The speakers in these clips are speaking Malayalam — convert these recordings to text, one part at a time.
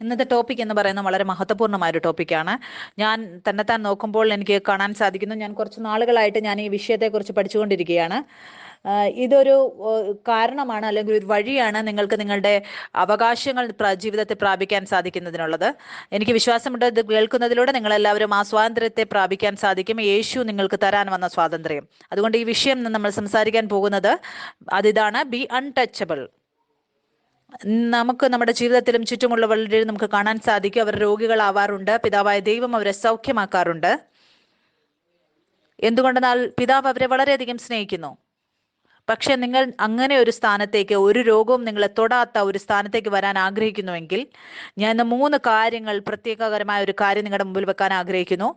ഇന്നത്തെ ടോപ്പിക് എന്ന് പറയുന്നത് വളരെ മഹത്വപൂർണ്ണമായ ഒരു ടോപ്പിക്കാണ്. ഞാൻ തന്നെത്താൻ നോക്കുമ്പോൾ എനിക്ക് കാണാൻ സാധിക്കുന്നു, ഞാൻ കുറച്ച് നാളുകളായിട്ട് ഞാൻ ഈ വിഷയത്തെക്കുറിച്ച് പഠിച്ചുകൊണ്ടിരിക്കുകയാണ്. ഇതൊരു കാരണമാണ്, അല്ലെങ്കിൽ ഒരു വഴിയാണ് നിങ്ങൾക്ക് നിങ്ങളുടെ അവകാശങ്ങൾ ജീവിതത്തിൽ പ്രാപിക്കാൻ സാധിക്കുന്നതിനുള്ളത്. എനിക്ക് വിശ്വാസമുണ്ട്, ഇത് കേൾക്കുന്നതിലൂടെ നിങ്ങളെല്ലാവരും ആ സ്വാതന്ത്ര്യത്തെ പ്രാപിക്കാൻ സാധിക്കും. യേശു നിങ്ങൾക്ക് തരാൻ വന്ന സ്വാതന്ത്ര്യം. അതുകൊണ്ട് ഈ വിഷയം നമ്മൾ സംസാരിക്കാൻ പോകുന്നത് അതിതാണ്, ബി അൺടച്ചബിൾ. നമുക്ക് നമ്മുടെ ജീവിതത്തിലും ചുറ്റുമുള്ളവരിലും നമുക്ക് കാണാൻ സാധിക്കും, അവർ രോഗികളാവാറുണ്ട്. പിതാവായ ദൈവം അവരെ സൗഖ്യമാക്കാറുണ്ട്. എന്തുകൊണ്ടെന്നാൽ പിതാവ് അവരെ വളരെയധികം സ്നേഹിക്കുന്നു. പക്ഷെ നിങ്ങൾ അങ്ങനെ ഒരു സ്ഥാനത്തേക്ക്, ഒരു രോഗവും നിങ്ങളെ തൊടാത്ത ഒരു സ്ഥാനത്തേക്ക് വരാൻ ആഗ്രഹിക്കുന്നുവെങ്കിൽ, ഞാൻ 3 കാര്യങ്ങൾ, പ്രത്യേകകരമായ ഒരു കാര്യം നിങ്ങളുടെ മുമ്പിൽ വെക്കാൻ ആഗ്രഹിക്കുന്നു.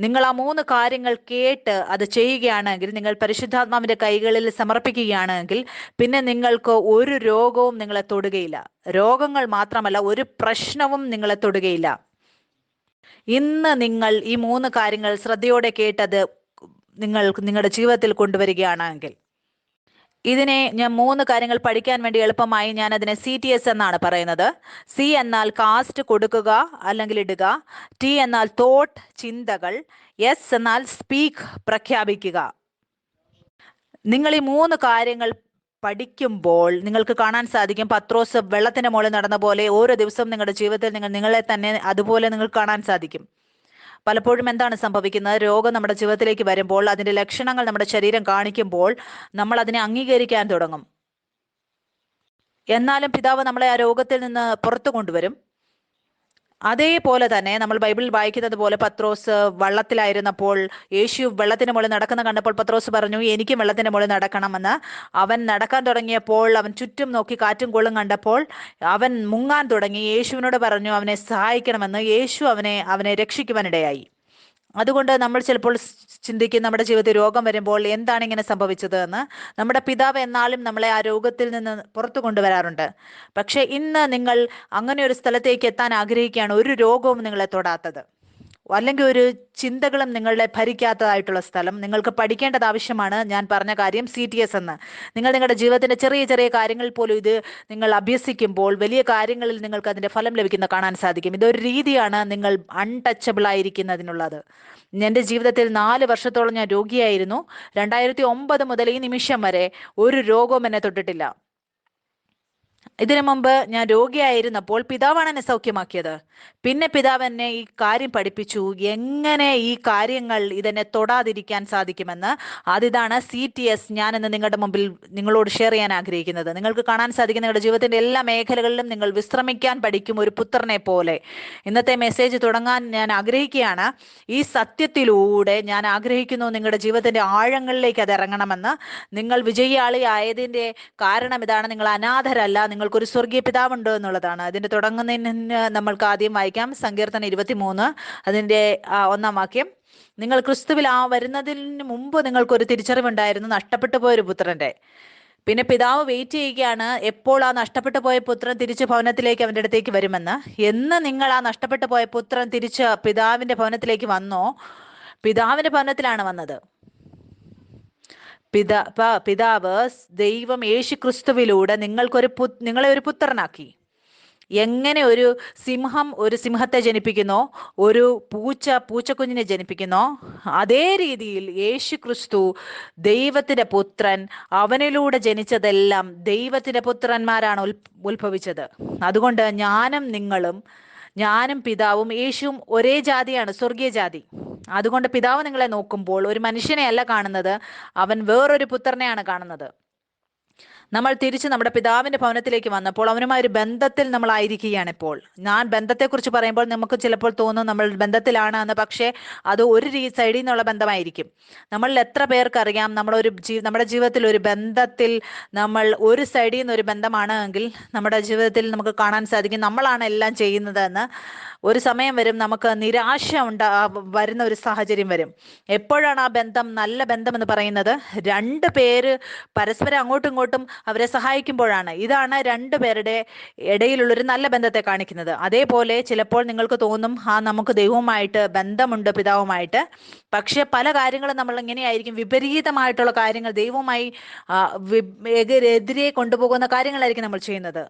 നിങ്ങൾ ആ 3 കാര്യങ്ങൾ കേട്ട് അത് ചെയ്യുകയാണെങ്കിൽ, നിങ്ങൾ പരിശുദ്ധാത്മാവിന്റെ കൈകളിൽ സമർപ്പിക്കുകയാണെങ്കിൽ, പിന്നെ നിങ്ങൾക്ക് ഒരു രോഗവും നിങ്ങളെ തൊടുകയില്ല. രോഗങ്ങൾ മാത്രമല്ല, ഒരു പ്രശ്നവും നിങ്ങളെ തൊടുകയില്ല. ഇന്ന് നിങ്ങൾ ഈ 3 കാര്യങ്ങൾ ശ്രദ്ധയോടെ കേട്ടത് നിങ്ങൾ നിങ്ങളുടെ ജീവിതത്തിൽ കൊണ്ടുവരികയാണെങ്കിൽ, ഇതിനെ ഞാൻ 3 കാര്യങ്ങൾ പഠിക്കാൻ വേണ്ടി എളുപ്പമായി ഞാൻ അതിനെ CTS എന്നാണ് പറയുന്നത്. C എന്നാൽ കാസ്റ്റ്, കൊടുക്കുക അല്ലെങ്കിൽ ഇടുക. T എന്നാൽ തോട്ട്, ചിന്തകൾ. S എന്നാൽ സ്പീക്ക്, പ്രഖ്യാപിക്കുക. നിങ്ങൾ ഈ 3 കാര്യങ്ങൾ പഠിക്കുമ്പോൾ നിങ്ങൾക്ക് കാണാൻ സാധിക്കും, പത്രോസ് വെള്ളത്തിന്റെ മുകളിൽ നടന്ന പോലെ ഓരോ ദിവസവും നിങ്ങളുടെ ജീവിതത്തിൽ നിങ്ങളെ തന്നെ അതുപോലെ നിങ്ങൾക്ക് കാണാൻ സാധിക്കും. പലപ്പോഴും എന്താണ് സംഭവിക്കുന്നത്, രോഗം നമ്മുടെ ജീവിതത്തിലേക്ക് വരുമ്പോൾ, അതിന്റെ ലക്ഷണങ്ങൾ നമ്മുടെ ശരീരം കാണിക്കുമ്പോൾ നമ്മൾ അതിനെ അംഗീകരിക്കാൻ തുടങ്ങും. എന്നാലും പിതാവ് നമ്മളെ ആ രോഗത്തിൽ നിന്ന് പുറത്തു കൊണ്ടുവരും. അതേപോലെ തന്നെ നമ്മൾ ബൈബിളിൽ വായിക്കുന്നത് പോലെ, പത്രോസ് വള്ളത്തിലായിരുന്നപ്പോൾ യേശു വെള്ളത്തിന് മുകളിൽ നടക്കുന്ന കണ്ടപ്പോൾ പത്രോസ് പറഞ്ഞു, എനിക്കും വെള്ളത്തിന് മുകളിൽ നടക്കണമെന്ന്. അവൻ നടക്കാൻ തുടങ്ങിയപ്പോൾ, അവൻ ചുറ്റും നോക്കി കാറ്റും കോളും കണ്ടപ്പോൾ അവൻ മുങ്ങാൻ തുടങ്ങി. യേശുവിനോട് പറഞ്ഞു അവനെ സഹായിക്കണമെന്ന്. യേശു അവനെ രക്ഷിക്കുവാനിടയായി. അതുകൊണ്ട് നമ്മൾ ചിലപ്പോൾ ചിന്തിക്കും, നമ്മുടെ ജീവിതത്തിൽ രോഗം വരുമ്പോൾ എന്താണ് ഇങ്ങനെ സംഭവിച്ചത് എന്ന്. നമ്മുടെ പിതാവ് എന്നാലും നമ്മളെ ആ രോഗത്തിൽ നിന്ന് പുറത്തു കൊണ്ടുവരാറുണ്ട്. പക്ഷെ ഇന്ന് നിങ്ങൾ അങ്ങനെ ഒരു സ്ഥലത്തേക്ക് എത്താൻ ആഗ്രഹിക്കുകയാണ്, ഒരു രോഗവും നിങ്ങളെ തൊടാത്തത്, അല്ലെങ്കിൽ ഒരു ചിന്തകളും നിങ്ങളെ ഭരിക്കാത്തതായിട്ടുള്ള സ്ഥലം. നിങ്ങൾക്ക് പഠിക്കേണ്ടത് ആവശ്യമാണ്. ഞാൻ പറഞ്ഞ കാര്യം CTS എന്ന്. നിങ്ങൾ നിങ്ങളുടെ ജീവിതത്തിന്റെ ചെറിയ ചെറിയ കാര്യങ്ങളിൽ പോലും ഇത് നിങ്ങൾ അഭ്യസിക്കുമ്പോൾ വലിയ കാര്യങ്ങളിൽ നിങ്ങൾക്ക് അതിന്റെ ഫലം ലഭിക്കുന്ന കാണാൻ സാധിക്കും. ഇതൊരു രീതിയാണ് നിങ്ങൾ അൺടച്ചബിൾ ആയിരിക്കുന്നതിനുള്ളത്. എൻ്റെ ജീവിതത്തിൽ 4 വർഷത്തോളം ഞാൻ രോഗിയായിരുന്നു. 2009 മുതൽ ഈ നിമിഷം വരെ ഒരു രോഗവും എന്നെ തൊട്ടിട്ടില്ല. ഇതിനു മുമ്പ് ഞാൻ രോഗിയായിരുന്നപ്പോൾ പിതാവാണ് എന്നെ സൗഖ്യമാക്കിയത്. പിന്നെ പിതാവ് എന്നെ ഈ കാര്യം പഠിപ്പിച്ചു, എങ്ങനെ ഈ കാര്യങ്ങൾ ഇതെന്നെ തൊടാതിരിക്കാൻ സാധിക്കുമെന്ന്. അതിതാണ് CTS ഞാൻ ഇന്ന് നിങ്ങളുടെ മുമ്പിൽ നിങ്ങളോട് ഷെയർ ചെയ്യാൻ ആഗ്രഹിക്കുന്നത്. നിങ്ങൾക്ക് കാണാൻ സാധിക്കും, നിങ്ങളുടെ ജീവിതത്തിന്റെ എല്ലാ മേഖലകളിലും നിങ്ങൾ വിശ്രമിക്കാൻ പഠിക്കും, ഒരു പുത്രനെ പോലെ. ഇന്നത്തെ മെസ്സേജ് തുടങ്ങാൻ ഞാൻ ആഗ്രഹിക്കുകയാണ്. ഈ സത്യത്തിലൂടെ ഞാൻ ആഗ്രഹിക്കുന്നു നിങ്ങളുടെ ജീവിതത്തിന്റെ ആഴങ്ങളിലേക്ക് അത് ഇറങ്ങണമെന്ന്. നിങ്ങൾ വിജയാളി ആയതിന്റെ കാരണം ഇതാണ്, നിങ്ങൾ അനാഥരല്ല, നിങ്ങൾക്കൊരു സ്വർഗീയ പിതാവുണ്ട് എന്നുള്ളതാണ്. അതിന്റെ തുടങ്ങുന്നതിന് നമ്മൾക്ക് ആദ്യം വായിക്കാം സങ്കീർത്തനം 23, അതിന്റെ 1-ാം വാക്യം. നിങ്ങൾ ക്രിസ്തുവിൽ വരുന്നതിന് മുമ്പ് നിങ്ങൾക്കൊരു തിരിച്ചറിവുണ്ടായിരുന്നു, നഷ്ടപ്പെട്ടു പോയൊരു പുത്രന്റെ. പിന്നെ പിതാവ് വെയിറ്റ് ചെയ്യുകയാണ്, എപ്പോൾ ആ നഷ്ടപ്പെട്ടു പോയ പുത്രൻ തിരിച്ച് ഭവനത്തിലേക്ക് അവൻ്റെ അടുത്തേക്ക് വരുമെന്ന്. എന്ന് നിങ്ങൾ ആ നഷ്ടപ്പെട്ടു പോയ പുത്രൻ തിരിച്ച് പിതാവിന്റെ ഭവനത്തിലേക്ക് വന്നോ, പിതാവിന്റെ ഭവനത്തിലാണ് വന്നത്. പിതാവ് ദൈവം യേശു ക്രിസ്തുവിലൂടെ നിങ്ങളെ ഒരു പുത്രനാക്കി. എങ്ങനെ ഒരു സിംഹം ഒരു സിംഹത്തെ ജനിപ്പിക്കുന്നോ, ഒരു പൂച്ചക്കുഞ്ഞിനെ ജനിപ്പിക്കുന്നോ, അതേ രീതിയിൽ യേശു ക്രിസ്തു ദൈവത്തിന്റെ പുത്രൻ, അവനിലൂടെ ജനിച്ചതെല്ലാം ദൈവത്തിന്റെ പുത്രന്മാരാണ് ഉത്ഭവിച്ചത്. അതുകൊണ്ട് ഞാനും പിതാവും യേശുവും ഒരേ ജാതിയാണ്, സ്വർഗീയ ജാതി. അതുകൊണ്ട് പിതാവ് നിങ്ങളെ നോക്കുമ്പോൾ ഒരു മനുഷ്യനെ അല്ല കാണുന്നത്, അവൻ വേറൊരു പുത്രനെയാണ് കാണുന്നത്. നമ്മൾ തിരിച്ച് നമ്മുടെ പിതാവിന്റെ ഭവനത്തിലേക്ക് വന്നപ്പോൾ അവനുമായി ഒരു ബന്ധത്തിൽ നമ്മൾ ആയിരിക്കുകയാണ് ഇപ്പോൾ. ഞാൻ ബന്ധത്തെക്കുറിച്ച് പറയുമ്പോൾ നമുക്ക് ചിലപ്പോൾ തോന്നും നമ്മൾ ബന്ധത്തിലാണ് എന്ന്. പക്ഷേ അത് ഒരു സൈഡിൽ നിന്നുള്ള ബന്ധമായിരിക്കും. നമ്മളിൽ എത്ര പേർക്കറിയാം, നമ്മുടെ ജീവിതത്തിൽ ഒരു ബന്ധത്തിൽ നമ്മൾ ഒരു സൈഡിൽ നിന്ന് ഒരു ബന്ധമാണ് എങ്കിൽ നമ്മുടെ ജീവിതത്തിൽ നമുക്ക് കാണാൻ സാധിക്കും നമ്മളാണ് എല്ലാം ചെയ്യുന്നതെന്ന്. ഒരു സമയം വരും, നമുക്ക് നിരാശ വരുന്ന ഒരു സാഹചര്യം വരും. എപ്പോഴാണ് ആ ബന്ധം നല്ല ബന്ധം എന്ന് പറയുന്നത്? 2 പേര് പരസ്പരം അങ്ങോട്ടും ഇങ്ങോട്ടും അവരെ സഹായിക്കുമ്പോഴാണ്. ഇതാണ് 2 പേരുടെ ഇടയിലുള്ളൊരു നല്ല ബന്ധത്തെ കാണിക്കുന്നത്. അതേപോലെ ചിലപ്പോൾ നിങ്ങൾക്ക് തോന്നും, നമുക്ക് ദൈവവുമായിട്ട് ബന്ധമുണ്ട്, പിതാവുമായിട്ട്. പക്ഷെ പല കാര്യങ്ങളും നമ്മൾ എങ്ങനെയായിരിക്കും, വിപരീതമായിട്ടുള്ള കാര്യങ്ങൾ, ദൈവവുമായി എതിരെ കൊണ്ടുപോകുന്ന കാര്യങ്ങളായിരിക്കും നമ്മൾ ചെയ്യുന്നത്.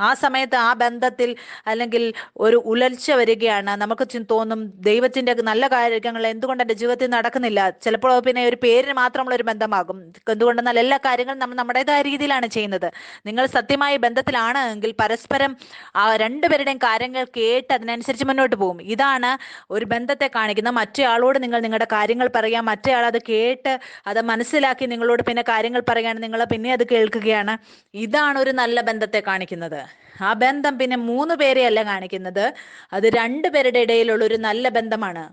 ആ സമയത്ത് ആ ബന്ധത്തിൽ അല്ലെങ്കിൽ ഒരു ഉലർച്ച വരികയാണ്. നമുക്ക് തോന്നും ദൈവത്തിന്റെ നല്ല കാര്യങ്ങൾ എന്തുകൊണ്ട് എൻ്റെ ജീവിതത്തിൽ നടക്കുന്നില്ല. ചിലപ്പോൾ പിന്നെ ഒരു പേരിന് മാത്രമുള്ള ഒരു ബന്ധമാകും. എന്തുകൊണ്ടെന്നാൽ എല്ലാ കാര്യങ്ങളും നമ്മൾ നമ്മുടേതായ രീതിയിലാണ് ചെയ്യുന്നത്. നിങ്ങൾ സത്യമായ ബന്ധത്തിലാണ് എങ്കിൽ പരസ്പരം ആ രണ്ടുപേരുടെയും കാര്യങ്ങൾ കേട്ട് അതിനനുസരിച്ച് മുന്നോട്ട് പോകും. ഇതാണ് ഒരു ബന്ധത്തെ കാണിക്കുന്ന. മറ്റേ ആളോട് നിങ്ങൾ നിങ്ങളുടെ കാര്യങ്ങൾ പറയാം, മറ്റേ ആൾ അത് കേട്ട് അത് മനസ്സിലാക്കി നിങ്ങളോട് പിന്നെ കാര്യങ്ങൾ പറയുകയാണ്, നിങ്ങൾ പിന്നെ അത് കേൾക്കുകയാണ്. ഇതാണ് ഒരു നല്ല ബന്ധത്തെ കാണിക്കുന്നത്. ആ ബന്ധം പിന്നെ 3 പേരെയല്ല കാണിക്കുന്നത്, അത് 2 പേരുടെ ഇടയിലുള്ള ഒരു നല്ല ബന്ധമാണ്.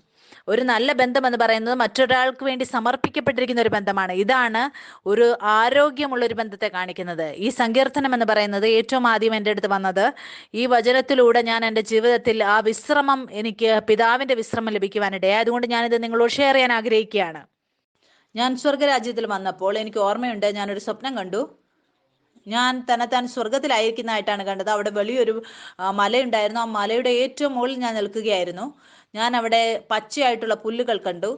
ഒരു നല്ല ബന്ധം എന്ന് പറയുന്നത് മറ്റൊരാൾക്ക് വേണ്ടി സമർപ്പിക്കപ്പെട്ടിരിക്കുന്ന ഒരു ബന്ധമാണ്. ഇതാണ് ഒരു ആരോഗ്യമുള്ള ഒരു ബന്ധത്തെ കാണിക്കുന്നത്. ഈ സങ്കീർത്തനം എന്ന് പറയുന്നത് ഏറ്റവും ആദ്യം എൻ്റെ അടുത്ത് വന്നത് ഈ വചനത്തിലൂടെ ഞാൻ എൻ്റെ ജീവിതത്തിൽ ആ വിശ്രമം, എനിക്ക് പിതാവിൻ്റെ വിശ്രമം ലഭിക്കുവാനിടയായി. അതുകൊണ്ട് ഞാനിത് നിങ്ങളോട് ഷെയർ ചെയ്യാൻ ആഗ്രഹിക്കുകയാണ്. ഞാൻ സ്വർഗരാജ്യത്തിൽ വന്നപ്പോൾ എനിക്ക് ഓർമ്മയുണ്ട്, ഞാനൊരു സ്വപ്നം കണ്ടു. ഞാൻ തന്നെത്താൻ സ്വർഗത്തിലായിരിക്കുന്നതായിട്ടാണ് കണ്ടത്. അവിടെ വലിയൊരു മലയുണ്ടായിരുന്നു. ആ മലയുടെ ഏറ്റവും മുകളിൽ ഞാൻ നിൽക്കുകയായിരുന്നു. ഞാൻ അവിടെ പച്ചയായിട്ടുള്ള പുല്ലുകൾ കണ്ടു.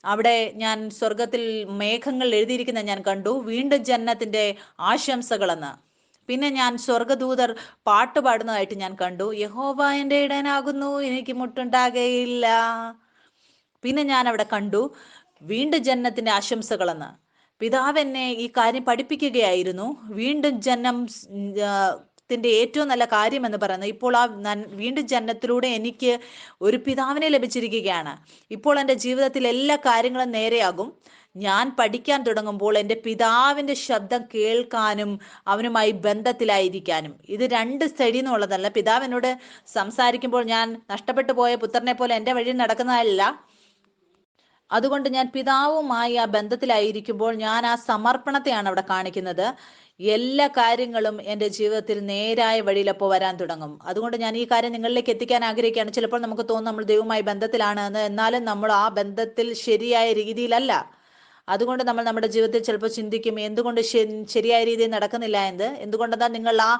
അവിടെ ഞാൻ സ്വർഗത്തിൽ മേഘങ്ങൾ എഴുതിയിരിക്കുന്ന ഞാൻ കണ്ടു, വീണ്ടും ജന്നത്തിന്റെ ആശംസകളെന്ന്. പിന്നെ ഞാൻ സ്വർഗദൂതർ പാട്ട് പാടുന്നതായിട്ട് ഞാൻ കണ്ടു. യഹോവ എൻ്റെ ഇടയനാകുന്നു, എനിക്ക് മുട്ടുണ്ടാകയില്ല. പിന്നെ ഞാൻ അവിടെ കണ്ടു വീണ്ടും ജന്നത്തിന്റെ ആശംസകളെന്ന്. പിതാവ് എന്നെ ഈ കാര്യം പഠിപ്പിക്കുകയായിരുന്നു. വീണ്ടും ജന്നം ത്തിന്റെ ഏറ്റവും നല്ല കാര്യം എന്ന് പറയുന്നത്, ഇപ്പോൾ ആ വീണ്ടും ജന്മത്തിലൂടെ എനിക്ക് ഒരു പിതാവിനെ ലഭിച്ചിരിക്കുകയാണ്. ഇപ്പോൾ എൻ്റെ ജീവിതത്തിൽ എല്ലാ കാര്യങ്ങളും നേരെയാകും. ഞാൻ പഠിക്കാൻ തുടങ്ങുമ്പോൾ എൻ്റെ പിതാവിൻ്റെ ശബ്ദം കേൾക്കാനും അവനുമായി ബന്ധത്തിലായിരിക്കാനും. ഇത് 2 സൈഡിൽ നിന്നുള്ളതല്ല. പിതാവ് എന്നോട് സംസാരിക്കുമ്പോൾ ഞാൻ നഷ്ടപ്പെട്ടു പോയ പുത്രനെ പോലെ എൻ്റെ വഴി നടക്കുന്നതല്ല. അതുകൊണ്ട് ഞാൻ പിതാവുമായി ആ ബന്ധത്തിലായിരിക്കുമ്പോൾ ഞാൻ ആ സമർപ്പണത്തെയാണ് അവിടെ കാണിക്കുന്നത്. എല്ലാ കാര്യങ്ങളും എൻ്റെ ജീവിതത്തിൽ നേരായ വഴിയിലപ്പോൾ വരാൻ തുടങ്ങും. അതുകൊണ്ട് ഞാൻ ഈ കാര്യം നിങ്ങളിലേക്ക് എത്തിക്കാൻ ആഗ്രഹിക്കുകയാണ്. ചിലപ്പോൾ നമുക്ക് തോന്നും നമ്മൾ ദൈവവുമായി ബന്ധത്തിലാണ് എന്ന്, എന്നാലും നമ്മൾ ആ ബന്ധത്തിൽ ശരിയായ രീതിയിലല്ല. അതുകൊണ്ട് നമ്മൾ നമ്മുടെ ജീവിതത്തിൽ ചിലപ്പോൾ ചിന്തിക്കും, എന്തുകൊണ്ട് ശരിയായ രീതിയിൽ നടക്കുന്നില്ല എന്ന്. എന്തുകൊണ്ടെന്നാൽ നിങ്ങൾ ആ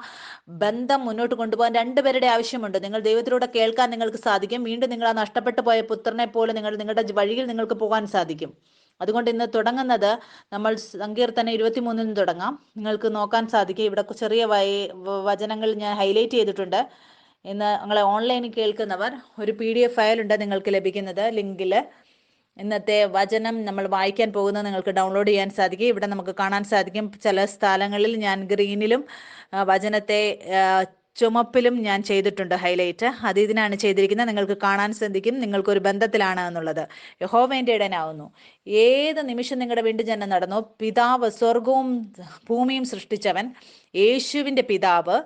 ബന്ധം മുന്നോട്ട് കൊണ്ടുപോകാൻ 2 പേരുടെ ആവശ്യമുണ്ട്. നിങ്ങൾ ദൈവത്തിലൂടെ കേൾക്കാൻ നിങ്ങൾക്ക് സാധിക്കും. വീണ്ടും നിങ്ങൾ ആ നഷ്ടപ്പെട്ടു പോയ പുത്രനെ പോലെ നിങ്ങളുടെ വഴിയിൽ നിങ്ങൾക്ക് പോകാൻ സാധിക്കും. അതുകൊണ്ട് ഇന്ന് തുടങ്ങുന്നത് നമ്മൾ സങ്കീർത്തനം 23 തുടങ്ങാം. നിങ്ങൾക്ക് നോക്കാൻ സാധിക്കും. ഇവിടെ ചെറിയ വചനങ്ങൾ ഞാൻ ഹൈലൈറ്റ് ചെയ്തിട്ടുണ്ട്. ഇന്ന് നിങ്ങളെ ഓൺലൈനിൽ കേൾക്കുന്നവർ ഒരു PDF ഫയൽ ഉണ്ട് നിങ്ങൾക്ക് ലഭിക്കുന്നത് ലിങ്കിൽ. ഇന്നത്തെ വചനം നമ്മൾ വായിക്കാൻ പോകുന്നത് നിങ്ങൾക്ക് ഡൗൺലോഡ് ചെയ്യാൻ സാധിക്കും. ഇവിടെ നമുക്ക് കാണാൻ സാധിക്കും ചില സ്ഥലങ്ങളിൽ ഞാൻ ഗ്രീനിലും വചനത്തെ ചുമപ്പിലും ഞാൻ ചെയ്തിട്ടുണ്ട് ഹൈലൈറ്റ്. അത് ഇതിനാണ് ചെയ്തിരിക്കുന്നത്. നിങ്ങൾക്ക് കാണാൻ സാധിക്കും നിങ്ങൾക്കൊരു ബന്ധത്തിലാണ് എന്നുള്ളത്. യഹോവയുടെ ഇടയനാവുന്നു. ഏത് നിമിഷം നിങ്ങളുടെ വീണ്ടും ജന്മം നടന്നോ, പിതാവ് സ്വർഗവും ഭൂമിയും സൃഷ്ടിച്ചവൻ യേശുവിൻ്റെ പിതാവ്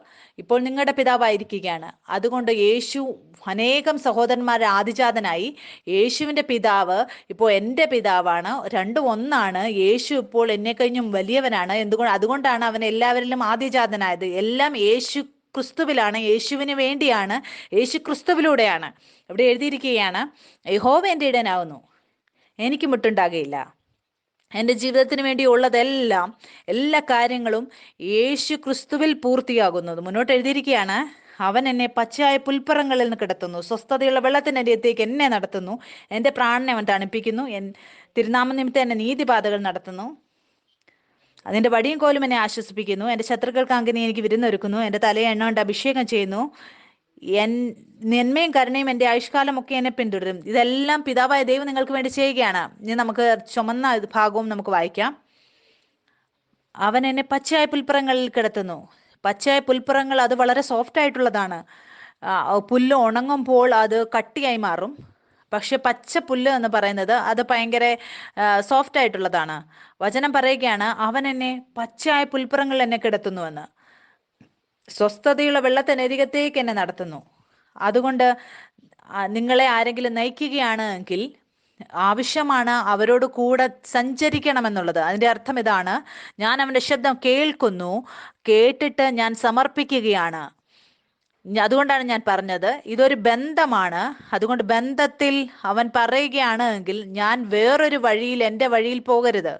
ഇപ്പോൾ നിങ്ങളുടെ പിതാവായിരിക്കുകയാണ്. അതുകൊണ്ട് യേശു അനേകം സഹോദരന്മാരുടെ ആദിജാതനായി. യേശുവിൻ്റെ പിതാവ് ഇപ്പോൾ എൻ്റെ പിതാവാണ്. 2 ഒന്നാണ്. യേശു ഇപ്പോൾ എന്നെ കഴിഞ്ഞും വലിയവനാണ്. അതുകൊണ്ടാണ് അവൻ എല്ലാവരിലും ആദിജാതനായത്. എല്ലാം യേശു ക്രിസ്തുവിലാണ്, യേശുവിന് വേണ്ടിയാണ്, യേശു ക്രിസ്തുവിലൂടെയാണ്. ഇവിടെ എഴുതിയിരിക്കുകയാണ്, യഹോവ എൻ്റെ ഇടയനാവുന്നു, എനിക്ക് മുട്ടുണ്ടാകുകയില്ല. എൻ്റെ ജീവിതത്തിന് വേണ്ടി ഉള്ളതെല്ലാം, എല്ലാ കാര്യങ്ങളും യേശു ക്രിസ്തുവിൽ പൂർത്തിയാകുന്നത്. മുന്നോട്ട് എഴുതിയിരിക്കുകയാണ്, അവൻ എന്നെ പച്ചയായ പുൽപ്പറങ്ങളിൽ നിന്ന് കിടത്തുന്നു, സ്വസ്ഥതയുള്ള വെള്ളത്തിൻ്റെ അരികത്തേക്ക് എന്നെ നടത്തുന്നു. എൻ്റെ പ്രാണനെ അവൻ തണുപ്പിക്കുന്നു. തിരുനാമ നിമിത്തം എന്നെ നീതിപാതകൾ നടത്തുന്നു. അതിൻ്റെ വടിയും കോലും എന്നെ ആശ്വസിപ്പിക്കുന്നു. എൻ്റെ ശത്രുക്കൾക്ക് അങ്കിനി എനിക്ക് വിരുന്നൊരുക്കുന്നു. എൻ്റെ തലയെ എണ്ണ കൊണ്ട് അഭിഷേകം ചെയ്യുന്നു. നന്മയും കരുണയും എൻ്റെ ആയുഷ്കാലമൊക്കെ എന്നെ പിന്തുടരും. ഇതെല്ലാം പിതാവായ ദൈവം നിങ്ങൾക്ക് വേണ്ടി ചെയ്യുകയാണ്. ഇനി നമുക്ക് ചുമന്ന ഭാഗവും നമുക്ക് വായിക്കാം. അവൻ എന്നെ പച്ചയായ പുൽപ്പുറങ്ങളിൽ കിടത്തുന്നു. പച്ചയായ പുൽപ്പുറങ്ങൾ അത് വളരെ സോഫ്റ്റ് ആയിട്ടുള്ളതാണ്. പുല്ല് ഉണങ്ങുമ്പോൾ അത് കട്ടിയായി മാറും. പക്ഷെ പച്ച പുല്ല് എന്ന് പറയുന്നത് അത് ഭയങ്കര സോഫ്റ്റ് ആയിട്ടുള്ളതാണ്. വചനം പറയുകയാണ്, അവൻ എന്നെ പച്ചയായ പുൽപ്പുറങ്ങളിൽ എന്നെ കിടത്തുന്നുവെന്ന്. സ്വസ്ഥതയുള്ള വെള്ളത്തിനരികത്തേക്ക് എന്നെ നടത്തുന്നു. അതുകൊണ്ട് നിങ്ങളെ ആരെങ്കിലും നയിക്കുകയാണ് എങ്കിൽ ആവശ്യമാണ് അവരോട് കൂടെ സഞ്ചരിക്കണമെന്നുള്ളത്. അതിൻ്റെ അർത്ഥം ഇതാണ്, ഞാൻ അവൻ്റെ ശബ്ദം കേൾക്കുന്നു, കേട്ടിട്ട് ഞാൻ സമർപ്പിക്കുകയാണ്. അതുകൊണ്ടാണ് ഞാൻ പറഞ്ഞത് ഇതൊരു ബന്ധമാണ്. അതുകൊണ്ട് ബന്ധത്തിൽ അവൻ പറയുകയാണ് എങ്കിൽ ഞാൻ വേറൊരു വഴിയിൽ, എൻ്റെ വഴിയിൽ പോകരുത്.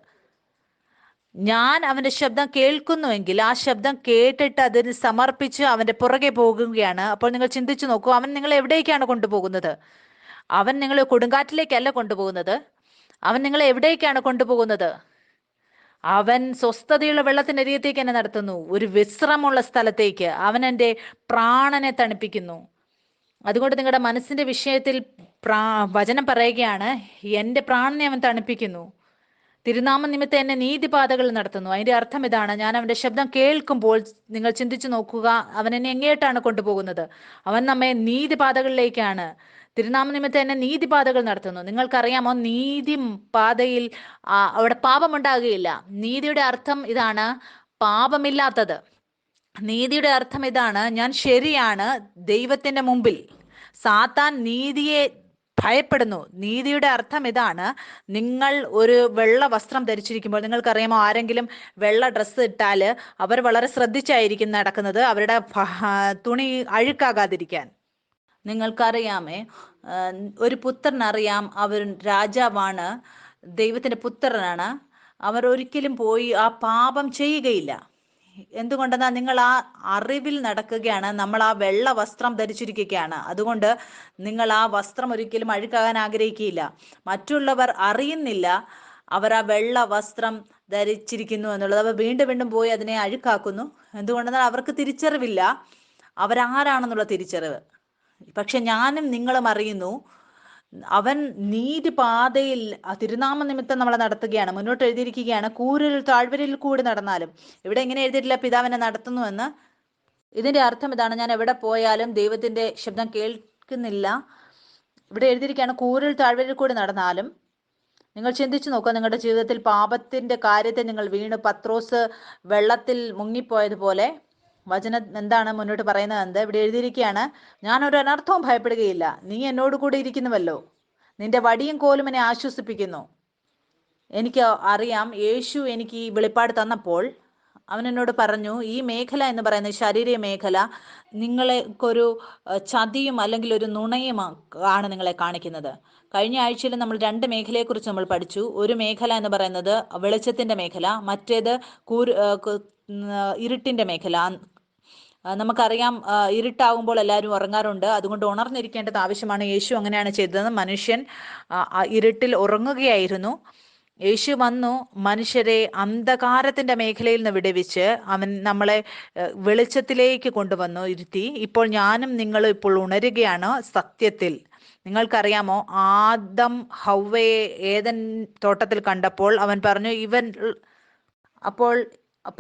ഞാൻ അവൻ്റെ ശബ്ദം കേൾക്കുന്നുവെങ്കിൽ ആ ശബ്ദം കേട്ടിട്ട് അതിന് സമർപ്പിച്ച് അവൻ്റെ പുറകെ പോകുകയാണ്. അപ്പോൾ നിങ്ങൾ ചിന്തിച്ചു നോക്കൂ, അവൻ നിങ്ങളെ എവിടേക്കാണ് കൊണ്ടുപോകുന്നത്? അവൻ നിങ്ങളെ കൊടുങ്കാറ്റിലേക്കല്ല കൊണ്ടുപോകുന്നത്. അവൻ നിങ്ങളെ എവിടേക്കാണ് കൊണ്ടുപോകുന്നത്? അവൻ സ്വസ്ഥതയുള്ള വെള്ളത്തിന്റെ അരികത്തേക്ക് എന്നെ നടത്തുന്നു, ഒരു വിശ്രമമുള്ള സ്ഥലത്തേക്ക്. അവൻ എൻ്റെ പ്രാണനെ തണുപ്പിക്കുന്നു. അതുകൊണ്ട് നിങ്ങളുടെ മനസ്സിന്റെ വിഷയത്തിൽ വചനം പറയുകയാണ്, എൻ്റെ പ്രാണനെ അവൻ തണുപ്പിക്കുന്നു, തിരുനാമ നിമിത്തം എന്നെ നീതിപാതകൾ നടത്തുന്നു. അതിന്റെ അർത്ഥം ഇതാണ്, ഞാൻ അവന്റെ ശബ്ദം കേൾക്കുമ്പോൾ നിങ്ങൾ ചിന്തിച്ചു നോക്കുക, അവൻ എന്നെ എങ്ങോട്ടാണ് കൊണ്ടുപോകുന്നത്? അവൻ നമ്മെ നീതിപാതകളിലേക്കാണ്. തിരുനാമ നിമിത്തം എന്നെ നീതിപാതകൾ നടത്തുന്നു. നിങ്ങൾക്കറിയാമോ, നീതി പാതയിൽ അവിടെ പാപമുണ്ടാകുകയില്ല. നീതിയുടെ അർത്ഥം ഇതാണ്, പാപമില്ലാത്തത്. നീതിയുടെ അർത്ഥം ഇതാണ്, ഞാൻ ശരിയാണ് ദൈവത്തിന്റെ മുമ്പിൽ. സാത്താൻ നീതിയെ ഭയപ്പെടുന്നു. നീതിയുടെ അർത്ഥം ഇതാണ്, നിങ്ങൾ ഒരു വെള്ള വസ്ത്രം ധരിച്ചിരിക്കുമ്പോൾ, നിങ്ങൾക്കറിയാമോ, ആരെങ്കിലും വെള്ള ഡ്രസ്സ് ഇട്ടാൽ അവർ വളരെ ശ്രദ്ധിച്ചായിരിക്കും നടക്കുന്നത്, അവരുടെ തുണി അഴുക്കാകാതിരിക്കാൻ. നിങ്ങൾക്കറിയാമേ, ഒരു പുത്രനറിയാം അവർ രാജാവാണ്, ദൈവത്തിന്റെ പുത്രനാണ്. അവർ ഒരിക്കലും പോയി ആ പാപം ചെയ്യുകയില്ല. എന്തുകൊണ്ടെന്നാൽ നിങ്ങൾ ആ അറിവിൽ നടക്കുകയാണ്, നമ്മൾ ആ വെള്ള വസ്ത്രം ധരിച്ചിരിക്കുകയാണ്. അതുകൊണ്ട് നിങ്ങൾ ആ വസ്ത്രം ഒരിക്കലും അഴുക്കാകാൻ ആഗ്രഹിക്കുകയില്ല. മറ്റുള്ളവർ അറിയുന്നില്ല അവർ ആ വെള്ള വസ്ത്രം ധരിച്ചിരിക്കുന്നു എന്നുള്ളത്. അവർ വീണ്ടും വീണ്ടും പോയി അതിനെ അഴുക്കാക്കുന്നു. എന്തുകൊണ്ടെന്നാൽ അവർക്ക് തിരിച്ചറിവില്ല അവരാരാണെന്നുള്ള തിരിച്ചറിവ്. പക്ഷെ ഞാനും നിങ്ങളും അറിയുന്നു, അവൻ നീതിപാതയിൽ തിരുനാമ നിമിത്തം നമ്മളെ നടത്തുകയാണ്. മുന്നോട്ട് എഴുതിയിരിക്കുകയാണ്, കൂരിൽ താഴ്വരയിൽ കൂടി നടന്നാലും. ഇവിടെ ഇങ്ങനെ എഴുതിയിട്ടില്ല പിതാവിനെ നടത്തുന്നു എന്ന്. ഇതിന്റെ അർത്ഥം ഇതാണ്, ഞാൻ എവിടെ പോയാലും ദൈവത്തിന്റെ ശബ്ദം കേൾക്കുന്നില്ല. ഇവിടെ എഴുതിയിരിക്കുകയാണ്, കൂരിൽ താഴ്വരയിൽ കൂടി നടന്നാലും. നിങ്ങൾ ചിന്തിച്ചു നോക്കുക, നിങ്ങളുടെ ജീവിതത്തിൽ പാപത്തിന്റെ കാര്യത്തെ നിങ്ങൾ വീണ് പത്രോസ് വെള്ളത്തിൽ മുങ്ങിപ്പോയതുപോലെ. വചനം എന്താണ് മുന്നോട്ട് പറയുന്നത്? എന്ത് ഇവിടെ എഴുതിയിരിക്കുകയാണ്, ഞാൻ ഒരു അനർത്ഥവും ഭയപ്പെടുകയില്ല, നീ എന്നോട് കൂടെ ഇരിക്കുന്നുവല്ലോ, നിന്റെ വടിയും കോലും എന്നെ ആശ്വസിപ്പിക്കുന്നു. എനിക്ക് അറിയാം, യേശു എനിക്ക് ഈ വെളിപ്പാട് തന്നപ്പോൾ അവൻ എന്നോട് പറഞ്ഞു, ഈ മേഖല എന്ന് പറയുന്നത് ശാരീരിക മേഖല നിങ്ങളെക്കൊരു ചതിയും അല്ലെങ്കിൽ ഒരു നുണയും ആണ് നിങ്ങളെ കാണിക്കുന്നത്. കഴിഞ്ഞ ആഴ്ചയിൽ നമ്മൾ 2 മേഖലയെക്കുറിച്ച് നമ്മൾ പഠിച്ചു. ഒരു മേഖല എന്ന് പറയുന്നത് വെളിച്ചത്തിന്റെ മേഖല, മറ്റേത് ഇരുട്ടിന്റെ മേഖല. നമുക്കറിയാം, ഇരുട്ടാകുമ്പോൾ എല്ലാവരും ഉറങ്ങാറുണ്ട്. അതുകൊണ്ട് ഉണർന്നിരിക്കേണ്ടത് ആവശ്യമാണ്. യേശു അങ്ങനെയാണ് ചെയ്തത്. മനുഷ്യൻ ഇരുട്ടിൽ ഉറങ്ങുകയായിരുന്നു. യേശു വന്നു മനുഷ്യരെ അന്ധകാരത്തിന്റെ മേഖലയിൽ നിന്ന് വിടുവിച്ച് അവൻ നമ്മളെ വെളിച്ചത്തിലേക്ക് കൊണ്ടുവന്നു ഇരുത്തി. ഇപ്പോൾ ഞാനും നിങ്ങളും ഇപ്പോൾ ഉണരുകയാണ് സത്യത്തിൽ. നിങ്ങൾക്കറിയാമോ, ആദം ഹവ്വയെ ഏദൻ തോട്ടത്തിൽ കണ്ടപ്പോൾ അവൻ പറഞ്ഞു, അപ്പോൾ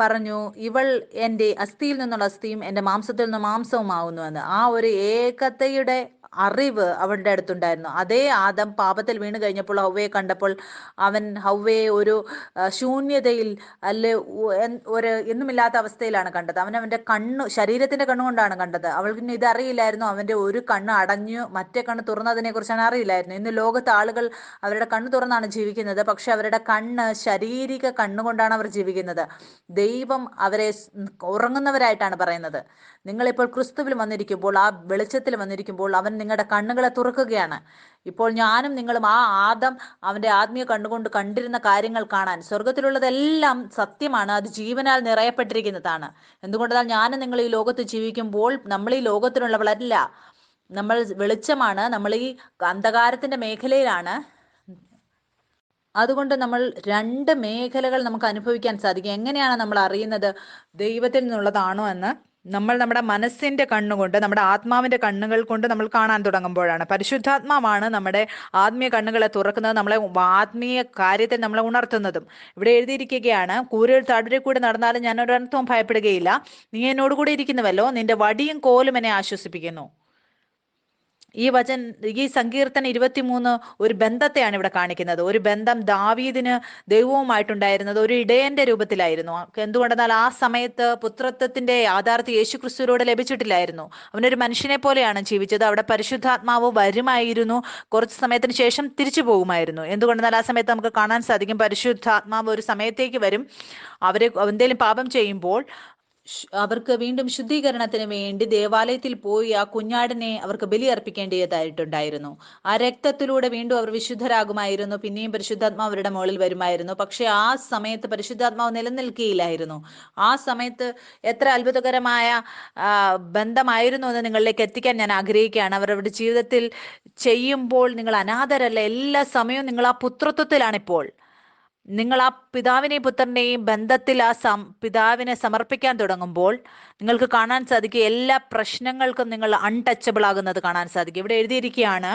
പറഞ്ഞു, ഇവൾ എൻ്റെ അസ്ഥിയിൽ നിന്നുള്ള അസ്ഥിയും എൻ്റെ മാംസത്തിൽ നിന്ന് മാംസവുമാവുന്നു എന്ന്. ആ ഒരു ഏകതയുടെ അറിവ് അവരുടെ അടുത്തുണ്ടായിരുന്നു. അതേ ആദം പാപത്തിൽ വീണ് കഴിഞ്ഞപ്പോൾ ഹവ്വയെ കണ്ടപ്പോൾ അവൻ ഹവ്വയെ ഒരു ശൂന്യതയിൽ അല്ലെ ഒരു എന്നുമില്ലാത്ത അവസ്ഥയിലാണ് കണ്ടത്. അവൻ്റെ ശരീരത്തിന്റെ കണ്ണുകൊണ്ടാണ് കണ്ടത്. അവൾക്ക് ഇതറിയില്ലായിരുന്നു, അവൻ്റെ ഒരു കണ്ണ് അടഞ്ഞു മറ്റേ കണ്ണ് തുറന്നതിനെ കുറിച്ചാണ് അറിയില്ലായിരുന്നു. ഇന്ന് ലോകത്ത് ആളുകൾ അവരുടെ കണ്ണ് തുറന്നാണ് ജീവിക്കുന്നത്. പക്ഷെ അവരുടെ കണ്ണ് ശാരീരിക കണ്ണുകൊണ്ടാണ് അവർ ജീവിക്കുന്നത്. ദൈവം അവരെ ഉറങ്ങുന്നവരായിട്ടാണ് പറയുന്നത്. നിങ്ങളിപ്പോൾ ക്രിസ്തുവിൽ വന്നിരിക്കുമ്പോൾ, ആ വെളിച്ചത്തിൽ വന്നിരിക്കുമ്പോൾ അവൻ നിങ്ങളുടെ കണ്ണുകളെ തുറക്കുകയാണ്. ഇപ്പോൾ ഞാനും നിങ്ങളും ആ ആദം അവന്റെ ആത്മീയ കണ്ണുകൊണ്ട് കണ്ടിരുന്ന കാര്യങ്ങൾ കാണാൻ. സ്വർഗത്തിലുള്ളതെല്ലാം സത്യമാണ്, അത് ജീവനാൽ നിറയപ്പെട്ടിരിക്കുന്നതാണ്. എന്തുകൊണ്ടെന്നാൽ ഞാനും നിങ്ങൾ ഈ ലോകത്ത് ജീവിക്കുമ്പോൾ നമ്മൾ ഈ ലോകത്തിലുള്ളവളല്ല, നമ്മൾ വെളിച്ചമാണ്, നമ്മൾ ഈ അന്ധകാരത്തിന്റെ മേഖലയിലാണ്. അതുകൊണ്ട് നമ്മൾ 2 മേഖലകൾ നമുക്ക് അനുഭവിക്കാൻ സാധിക്കും. എങ്ങനെയാണ് നമ്മൾ അറിയുന്നത് ദൈവത്തിൽ നിന്നുള്ളതാണോ എന്ന്? നമ്മൾ നമ്മുടെ മനസ്സിന്റെ കണ്ണുകൊണ്ട്, നമ്മുടെ ആത്മാവിന്റെ കണ്ണുകൾ കൊണ്ട് നമ്മൾ കാണാൻ തുടങ്ങുമ്പോഴാണ്. പരിശുദ്ധാത്മാവാണ് നമ്മുടെ ആത്മീയ കണ്ണുകളെ തുറക്കുന്നത്, നമ്മളെ ആത്മീയ കാര്യത്തെ നമ്മളെ ഉണർത്തുന്നതും. ഇവിടെ എഴുതിയിരിക്കുകയാണ്, കൂരിൽ താഴ്വരയിൽ കൂടി നടന്നാലും ഞാൻ ഒരർത്ഥവും ഭയപ്പെടുകയില്ല, നീ എന്നോട് കൂടി ഇരിക്കുന്നുവല്ലോ, നിന്റെ വടിയും കോലും എന്നെ ആശ്വസിപ്പിക്കുന്നു. ഈ സങ്കീർത്തനം 23 ഒരു ബന്ധത്തെയാണ് ഇവിടെ കാണിക്കുന്നത്. ഒരു ബന്ധം ദാവീദിന് ദൈവവുമായിട്ടുണ്ടായിരുന്നത് ഒരു ഇടയന്റെ രൂപത്തിലായിരുന്നു. എന്തുകൊണ്ടെന്നാൽ ആ സമയത്ത് പുത്രത്വത്തിന്റെ യാഥാർത്ഥ്യം യേശുക്രിസ്തുവിലൂടെ ലഭിച്ചിട്ടില്ലായിരുന്നു. അവനൊരു മനുഷ്യനെ പോലെയാണ് ജീവിച്ചത്. അവിടെ പരിശുദ്ധാത്മാവ് വരുമായിരുന്നു, കുറച്ച് സമയത്തിന് ശേഷം തിരിച്ചു പോകുമായിരുന്നു. എന്തുകൊണ്ടെന്നാൽ ആ സമയത്ത് നമുക്ക് കാണാൻ സാധിക്കും, പരിശുദ്ധാത്മാവ് ഒരു സമയത്തേക്ക് വരും, അവരെ എന്തെങ്കിലും പാപം ചെയ്യുമ്പോൾ അവർക്ക് വീണ്ടും ശുദ്ധീകരണത്തിന് വേണ്ടി ദേവാലയത്തിൽ പോയി ആ കുഞ്ഞാടിനെ അവർക്ക് ബലിയർപ്പിക്കേണ്ടതായിട്ടുണ്ടായിരുന്നു. ആ രക്തത്തിലൂടെ വീണ്ടും അവർ വിശുദ്ധരാകുമായിരുന്നു. പിന്നെയും പരിശുദ്ധാത്മാവ് അവരുടെ മുകളിൽ വരുമായിരുന്നു. പക്ഷെ ആ സമയത്ത് പരിശുദ്ധാത്മാവ് നിലനിൽക്കുകയില്ലായിരുന്നു. ആ സമയത്ത് എത്ര അത്ഭുതകരമായ ബന്ധമായിരുന്നു എന്ന് നിങ്ങളിലേക്ക് എത്തിക്കാൻ ഞാൻ ആഗ്രഹിക്കുകയാണ്. അവരവരുടെ ജീവിതത്തിൽ ചെയ്യുമ്പോൾ നിങ്ങൾ അനാഥരല്ല, എല്ലാ സമയവും നിങ്ങൾ ആ പുത്രത്വത്തിലാണിപ്പോൾ. നിങ്ങൾ ആ പിതാവിനെയും പുത്രനെയും ബന്ധത്തിൽ പിതാവിനെ സമർപ്പിക്കാൻ തുടങ്ങുമ്പോൾ നിങ്ങൾക്ക് കാണാൻ സാധിക്കും എല്ലാ പ്രശ്നങ്ങൾക്കും നിങ്ങൾ അൺടച്ചബിൾ ആകുന്നത് കാണാൻ സാധിക്കും. ഇവിടെ എഴുതിയിരിക്കുകയാണ്,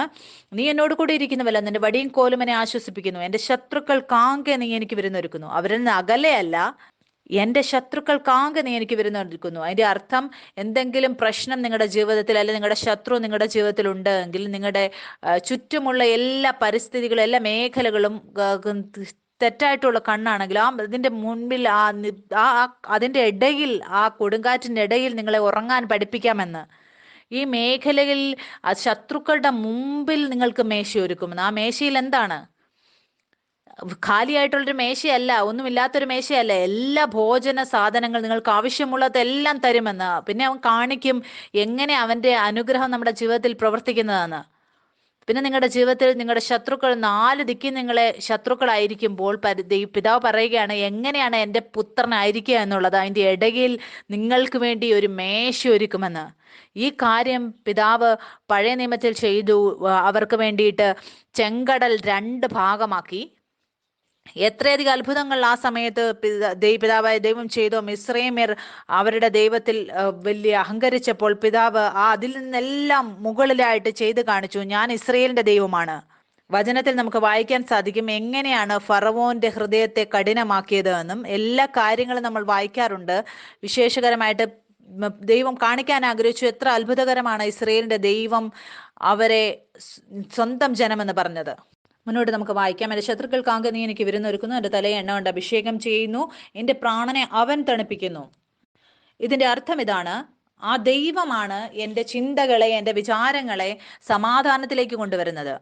നീ എന്നോട് കൂടി ഇരിക്കുന്നുവല്ല, നിന്റെ വടിയും കോലും എന്നെ ആശ്വസിപ്പിക്കുന്നു, എന്റെ ശത്രുക്കൾ കാങ്കെ നീ എനിക്ക് വിരുന്നൊരുക്കുന്നു. അവരിൽ നിന്ന് അകലെയല്ല, എന്റെ ശത്രുക്കൾ കാങ്കെ നീ എനിക്ക് വിരുന്നൊരുക്കുന്നു. അതിന്റെ അർത്ഥം, എന്തെങ്കിലും പ്രശ്നം നിങ്ങളുടെ ജീവിതത്തിൽ അല്ലെങ്കിൽ നിങ്ങളുടെ ശത്രു നിങ്ങളുടെ ജീവിതത്തിൽ ഉണ്ട് എങ്കിൽ നിങ്ങളുടെ ചുറ്റുമുള്ള എല്ലാ പരിസ്ഥിതികളും എല്ലാ മേഖലകളും തെറ്റായിട്ടുള്ള കണ്ണാണെങ്കിൽ അതിന്റെ മുൻപിൽ അതിന്റെ ഇടയിൽ, ആ കൊടുങ്കാറ്റിന്റെ ഇടയിൽ നിങ്ങളെ ഉറങ്ങാൻ പഠിപ്പിക്കാമെന്ന്. ഈ മേഖലയിൽ ശത്രുക്കളുടെ മുമ്പിൽ നിങ്ങൾക്ക് മേശ ഒരുക്കുമെന്ന്. ആ മേശയിൽ എന്താണ്? ഖാലിയായിട്ടുള്ളൊരു മേശയല്ല, ഒന്നുമില്ലാത്തൊരു മേശയല്ല. എല്ലാ ഭോജന സാധനങ്ങൾ നിങ്ങൾക്ക് ആവശ്യമുള്ളതെല്ലാം തരുമെന്ന്. പിന്നെ അവൻ കാണിക്കും എങ്ങനെ അവന്റെ അനുഗ്രഹം നമ്മുടെ ജീവിതത്തിൽ പ്രവർത്തിക്കുന്നതെന്ന്. പിന്നെ നിങ്ങളുടെ ജീവിതത്തിൽ നിങ്ങളുടെ ശത്രുക്കൾ 4 ദിക്കിൽ നിങ്ങളെ ശത്രുക്കളായിരിക്കുമ്പോൾ പിതാവ് പറയുകയാണ് എങ്ങനെയാണ് എൻ്റെ പുത്രനായിരിക്കുക എന്നുള്ളത്. അതിൻ്റെ ഇടയിൽ നിങ്ങൾക്ക് വേണ്ടി ഒരു മേശ ഒരുക്കുമെന്ന്. ഈ കാര്യം പിതാവ് പഴയ നിയമത്തിൽ ചെയ്തു. അവർക്ക് വേണ്ടിയിട്ട് ചെങ്കടൽ 2 ഭാഗമാക്കി. എത്രയധികം അത്ഭുതങ്ങൾ ആ സമയത്ത് പിതാവായ ദൈവം ചെയ്തോ. മിസ്രൈമ്യർ അവരുടെ ദൈവത്തിൽ വലിയ അഹങ്കരിച്ചപ്പോൾ പിതാവ് അതിൽ നിന്നെല്ലാം മുകളിലായിട്ട് ചെയ്ത് കാണിച്ചു, ഞാൻ ഇസ്രയേലിന്റെ ദൈവമാണ്. വചനത്തിൽ നമുക്ക് വായിക്കാൻ സാധിക്കും എങ്ങനെയാണ് ഫറവോന്റെ ഹൃദയത്തെ കഠിനമാക്കിയത് എന്നും. എല്ലാ കാര്യങ്ങളും നമ്മൾ വായിക്കാറുണ്ട്. വിശേഷകരമായിട്ട് ദൈവം കാണിക്കാൻ ആഗ്രഹിച്ചു എത്ര അത്ഭുതകരമാണ് ഇസ്രയേലിന്റെ ദൈവം അവരെ സ്വന്തം ജനമെന്ന് പറഞ്ഞത്. മുന്നോട്ട് നമുക്ക് വായിക്കാം. എൻ്റെ ശത്രുക്കൾക്കാകെ നീ എനിക്ക് വിരുന്നൊരുക്കുന്നു, എൻ്റെ തലയെ എണ്ണ കൊണ്ട് അഭിഷേകം ചെയ്യുന്നു, എൻ്റെ പ്രാണനെ അവൻ തണുപ്പിക്കുന്നു. ഇതിന്റെ അർത്ഥം ഇതാണ്, ആ ദൈവമാണ് എൻ്റെ ചിന്തകളെ, എൻ്റെ വിചാരങ്ങളെ സമാധാനത്തിലേക്ക് കൊണ്ടുവരുന്നത്.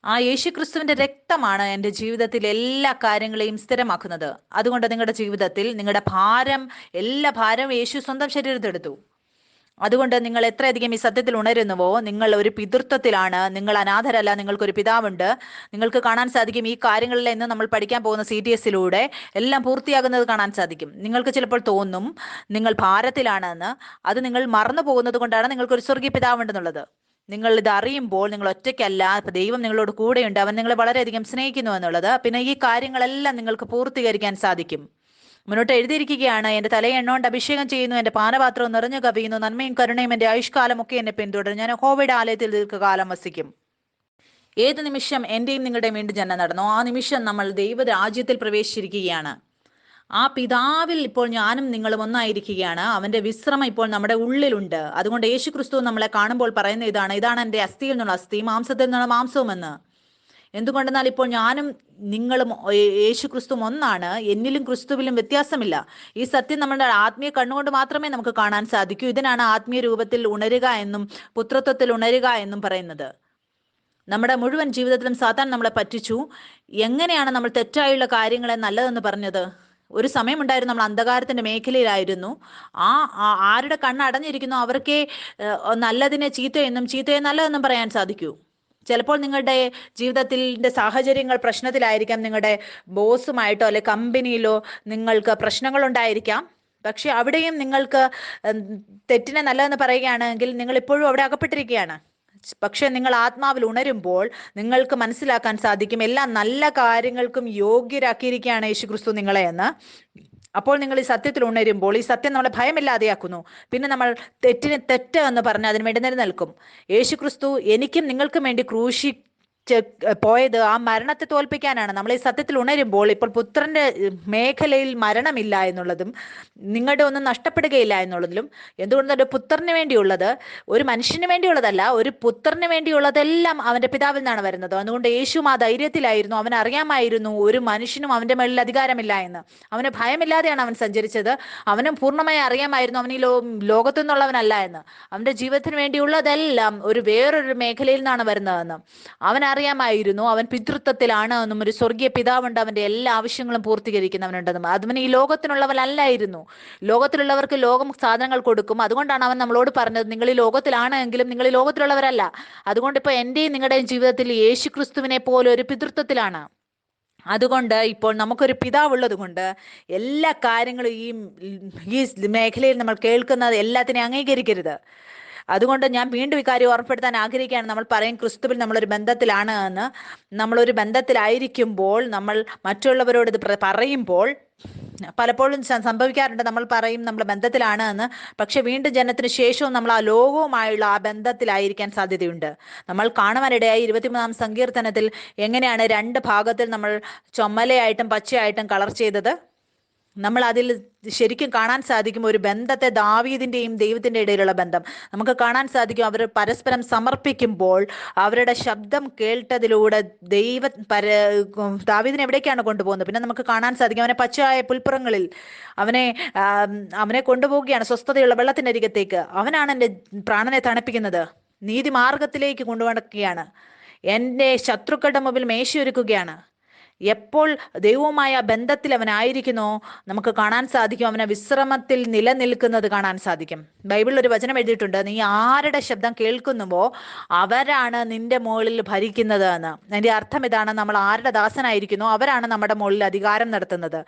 ആ യേശുക്രിസ്തുവിന്റെ രക്തമാണ് എൻ്റെ ജീവിതത്തിൽ എല്ലാ കാര്യങ്ങളെയും സ്ഥിരമാക്കുന്നത്. അതുകൊണ്ട് നിങ്ങളുടെ ജീവിതത്തിൽ നിങ്ങളുടെ എല്ലാ ഭാരവും യേശു സ്വന്തം ശരീരത്തെടുത്തു. അതുകൊണ്ട് നിങ്ങൾ എത്രയധികം ഈ സത്യത്തിൽ ഉണരുന്നുവോ, നിങ്ങൾ ഒരു പിതൃത്വത്തിലാണ്. നിങ്ങൾ അനാഥരല്ല, നിങ്ങൾക്കൊരു പിതാവുണ്ട്. നിങ്ങൾക്ക് കാണാൻ സാധിക്കും ഈ കാര്യങ്ങളിൽ ഇന്ന് നമ്മൾ പഠിക്കാൻ പോകുന്ന CTS-ലൂടെ എല്ലാം പൂർത്തിയാകുന്നത് കാണാൻ സാധിക്കും. നിങ്ങൾക്ക് ചിലപ്പോൾ തോന്നും നിങ്ങൾ ഭാരത്തിലാണെന്ന്. അത് നിങ്ങൾ മറന്നു പോകുന്നത് കൊണ്ടാണ് നിങ്ങൾക്കൊരു സ്വർഗീയ പിതാവുണ്ടെന്നുള്ളത്. നിങ്ങൾ ഇത് അറിയുമ്പോൾ നിങ്ങൾ ഒറ്റയ്ക്കല്ല, ദൈവം നിങ്ങളോട് കൂടെയുണ്ട്, അവൻ നിങ്ങളെ വളരെയധികം സ്നേഹിക്കുന്നു എന്നുള്ളത്. പിന്നെ ഈ കാര്യങ്ങളെല്ലാം നിങ്ങൾക്ക് പൂർത്തീകരിക്കാൻ സാധിക്കും. മുന്നോട്ട് എഴുതിയിരിക്കുകയാണ്, എൻ്റെ തലയെ എണ്ണ കൊണ്ട് അഭിഷേകം ചെയ്യുന്നു, എൻ്റെ പാനപാത്രം നിറഞ്ഞു കവിയുന്നു, നന്മയും കരുണയും എൻ്റെ ആയുഷ്കാലമൊക്കെ എന്നെ പിന്തുടരും, ഞാൻ യഹോവയുടെ ആലയത്തിൽ ദീർഘകാലം വസിക്കും. ഏത് നിമിഷം എൻ്റെയും നിങ്ങളുടെയും വീണ്ടും ജനനം നടന്നോ ആ നിമിഷം നമ്മൾ ദൈവരാജ്യത്തിൽ പ്രവേശിച്ചിരിക്കുകയാണ്. ആ പിതാവിൽ ഇപ്പോൾ ഞാനും നിങ്ങളും ഒന്നായിരിക്കുകയാണ്. അവന്റെ വിശ്രമം ഇപ്പോൾ നമ്മുടെ ഉള്ളിലുണ്ട്. അതുകൊണ്ട് യേശുക്രിസ്തു നമ്മളെ കാണുമ്പോൾ പറയുന്ന ഇതാണ് എൻ്റെ അസ്ഥിയിൽ നിന്നുള്ള അസ്ഥി, മാംസത്തിൽ നിന്നുള്ള മാംസവുമെന്ന്. എന്തുകൊണ്ടെന്നാൽ ഇപ്പോൾ ഞാനും നിങ്ങളും യേശുക്രിസ്തു ഒന്നാണ്, എന്നിലും ക്രിസ്തുവിലും വ്യത്യാസമില്ല. ഈ സത്യം നമ്മുടെ ആത്മീയ കണ്ണുകൊണ്ട് മാത്രമേ നമുക്ക് കാണാൻ സാധിക്കൂ. ഇതിനാണ് ആത്മീയ രൂപത്തിൽ ഉണരുക എന്നും പുത്രത്വത്തിൽ ഉണരുക എന്നും പറയുന്നത്. നമ്മുടെ മുഴുവൻ ജീവിതത്തിലും സാത്താൻ നമ്മളെ പറ്റിച്ചു. എങ്ങനെയാണ് നമ്മൾ തെറ്റായുള്ള കാര്യങ്ങളെ നല്ലതെന്ന് പറഞ്ഞത്? ഒരു സമയമുണ്ടായിരുന്നു നമ്മൾ അന്ധകാരത്തിന്റെ മേഖലയിലായിരുന്നു. ആരുടെ കണ്ണ് അടഞ്ഞിരിക്കുന്നു അവർക്കേ നല്ലതിനെ ചീത്തയെന്നും ചീത്തയെ നല്ലതെന്നും പറയാൻ സാധിക്കൂ. ചിലപ്പോൾ നിങ്ങളുടെ ജീവിതത്തിൻ്റെ സാഹചര്യങ്ങൾ പ്രശ്നത്തിലായിരിക്കാം. നിങ്ങളുടെ ബോസുമായിട്ടോ അല്ലെ കമ്പനിയിലോ നിങ്ങൾക്ക് പ്രശ്നങ്ങളുണ്ടായിരിക്കാം. പക്ഷെ അവിടെയും നിങ്ങൾക്ക് തെറ്റിനെ നല്ലതെന്ന് പറയുകയാണെങ്കിൽ നിങ്ങൾ ഇപ്പോഴും അവിടെ അകപ്പെട്ടിരിക്കുകയാണ്. പക്ഷെ നിങ്ങൾ ആത്മാവിൽ ഉണരുമ്പോൾ നിങ്ങൾക്ക് മനസ്സിലാക്കാൻ സാധിക്കും എല്ലാ നല്ല കാര്യങ്ങൾക്കും യോഗ്യരാക്കിയിരിക്കുകയാണ് യേശുക്രിസ്തു നിങ്ങളെ എന്ന്. അപ്പോൾ നിങ്ങൾ ഈ സത്യത്തിൽ ഉണരുമ്പോൾ ഈ സത്യം നമ്മളെ ഭയമില്ലാതെയാക്കുന്നു. പിന്നെ നമ്മൾ തെറ്റിന് തെറ്റ് എന്ന് പറഞ്ഞ് അതിന് വേണ്ടി നിലനിൽക്കും. യേശുക്രിസ്തു എനിക്കും നിങ്ങൾക്കും വേണ്ടി പോയത് ആ മരണത്തെ തോൽപ്പിക്കാനാണ്. നമ്മൾ ഈ സത്യത്തിൽ ഉണരുമ്പോൾ ഇപ്പോൾ പുത്രന്റെ മേഖലയിൽ മരണമില്ല എന്നുള്ളതും നിങ്ങളുടെ ഒന്നും നഷ്ടപ്പെടുകയില്ല എന്നുള്ളതിലും, എന്തുകൊണ്ടൊരു പുത്രന് വേണ്ടിയുള്ളത് ഒരു മനുഷ്യന് വേണ്ടിയുള്ളതല്ല, ഒരു പുത്രന് വേണ്ടിയുള്ളതെല്ലാം അവന്റെ പിതാവിൽ നിന്നാണ് വരുന്നത്. അതുകൊണ്ട് യേശുവും ആ ധൈര്യത്തിലായിരുന്നു. അവൻ അറിയാമായിരുന്നു ഒരു മനുഷ്യനും അവന്റെ മേളിൽ അധികാരമില്ല എന്ന്. അവന് ഭയമില്ലാതെയാണ് അവൻ സഞ്ചരിച്ചത്. അവനും പൂർണ്ണമായി അറിയാമായിരുന്നു അവൻ ഈ ലോകത്തു നിന്നുള്ളവനല്ല എന്ന്. അവന്റെ ജീവിതത്തിന് വേണ്ടിയുള്ളതെല്ലാം വേറൊരു മേഖലയിൽ നിന്നാണ് വരുന്നതെന്ന് അവൻ അറിയാമായിരുന്നു. അവൻ പിതൃത്വത്തിലാണ് എന്നും ഒരു സ്വർഗീയ പിതാവുണ്ട്, അവന്റെ എല്ലാ ആവശ്യങ്ങളും പൂർത്തീകരിക്കുന്നവനുണ്ടെന്നും. അവൻ ഈ ലോകത്തിനുള്ളവനല്ലായിരുന്നു. ലോകത്തിലുള്ളവർക്ക് ലോകം സാധനങ്ങൾ കൊടുക്കും. അതുകൊണ്ടാണ് അവൻ നമ്മളോട് പറഞ്ഞത് നിങ്ങൾ ഈ ലോകത്തിലാണ് എങ്കിലും നിങ്ങൾ ഈ ലോകത്തിലുള്ളവരല്ല. അതുകൊണ്ട് ഇപ്പോൾ എൻ്റെയും നിങ്ങളുടെയും ജീവിതത്തിൽ യേശുക്രിസ്തുവിനെ പോലെ ഒരു പിതൃത്വത്തിലാണ്. അതുകൊണ്ട് ഇപ്പോൾ നമുക്കൊരു പിതാവുള്ളത് കൊണ്ട് എല്ലാ കാര്യങ്ങളും ഈ മേഖലയിൽ നമ്മൾ കേൾക്കുന്നത് എല്ലാത്തിനെയും അംഗീകരിക്കരുത്. അതുകൊണ്ട് ഞാൻ വീണ്ടും ഇക്കാര്യം ഓർമ്മപ്പെടുത്താൻ ആഗ്രഹിക്കുകയാണ്. നമ്മൾ പറയും ക്രിസ്തുവിൽ നമ്മളൊരു ബന്ധത്തിലാണ് എന്ന്. നമ്മളൊരു ബന്ധത്തിലായിരിക്കുമ്പോൾ നമ്മൾ മറ്റുള്ളവരോട് ഇത് പറയുമ്പോൾ പലപ്പോഴും സംഭവിക്കാറുണ്ട്. നമ്മൾ പറയും നമ്മൾ ബന്ധത്തിലാണ് എന്ന്, പക്ഷെ വീണ്ടും ജനനത്തിന് ശേഷവും നമ്മൾ ആ ലോകവുമായുള്ള ആ ബന്ധത്തിലായിരിക്കാൻ സാധ്യതയുണ്ട്. നമ്മൾ കാണുവാനിടയായി 23-ാം സങ്കീർത്തനത്തിൽ എങ്ങനെയാണ് രണ്ട് ഭാഗത്തിൽ നമ്മൾ ചുമലയായിട്ടും പച്ചയായിട്ടും കളർ ചെയ്തത്. നമ്മൾ അതിൽ ശരിക്കും കാണാൻ സാധിക്കും ഒരു ബന്ധത്തെ, ദാവീദിന്റെയും ദൈവത്തിന്റെ ഇടയിലുള്ള ബന്ധം നമുക്ക് കാണാൻ സാധിക്കും. അവർ പരസ്പരം സമർപ്പിക്കുമ്പോൾ അവരുടെ ശബ്ദം കേട്ടതിലൂടെ ദാവീദിനെ എവിടേക്കാണ് കൊണ്ടുപോകുന്നത്? പിന്നെ നമുക്ക് കാണാൻ സാധിക്കും അവനെ പച്ചയായ പുൽപ്പുറങ്ങളിൽ അവനെ കൊണ്ടുപോവുകയാണ്, സ്വസ്ഥതയുള്ള വെള്ളത്തിനരികത്തേക്ക്. അവനാണ് എൻ്റെ പ്രാണനെ തണുപ്പിക്കുന്നത്, നീതിമാർഗത്തിലേക്ക് കൊണ്ടുനടക്കുകയാണ്, എൻ്റെ ശത്രുക്കളുടെ മുമ്പിൽ മേശയൊരുക്കുകയാണ്. എപ്പോൾ ദൈവവുമായ ബന്ധത്തിൽ അവനായിരിക്കുന്നോ നമുക്ക് കാണാൻ സാധിക്കും അവനെ വിശ്രമത്തിൽ നിലനിൽക്കുന്നത് കാണാൻ സാധിക്കും. ബൈബിളിൽ ഒരു വചനം എഴുതിയിട്ടുണ്ട്, നീ ആരുടെ ശബ്ദം കേൾക്കുന്നുവോ അവരാണ് നിന്റെ മുകളിൽ ഭരിക്കുന്നത് എന്ന്. അതിന്റെ അർത്ഥം ഇതാണ്, നമ്മൾ ആരുടെ ദാസനായിരിക്കുന്നോ അവരാണ് നമ്മുടെ മുകളിൽ അധികാരം നടത്തുന്നത്.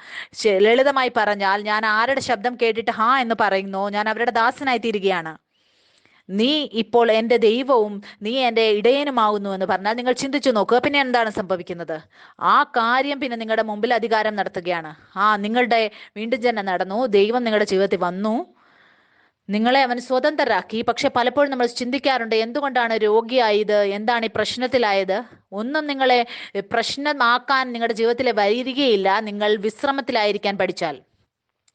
ലളിതമായി പറഞ്ഞാൽ, ഞാൻ ആരുടെ ശബ്ദം കേട്ടിട്ട് ഹാ എന്ന് പറയുന്നു, ഞാൻ അവരുടെ ദാസനായി തീരുകയാണ്. നീ ഇപ്പോൾ എൻ്റെ ദൈവവും നീ എൻ്റെ ഇടയനുമാകുന്നു എന്ന് പറഞ്ഞാൽ നിങ്ങൾ ചിന്തിച്ചു നോക്കുക, പിന്നെ എന്താണ് സംഭവിക്കുന്നത്? ആ കാര്യം പിന്നെ നിങ്ങളുടെ മുമ്പിൽ അധികാരം നടത്തുകയാണ്. നിങ്ങളുടെ വീണ്ടും ജനനം നടന്നു, ദൈവം നിങ്ങളുടെ ജീവിതത്തിൽ വന്നു, നിങ്ങളെ അവൻ സ്വതന്ത്രരാക്കി. പക്ഷെ പലപ്പോഴും നമ്മൾ ചിന്തിക്കാറുണ്ട്, എന്തുകൊണ്ടാണ് രോഗിയായത്, എന്താണ് ഈ പ്രശ്നത്തിലായത്? ഒന്നും നിങ്ങളെ പ്രശ്നമാക്കാൻ നിങ്ങളുടെ ജീവിതത്തിൽ വരികയില്ല, നിങ്ങൾ വിശ്രമത്തിലായിരിക്കാൻ പഠിച്ചാൽ.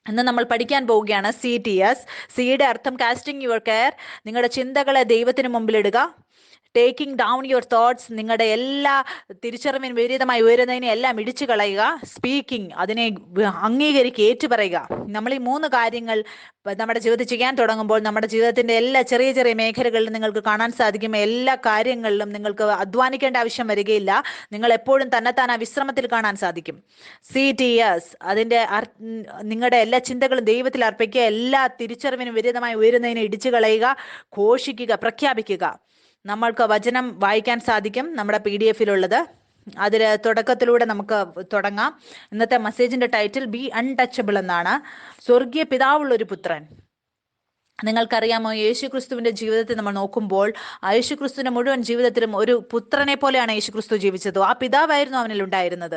എന്ന് നമ്മൾ പഠിക്കാൻ പോവുകയാണ്. CTS. സിയുടെ അർത്ഥം കാസ്റ്റിംഗ് യുവർ കെയർ, നിങ്ങളുടെ ചിന്തകളെ ദൈവത്തിന് മുമ്പിലിടുക. ടേക്കിംഗ് ഡൗൺ യുവർ തോട്ട്സ്, നിങ്ങളുടെ എല്ലാ തിരിച്ചറിവിന് വിപരീതമായി ഉയരുന്നതിനെ എല്ലാം ഇടിച്ചു കളയുക. സ്പീക്കിംഗ്, അതിനെ അംഗീകരിക്കുക, ഏറ്റുപറയുക. നമ്മൾ ഈ 3 കാര്യങ്ങൾ നമ്മുടെ ജീവിതത്തിൽ ചെയ്യാൻ തുടങ്ങുമ്പോൾ നമ്മുടെ ജീവിതത്തിന്റെ എല്ലാ ചെറിയ ചെറിയ മേഖലകളിലും നിങ്ങൾക്ക് കാണാൻ സാധിക്കും. എല്ലാ കാര്യങ്ങളിലും നിങ്ങൾക്ക് അധ്വാനിക്കേണ്ട ആവശ്യം വരികയില്ല. നിങ്ങൾ എപ്പോഴും തന്നെത്താൻ ആ വിശ്രമത്തിൽ കാണാൻ സാധിക്കും. CTS, അതിന്റെ നിങ്ങളുടെ എല്ലാ ചിന്തകളും ദൈവത്തിൽ അർപ്പിക്കുക, എല്ലാ തിരിച്ചറിവിനും വിപരീതമായി ഉയരുന്നതിനെ ഇടിച്ചു കളയുക, ഘോഷിക്കുക, പ്രഖ്യാപിക്കുക. നമ്മൾക്ക് വചനം വായിക്കാൻ സാധിക്കും നമ്മുടെ PDF-ലുള്ളത്. അതിൽ തുടക്കത്തിലൂടെ നമുക്ക് തുടങ്ങാം. ഇന്നത്തെ മെസ്സേജിന്റെ ടൈറ്റിൽ ബി അൺടച്ചബിൾ എന്നാണ്. സ്വർഗീയ പിതാവുള്ളൊരു പുത്രൻ. നിങ്ങൾക്കറിയാമോ, യേശുക്രിസ്തുവിന്റെ ജീവിതത്തിൽ നമ്മൾ നോക്കുമ്പോൾ യേശുക്രിസ്തുവിന്റെ മുഴുവൻ ജീവിതത്തിലും ഒരു പുത്രനെ പോലെയാണ് യേശുക്രിസ്തു ജീവിച്ചത്. ആ പിതാവായിരുന്നു അവനിൽ ഉണ്ടായിരുന്നത്.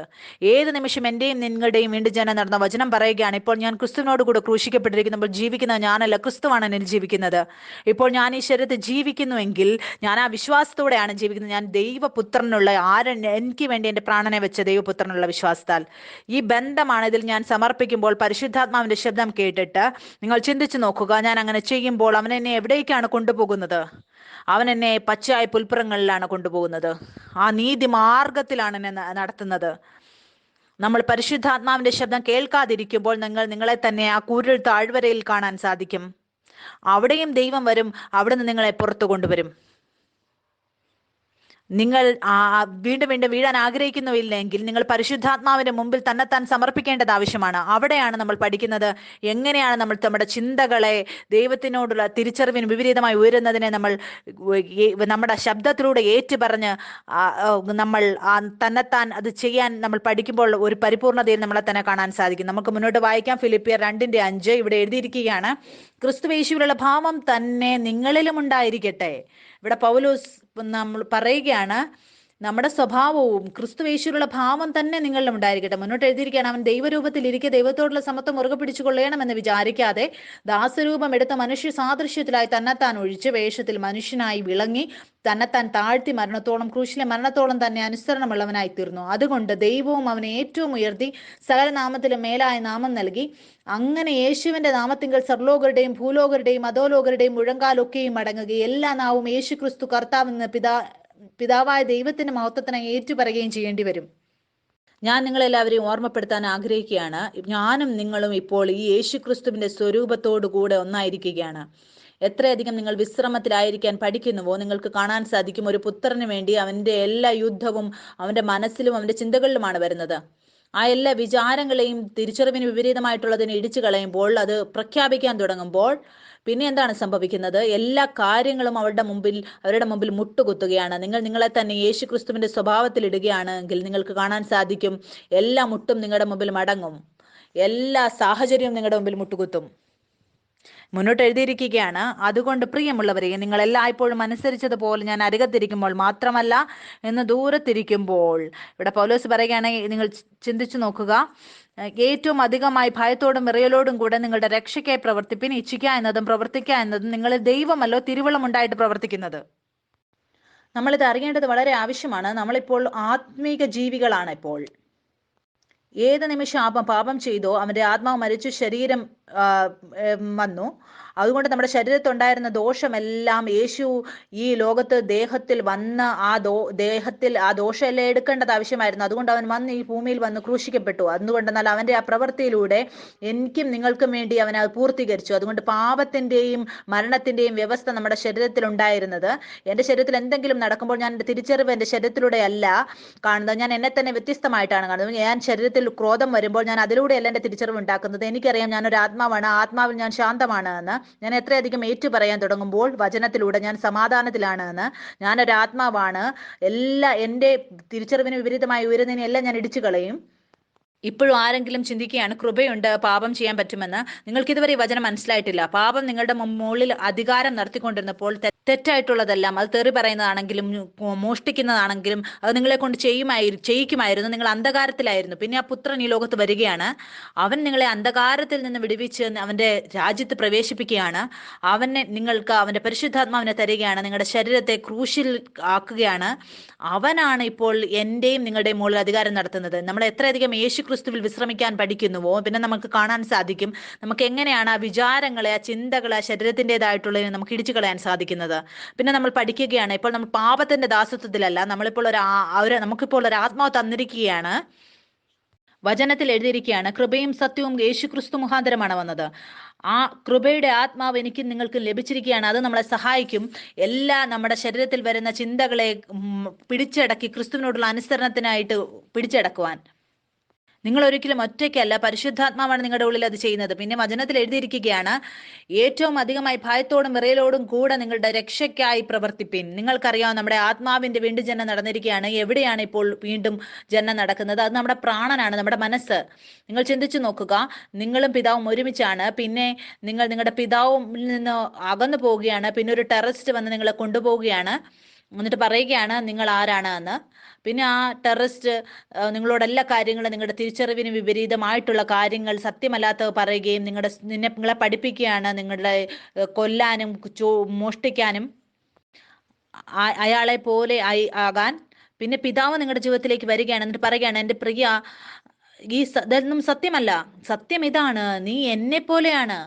ഏത് നിമിഷം എന്റെയും നിങ്ങളുടെയും വീണ്ടും ജനനം നടന്ന വചനം പറയുകയാണ്, ഇപ്പോൾ ഞാൻ ക്രിസ്തുവിനോട് കൂടെ ക്രൂശിക്കപ്പെട്ടിരിക്കുമ്പോൾ ജീവിക്കുന്നത് ഞാനല്ല, ക്രിസ്തുവാണ് എന്നിൽ ജീവിക്കുന്നത്. ഇപ്പോൾ ഞാൻ ഈ ശരീരത്തിൽ ജീവിക്കുന്നുവെങ്കിൽ ഞാൻ ആ വിശ്വാസത്തോടെയാണ് ജീവിക്കുന്നത്. ഞാൻ ദൈവപുത്രനുള്ള എനിക്ക് വേണ്ടി എൻ്റെ പ്രാണനെ വെച്ച ദൈവപുത്രനുള്ള വിശ്വാസത്താൽ. ഈ ബന്ധമാണ് ഇതിൽ ഞാൻ സമർപ്പിക്കുമ്പോൾ പരിശുദ്ധാത്മാവിന്റെ ശബ്ദം കേട്ടിട്ട് നിങ്ങൾ ചിന്തിച്ചു നോക്കുക, ഞാൻ അങ്ങനെ ചെയ്യുമ്പോൾ അവൻ എന്നെ എവിടേക്കാണ് കൊണ്ടുപോകുന്നത്? അവൻ എന്നെ പച്ചയായ പുൽപ്പുറങ്ങളിലാണ് കൊണ്ടുപോകുന്നത്. ആ നീതി മാർഗത്തിലാണ് എന്നെ നടത്തുന്നത്. നമ്മൾ പരിശുദ്ധാത്മാവിന്റെ ശബ്ദം കേൾക്കാതിരിക്കുമ്പോൾ നിങ്ങളെ തന്നെ ആ കൂരിൽ താഴ്വരയിൽ കാണാൻ സാധിക്കും. അവിടെയും ദൈവം വരും, അവിടുന്ന് നിങ്ങളെ പുറത്തു കൊണ്ടുവരും. നിങ്ങൾ വീണ്ടും വീണ്ടും വീഴാൻ ആഗ്രഹിക്കുന്നില്ലെങ്കിൽ നിങ്ങൾ പരിശുദ്ധാത്മാവിന്റെ മുമ്പിൽ തന്നെത്താൻ സമർപ്പിക്കേണ്ടത് ആവശ്യമാണ്. അവിടെയാണ് നമ്മൾ പഠിക്കുന്നത് എങ്ങനെയാണ് നമ്മൾ നമ്മുടെ ചിന്തകളെ ദൈവത്തിനോടുള്ള തിരിച്ചറിവിന് വിപരീതമായി ഉയരുന്നതിനെ നമ്മൾ നമ്മുടെ ശബ്ദത്തിലൂടെ ഏറ്റുപറഞ്ഞ് നമ്മൾ തന്നെത്താൻ അത് ചെയ്യാൻ നമ്മൾ പഠിക്കുമ്പോൾ ഒരു പരിപൂർണതയിൽ നമ്മളെ തന്നെ കാണാൻ സാധിക്കും. നമുക്ക് മുന്നോട്ട് വായിക്കാം. ഫിലിപ്പിയർ 2:5 ഇവിടെ എഴുതിയിരിക്കുകയാണ്, ക്രിസ്തുയേശുവിലുള്ള ഭാവം തന്നെ നിങ്ങളിലും ഉണ്ടായിരിക്കട്ടെ. ഇവിടെ പൗലോസ് നമ്മൾ പറയുകയാണ്, നമ്മുടെ സ്വഭാവവും ക്രിസ്തുയേശുവിലുള്ള ഭാവം തന്നെ നിങ്ങളിലും ഉണ്ടായിരിക്കട്ടെ. മുന്നോട്ട് എഴുതിയിരിക്കുകയാണ്, അവൻ ദൈവരൂപത്തിൽ ഇരിക്കെ ദൈവത്തോടുള്ള സമത്വം മുറുകെ പിടിച്ചു കൊള്ളണമെന്ന് വിചാരിക്കാതെ ദാസരൂപം എടുത്ത മനുഷ്യ സാദൃശ്യത്തിലായി തന്നെത്താൻ ഒഴിച്ച് വേഷത്തിൽ മനുഷ്യനായി വിളങ്ങി തന്നെത്താൻ താഴ്ത്തി മരണത്തോളം, ക്രൂശിലെ മരണത്തോളം തന്നെ അനുസരണമുള്ളവനായി തീർന്നു. അതുകൊണ്ട് ദൈവവും അവനെ ഏറ്റവും ഉയർത്തി സകല നാമത്തിലും മേലായ നാമം നൽകി. അങ്ങനെ യേശുവിന്റെ നാമത്തിങ്കൽ സർലോകരുടെയും ഭൂലോകരുടെയും അധോലോകരുടെയും മുഴങ്കാലൊക്കെയും അടങ്ങുകയും എല്ലാ നാവും യേശു ക്രിസ്തു കർത്താവെന്ന് പിതാവായ ദൈവത്തിന്റെ മഹത്വത്തിനായി ഏറ്റുപറയുകയും ചെയ്യേണ്ടി വരും. ഞാൻ നിങ്ങളെല്ലാവരെയും ഓർമ്മപ്പെടുത്താൻ ആഗ്രഹിക്കുകയാണ്, ഞാനും നിങ്ങളും ഇപ്പോൾ ഈ യേശുക്രിസ്തുവിന്റെ സ്വരൂപത്തോടു കൂടെ ഒന്നായിരിക്കുകയാണ്. എത്രയധികം നിങ്ങൾ വിശ്രമത്തിലായിരിക്കാൻ പഠിക്കുന്നുവോ നിങ്ങൾക്ക് കാണാൻ സാധിക്കും, ഒരു പുത്രന് വേണ്ടി അവന്റെ എല്ലാ യുദ്ധവും അവന്റെ മനസ്സിലും അവന്റെ ചിന്തകളിലുമാണ് വരുന്നത്. ആ എല്ലാ വിചാരങ്ങളെയും തിരിച്ചറിവിന് വിപരീതമായിട്ടുള്ളതിനെ ഇടിച്ചു കളയുമ്പോൾ, അത് പ്രഖ്യാപിക്കാൻ തുടങ്ങുമ്പോൾ പിന്നെ എന്താണ് സംഭവിക്കുന്നത്? എല്ലാ കാര്യങ്ങളും അവരുടെ മുമ്പിൽ മുട്ടുകുത്തുകയാണ്. നിങ്ങളെ തന്നെ യേശുക്രിസ്തുവിന്റെ സ്വഭാവത്തിൽ ഇടുകയാണെങ്കിൽ നിങ്ങൾക്ക് കാണാൻ സാധിക്കും, എല്ലാ മുട്ടും നിങ്ങളുടെ മുമ്പിൽ മടങ്ങും, എല്ലാ സാഹചര്യവും നിങ്ങളുടെ മുമ്പിൽ മുട്ടുകുത്തും. മുന്നോട്ട് എഴുതിയിരിക്കുകയാണ്, അതുകൊണ്ട് പ്രിയമുള്ളവരെ, നിങ്ങൾ എല്ലായ്പ്പോഴും അനുസരിച്ചതുപോലെ ഞാൻ അരികത്തിരിക്കുമ്പോൾ മാത്രമല്ല, എന്ന് ദൂരത്തിരിക്കുമ്പോൾ. ഇവിടെ പൗലോസ് പറയുകയാണ്, നിങ്ങൾ ചിന്തിച്ചു നോക്കുക, ഏറ്റവും അധികമായി ഭയത്തോടും വിറയലോടും കൂടെ നിങ്ങളുടെ രക്ഷയ്ക്കായി പ്രവർത്തിപ്പിൻ. ഇച്ഛിക്കുക എന്നതും പ്രവർത്തിക്കുക എന്നതും നിങ്ങളിൽ ദൈവമല്ലോ തിരുവള്ളമുണ്ടായിട്ട് പ്രവർത്തിക്കുന്നത്. നമ്മളിത് അറിയേണ്ടത് വളരെ ആവശ്യമാണ്. നമ്മളിപ്പോൾ ആത്മീക ജീവികളാണ്. ഇപ്പോൾ ഏത് നിമിഷം പാപം ചെയ്തോ അവന്റെ ആത്മാവ് മരിച്ചു, ശരീരം വന്നു. അതുകൊണ്ട് നമ്മുടെ ശരീരത്തുണ്ടായിരുന്ന ദോഷമെല്ലാം യേശു ഈ ലോകത്ത് ദേഹത്തിൽ വന്ന് ദേഹത്തിൽ ആ ദോഷമെല്ലാം എടുക്കേണ്ടത് ആവശ്യമായിരുന്നു. അതുകൊണ്ട് അവൻ വന്ന് ഈ ഭൂമിയിൽ വന്ന് ക്രൂശിക്കപ്പെട്ടു. അതുകൊണ്ടെന്നാൽ അവന്റെ ആ പ്രവൃത്തിയിലൂടെ എനിക്കും നിങ്ങൾക്കും വേണ്ടി അവൻ അത് പൂർത്തീകരിച്ചു. അതുകൊണ്ട് പാപത്തിന്റെയും മരണത്തിന്റെയും വ്യവസ്ഥ നമ്മുടെ ശരീരത്തിൽ ഉണ്ടായിരുന്നത്. എൻ്റെ ശരീരത്തിൽ എന്തെങ്കിലും നടക്കുമ്പോൾ ഞാൻ എൻ്റെ തിരിച്ചറിവ് എൻ്റെ ശരീരത്തിലൂടെ അല്ല കാണുന്നത്, ഞാൻ എന്നെ തന്നെ വ്യത്യസ്തമായിട്ടാണ് കാണുന്നത്. ഞാൻ ശരീരത്തിൽ ക്രോധം വരുമ്പോൾ ഞാൻ അതിലൂടെയല്ല എൻ്റെ തിരിച്ചറിവ് ഉണ്ടാക്കുന്നത്. എനിക്കറിയാം ഞാനൊരു ആത്മാവാണ്, ആത്മാവിൽ ഞാൻ ശാന്തമാണ് എന്ന്. ഞാൻ എത്രയധികം ഏറ്റു പറയാൻ തുടങ്ങുമ്പോൾ വചനത്തിലൂടെ ഞാൻ സമാധാനത്തിലാണ് എന്ന്, ഞാനൊരു ആത്മാവാണ്, എൻ്റെ തിരിച്ചറിവിന് വിപരീതമായി ഉയരുന്നതിനെല്ലാം ഞാൻ ഇടിച്ചു കളയും. ഇപ്പോഴും ആരെങ്കിലും ചിന്തിക്കുകയാണ് കൃപയുണ്ട്, പാപം ചെയ്യാൻ പറ്റുമെന്ന്. നിങ്ങൾക്ക് ഇതുവരെ ഈ വചനം മനസ്സിലായിട്ടില്ല. പാപം നിങ്ങളുടെ മുകളിൽ അധികാരം നടത്തിക്കൊണ്ടിരുന്നപ്പോൾ തെറ്റായിട്ടുള്ളതെല്ലാം, അത് തെറി പറയുന്നതാണെങ്കിലും മോഷ്ടിക്കുന്നതാണെങ്കിലും അത് നിങ്ങളെ കൊണ്ട് ചെയ്യിക്കുമായിരുന്നു. നിങ്ങൾ അന്ധകാരത്തിലായിരുന്നു. പിന്നെ ആ പുത്രൻ ഈ ലോകത്ത് വരികയാണ്. അവൻ നിങ്ങളെ അന്ധകാരത്തിൽ നിന്ന് വിടുവിച്ച് അവന്റെ രാജ്യത്ത് പ്രവേശിപ്പിക്കുകയാണ്. നിങ്ങൾക്ക് അവന്റെ പരിശുദ്ധാത്മാവിനെ തരികയാണ്. നിങ്ങളുടെ ശരീരത്തെ ക്രൂശിൽ ആക്കുകയാണ്. അവനാണ് ഇപ്പോൾ എന്റെയും നിങ്ങളുടെയും മുകളിൽ അധികാരം നടത്തുന്നത്. നമ്മൾ എത്രയധികം യേശുക്രിസ്തുവിൽ വിശ്രമിക്കാൻ പഠിക്കുന്നുവോ പിന്നെ നമുക്ക് കാണാൻ സാധിക്കും നമുക്ക് എങ്ങനെയാണ് ആ വിചാരങ്ങളെ, ആ ചിന്തകളെ, ആ ശരീരത്തിൻ്റെതായിട്ടുള്ളതിനെ നമുക്ക് ഇടിച്ചു കളയാൻ സാധിക്കുന്നത്. പിന്നെ നമ്മൾ പഠിക്കുകയാണ്, ഇപ്പോൾ നമ്മൾ പാപത്തിന്റെ ദാസത്വത്തിലല്ല, നമുക്കിപ്പോൾ ഒരു ആത്മാവ് തന്നിരിക്കുകയാണ്. വചനത്തിൽ എഴുതിയിരിക്കുകയാണ്, കൃപയും സത്യവും യേശുക്രിസ്തു മുഖാന്തരമാണ് വന്നത്. ആ കൃപയുടെ ആത്മാവ് എനിക്കും നിങ്ങൾക്കും ലഭിച്ചിരിക്കുകയാണ്. അത് നമ്മളെ സഹായിക്കും നമ്മുടെ ശരീരത്തിൽ വരുന്ന ചിന്തകളെ പിടിച്ചടക്കി ക്രിസ്തുവിനോടുള്ള അനുസരണത്തിനായിട്ട് പിടിച്ചടക്കുവാൻ. നിങ്ങൾ ഒരിക്കലും ഒറ്റയ്ക്കല്ല, പരിശുദ്ധാത്മാവാണ് നിങ്ങളുടെ ഉള്ളിൽ അത് ചെയ്യുന്നത്. പിന്നെ വചനത്തിൽ എഴുതിയിരിക്കുകയാണ്, ഏറ്റവും അധികമായി ഭയത്തോടും വിറയലോടും കൂടെ നിങ്ങളുടെ രക്ഷയ്ക്കായി പ്രവർത്തിപ്പിൻ. നിങ്ങൾക്കറിയാം നമ്മുടെ ആത്മാവിന്റെ വീണ്ടും ജനനം നടന്നിരിക്കുകയാണ്. എവിടെയാണ് ഇപ്പോൾ വീണ്ടും ജനനം നടക്കുന്നത്? അത് നമ്മുടെ പ്രാണനാണ്, നമ്മുടെ മനസ്സ്. നിങ്ങൾ ചിന്തിച്ചു നോക്കുക, നിങ്ങളും പിതാവും ഒരുമിച്ചാണ്. പിന്നെ നിങ്ങൾ നിങ്ങളുടെ പിതാവിൽ നിന്ന് അകന്നു പോവുകയാണ്. പിന്നെ ഒരു ടെററിസ്റ്റ് വന്ന് നിങ്ങളെ കൊണ്ടുപോവുകയാണ്. എന്നിട്ട് പറയുകയാണ് നിങ്ങൾ ആരാണ് എന്ന്. പിന്നെ ആ ടെററിസ്റ്റ് നിങ്ങളോട് എല്ലാ കാര്യങ്ങളും, നിങ്ങളുടെ തിരിച്ചറിവിന് വിപരീതമായിട്ടുള്ള കാര്യങ്ങൾ, സത്യമല്ലാത്തത് പറയുകയും നിങ്ങളെ പഠിപ്പിക്കുകയാണ് നിങ്ങളെ കൊല്ലാനും മോഷ്ടിക്കാനും അയാളെ പോലെ ആകാൻ. പിന്നെ പിതാവ് നിങ്ങളുടെ ജീവിതത്തിലേക്ക് വരികയാണ്. എന്നിട്ട് പറയുകയാണ്, എൻ്റെ പ്രിയ, ഇതൊന്നും സത്യമല്ല, സത്യം ഇതാണ്, നീ എന്നെ പോലെയാണ്.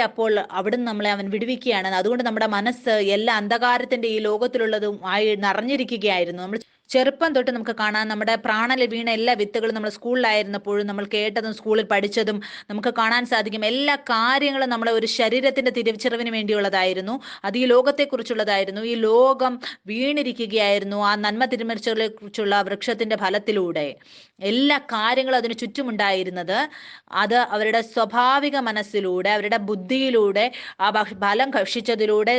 അപ്പോൾ അവിടുന്ന് നമ്മളെ അവൻ വിടുവിക്കുകയാണ്. അതുകൊണ്ട് നമ്മുടെ മനസ്സ് എല്ലാ അന്ധകാരത്തിന്റെ ഈ ലോകത്തിലുള്ളതും ആയി നിറഞ്ഞിരിക്കുകയായിരുന്നു. നമ്മൾ ചെറുപ്പം തൊട്ട് നമുക്ക് കാണാം, നമ്മുടെ പ്രാണനിൽ വീണ എല്ലാ വിത്തുകളും നമ്മൾ സ്കൂളിലായിരുന്നപ്പോഴും നമ്മൾ കേട്ടതും സ്കൂളിൽ പഠിച്ചതും നമുക്ക് കാണാൻ സാധിക്കും. എല്ലാ കാര്യങ്ങളും നമ്മളെ ഒരു ശരീരത്തിന്റെ തിരിച്ചറിവിന് വേണ്ടിയുള്ളതായിരുന്നു. അത് ഈ ലോകത്തെക്കുറിച്ചുള്ളതായിരുന്നു. ഈ ലോകം വീണിരിക്കുകയായിരുന്നു ആ നന്മ തിരുമറിച്ചകളെ കുറിച്ചുള്ള വൃക്ഷത്തിന്റെ ഫലത്തിലൂടെ. എല്ലാ കാര്യങ്ങളും അതിന് ചുറ്റുമുണ്ടായിരുന്നത്. അത് അവരുടെ സ്വാഭാവിക മനസ്സിലൂടെ, അവരുടെ ബുദ്ധിയിലൂടെ, ആ ഫലം ഭക്ഷിച്ചതിലൂടെ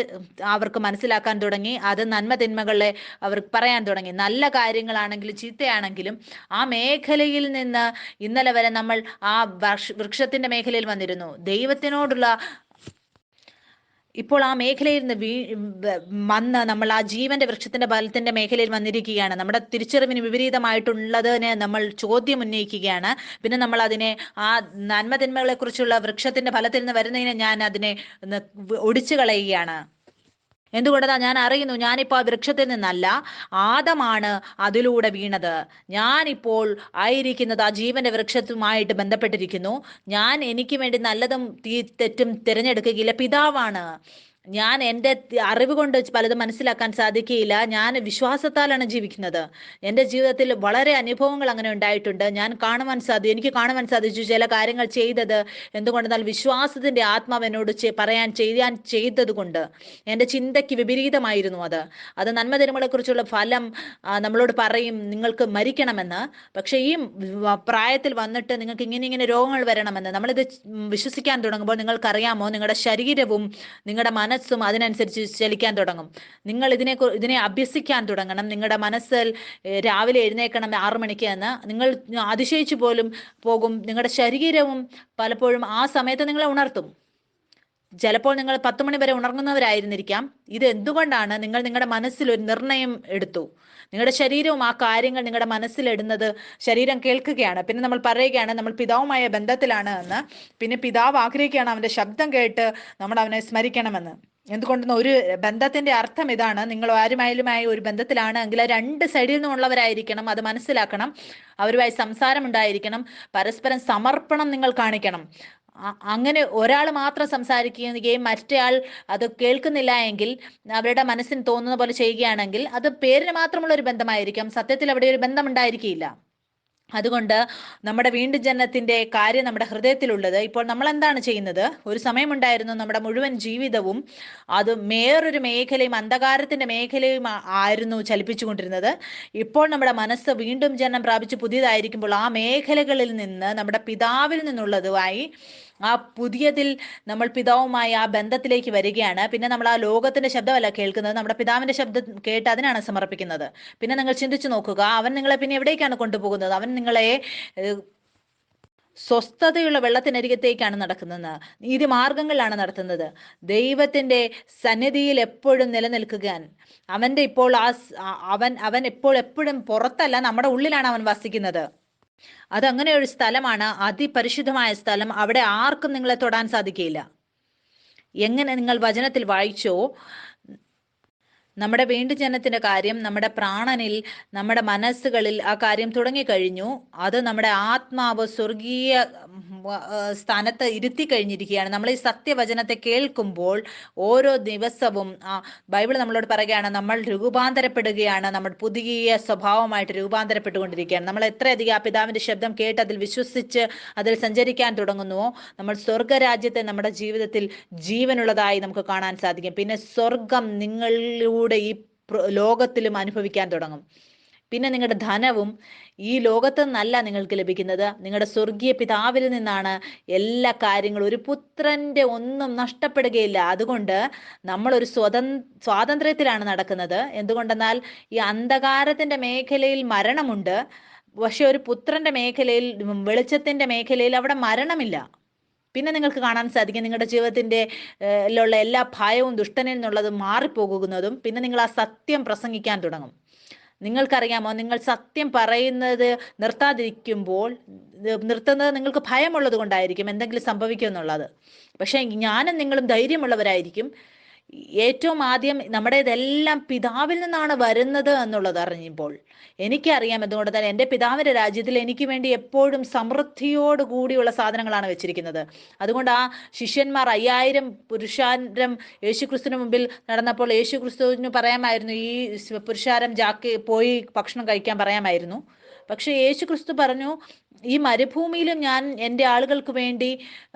അവർക്ക് മനസ്സിലാക്കാൻ തുടങ്ങി. അത് നന്മ തിന്മകളെ അവർ പറയാൻ തുടങ്ങി. നല്ല കാര്യങ്ങളാണെങ്കിലും ചീത്തയാണെങ്കിലും ആ മേഖലയിൽ നിന്ന് ഇന്നലെ വരെ നമ്മൾ ആ വൃക്ഷത്തിന്റെ മേഖലയിൽ വന്നിരുന്നു. ദൈവത്തിനോടുള്ള ഇപ്പോൾ ആ മേഖലയിൽ നിന്ന് വന്ന് നമ്മൾ ആ ജീവന്റെ വൃക്ഷത്തിന്റെ ഫലത്തിന്റെ മേഖലയിൽ വന്നിരിക്കുകയാണ്. നമ്മുടെ തിരിച്ചറിവിന് വിപരീതമായിട്ടുള്ളതിനെ നമ്മൾ ചോദ്യം ഉന്നയിക്കുകയാണ്. പിന്നെ നമ്മൾ അതിനെ, ആ നന്മതിന്മകളെ കുറിച്ചുള്ള വൃക്ഷത്തിന്റെ ഫലത്തിൽ നിന്ന് വരുന്നതിനെ ഞാൻ അതിനെ ഒടിച്ചു കളയുകയാണ്. എന്തുകൊണ്ടാ? ഞാൻ അറിയുന്നു ഞാനിപ്പോൾ ആ വൃക്ഷത്തിൽ നിന്നല്ല, ആദമാണ് അതിലൂടെ വീണത്. ഞാനിപ്പോൾ ആയിരിക്കുന്നത് ആ ജീവന്റെ വൃക്ഷത്തുമായിട്ട് ബന്ധപ്പെട്ടിരിക്കുന്നു. ഞാൻ എനിക്ക് വേണ്ടി നല്ലതും തെറ്റും തിരഞ്ഞെടുക്കുകയില്ല, പിതാവാണ്. ഞാൻ എൻ്റെ അറിവ് കൊണ്ട് പലതും മനസ്സിലാക്കാൻ സാധിക്കുകയില്ല. ഞാൻ വിശ്വാസത്താലാണ് ജീവിക്കുന്നത്. എൻ്റെ ജീവിതത്തിൽ വളരെ അനുഭവങ്ങൾ അങ്ങനെ ഉണ്ടായിട്ടുണ്ട്. എനിക്ക് കാണുവാൻ സാധിച്ചു ചില കാര്യങ്ങൾ ചെയ്തത് എന്തുകൊണ്ടെന്നാൽ വിശ്വാസത്തിന്റെ ആത്മാവ് എന്നോട് ചെയ്തത് കൊണ്ട്. എൻ്റെ ചിന്തയ്ക്ക് വിപരീതമായിരുന്നു അത് നന്മതിന്മകളെ കുറിച്ചുള്ള ഫലം നമ്മളോട് പറയും നിങ്ങൾക്ക് മരിക്കണമെന്ന്. പക്ഷെ ഈ പ്രായത്തിൽ വന്നിട്ട് നിങ്ങൾക്ക് ഇങ്ങനെ രോഗങ്ങൾ വരണമെന്ന് നമ്മളിത് വിശ്വസിക്കാൻ തുടങ്ങുമ്പോൾ നിങ്ങൾക്കറിയാമോ, നിങ്ങളുടെ ശരീരവും നിങ്ങളുടെ മനസ്സും അതിനനുസരിച്ച് ചലിക്കാൻ തുടങ്ങും. നിങ്ങൾ ഇതിനെ അഭ്യസിക്കാൻ തുടങ്ങണം. നിങ്ങളുടെ മനസ്സിൽ രാവിലെ എഴുന്നേൽക്കണം 6 മണിക്ക് എന്ന് നിങ്ങൾ അതിശയിച്ചു പോലും പോകും. നിങ്ങളുടെ ശരീരവും പലപ്പോഴും ആ സമയത്ത് നിങ്ങളെ ഉണർത്തും. ചിലപ്പോൾ നിങ്ങൾ 10 മണി വരെ ഉണർന്നുന്നവരായിരുന്നിരിക്കാം. ഇത് എന്തുകൊണ്ടാണ്? നിങ്ങൾ നിങ്ങളുടെ മനസ്സിൽ ഒരു നിർണയം എടുത്തു. നിങ്ങളുടെ ശരീരവും ആ കാര്യങ്ങൾ നിങ്ങളുടെ മനസ്സിലിടുന്നത് ശരീരം കേൾക്കുകയാണ്. പിന്നെ നമ്മൾ പറയുകയാണ് നമ്മൾ പിതാവുമായ ബന്ധത്തിലാണ് എന്ന്. പിന്നെ പിതാവ് ആഗ്രഹിക്കുകയാണ് അവന്റെ ശബ്ദം കേട്ട് നമ്മൾ അവനെ സ്മരിക്കണമെന്ന്. എന്തുകൊണ്ടെന്ന് ഒരു ബന്ധത്തിന്റെ അർത്ഥം ഇതാണ്. നിങ്ങൾ ആരുമായാലുമായി ഒരു ബന്ധത്തിലാണ് എങ്കിൽ 2 സൈഡിൽ നിന്നുള്ളവരായിരിക്കണം. അത് മനസ്സിലാക്കണം. അവരുമായി സംസാരം ഉണ്ടായിരിക്കണം. പരസ്പരം സമർപ്പണം നിങ്ങൾ കാണിക്കണം. അങ്ങനെ ഒരാൾ മാത്രം സംസാരിക്കുകയും മറ്റേയാൾ അത് കേൾക്കുന്നില്ല എങ്കിൽ, അവരുടെ മനസ്സിന് തോന്നുന്ന പോലെ ചെയ്യുകയാണെങ്കിൽ അത് പേരിന് മാത്രമുള്ള ഒരു ബന്ധമായിരിക്കും. സത്യത്തിൽ അവിടെ ഒരു ബന്ധം ഉണ്ടായിരിക്കില്ല. അതുകൊണ്ട് നമ്മുടെ വീണ്ടും ജനനത്തിന്റെ കാര്യം നമ്മുടെ ഹൃദയത്തിലുള്ളത്. ഇപ്പോൾ നമ്മൾ എന്താണ് ചെയ്യുന്നത്? ഒരു സമയമുണ്ടായിരുന്നു നമ്മുടെ മുഴുവൻ ജീവിതവും അത് വേറൊരു മേഖലയും അന്ധകാരത്തിന്റെ മേഖലയും ആയിരുന്നു ചലിപ്പിച്ചുകൊണ്ടിരുന്നത്. ഇപ്പോൾ നമ്മുടെ മനസ്സ് വീണ്ടും ജനനം പ്രാപിച്ച് പുതിയതായിരിക്കുമ്പോൾ ആ മേഖലകളിൽ നിന്ന് നമ്മുടെ പിതാവിൽ നിന്നുള്ളതുമായി ആ പുതിയതിൽ നമ്മൾ പിതാവുമായി ആ ബന്ധത്തിലേക്ക് വരികയാണ്. പിന്നെ നമ്മൾ ആ ലോകത്തിന്റെ ശബ്ദമല്ല കേൾക്കുന്നത്, നമ്മുടെ പിതാവിന്റെ ശബ്ദം കേട്ട് അതിനാണ് സമർപ്പിക്കുന്നത്. പിന്നെ നിങ്ങൾ ചിന്തിച്ചു നോക്കുക, അവൻ നിങ്ങളെ പിന്നെ എവിടേക്കാണ് കൊണ്ടുപോകുന്നത്? അവൻ നിങ്ങളെ സ്വസ്ഥതയുള്ള വെള്ളത്തിനരികത്തേക്കാണ് നടക്കുന്നത്, നീതി മാർഗങ്ങളിലാണ് നടത്തുന്നത്. ദൈവത്തിന്റെ സന്നിധിയിൽ എപ്പോഴും നിലനിൽക്കുക. അവന്റെ ഇപ്പോൾ അവൻ ഇപ്പോൾ എപ്പോഴും പുറത്തല്ല, നമ്മുടെ ഉള്ളിലാണ് അവൻ വസിക്കുന്നത്. അതങ്ങനെ ഒരു സ്ഥലമാണ്, അതിപരിശുദ്ധമായ സ്ഥലം. അവിടെ ആർക്കും നിങ്ങളെ തൊടാൻ സാധിക്കുകയില്ല. എങ്ങനെ നിങ്ങൾ വചനത്തിൽ വായിച്ചോ, നമ്മുടെ വീണ്ടും ജനനത്തിന്റെ കാര്യം നമ്മുടെ പ്രാണനിൽ, നമ്മുടെ മനസ്സുകളിൽ ആ കാര്യം തുടങ്ങിക്കഴിഞ്ഞു. അത് നമ്മുടെ ആത്മാവ് സ്വർഗീയ സ്ഥാനത്ത് ഇരുത്തി കഴിഞ്ഞിരിക്കുകയാണ്. നമ്മൾ ഈ സത്യവചനത്തെ കേൾക്കുമ്പോൾ ഓരോ ദിവസവും ബൈബിൾ നമ്മളോട് പറയുകയാണ്, നമ്മൾ രൂപാന്തരപ്പെടുകയാണ്, നമ്മൾ പുതിയ സ്വഭാവമായിട്ട് രൂപാന്തരപ്പെട്ടുകൊണ്ടിരിക്കുകയാണ്. നമ്മൾ എത്രയധികം ആ പിതാവിന്റെ ശബ്ദം കേട്ട് അതിൽ വിശ്വസിച്ച് അതിൽ സഞ്ചരിക്കാൻ തുടങ്ങുന്നുവോ, നമ്മൾ സ്വർഗരാജ്യത്തെ നമ്മുടെ ജീവിതത്തിൽ ജീവനുള്ളതായി നമുക്ക് കാണാൻ സാധിക്കും. പിന്നെ സ്വർഗം നിങ്ങളിലൂടെ ഈ ലോകത്തിലും അനുഭവിക്കാൻ തുടങ്ങും. പിന്നെ നിങ്ങളുടെ ധനവും ഈ ലോകത്ത് നിന്നല്ല നിങ്ങൾക്ക് ലഭിക്കുന്നത്, നിങ്ങളുടെ സ്വർഗീയ പിതാവിൽ നിന്നാണ് എല്ലാ കാര്യങ്ങളും. ഒരു പുത്രന്റെ ഒന്നും നഷ്ടപ്പെടുകയില്ല. അതുകൊണ്ട് നമ്മളൊരു സ്വാതന്ത്ര്യത്തിലാണ് നടക്കുന്നത്. എന്തുകൊണ്ടെന്നാൽ ഈ അന്ധകാരത്തിന്റെ മേഖലയിൽ മരണമുണ്ട്, പക്ഷെ ഒരു പുത്രന്റെ മേഖലയിൽ, വെളിച്ചത്തിന്റെ മേഖലയിൽ അവിടെ മരണമില്ല. പിന്നെ നിങ്ങൾക്ക് കാണാൻ സാധിക്കും നിങ്ങളുടെ ജീവിതത്തിന്റെ ഉള്ള എല്ലാ ഭയവും ദുഷ്ടനിൽ നിന്നുള്ളത് മാറിപ്പോകുന്നതും. പിന്നെ നിങ്ങൾ ആ സത്യം പ്രസംഗിക്കാൻ തുടങ്ങും. നിങ്ങൾക്കറിയാമോ, നിങ്ങൾ സത്യം പറയുന്നത് നിർത്താതിരിക്കുമ്പോൾ, നിർത്തുന്നത് നിങ്ങൾക്ക് ഭയമുള്ളത് കൊണ്ടായിരിക്കും, എന്തെങ്കിലും സംഭവിക്കുമെന്നുള്ളത്. പക്ഷെ ഞാനും നിങ്ങളും ധൈര്യമുള്ളവരായിരിക്കും. ഏറ്റവും ആദ്യം നമ്മുടെ ഇതെല്ലാം പിതാവിൽ നിന്നാണ് വരുന്നത് എന്നുള്ളത് അറിഞ്ഞപ്പോൾ എനിക്കറിയാം. എന്തുകൊണ്ട് തന്നെ എൻ്റെ പിതാവിൻ്റെ രാജ്യത്തിൽ എനിക്ക് വേണ്ടി എപ്പോഴും സമൃദ്ധിയോട് കൂടിയുള്ള സാധനങ്ങളാണ് വെച്ചിരിക്കുന്നത്. അതുകൊണ്ട് ആ ശിഷ്യന്മാർ 5000 പുരുഷാരം യേശുക്രിസ്തുവിന് മുമ്പിൽ നടന്നപ്പോൾ യേശുക്രിസ്തുവിന് പറയാമായിരുന്നു, ഈ പുരുഷാരം പോയി ഭക്ഷണം കഴിക്കാൻ പറയാമായിരുന്നു. പക്ഷെ യേശുക്രിസ്തു പറഞ്ഞു, ഈ മരുഭൂമിയിലും ഞാൻ എൻ്റെ ആളുകൾക്ക് വേണ്ടി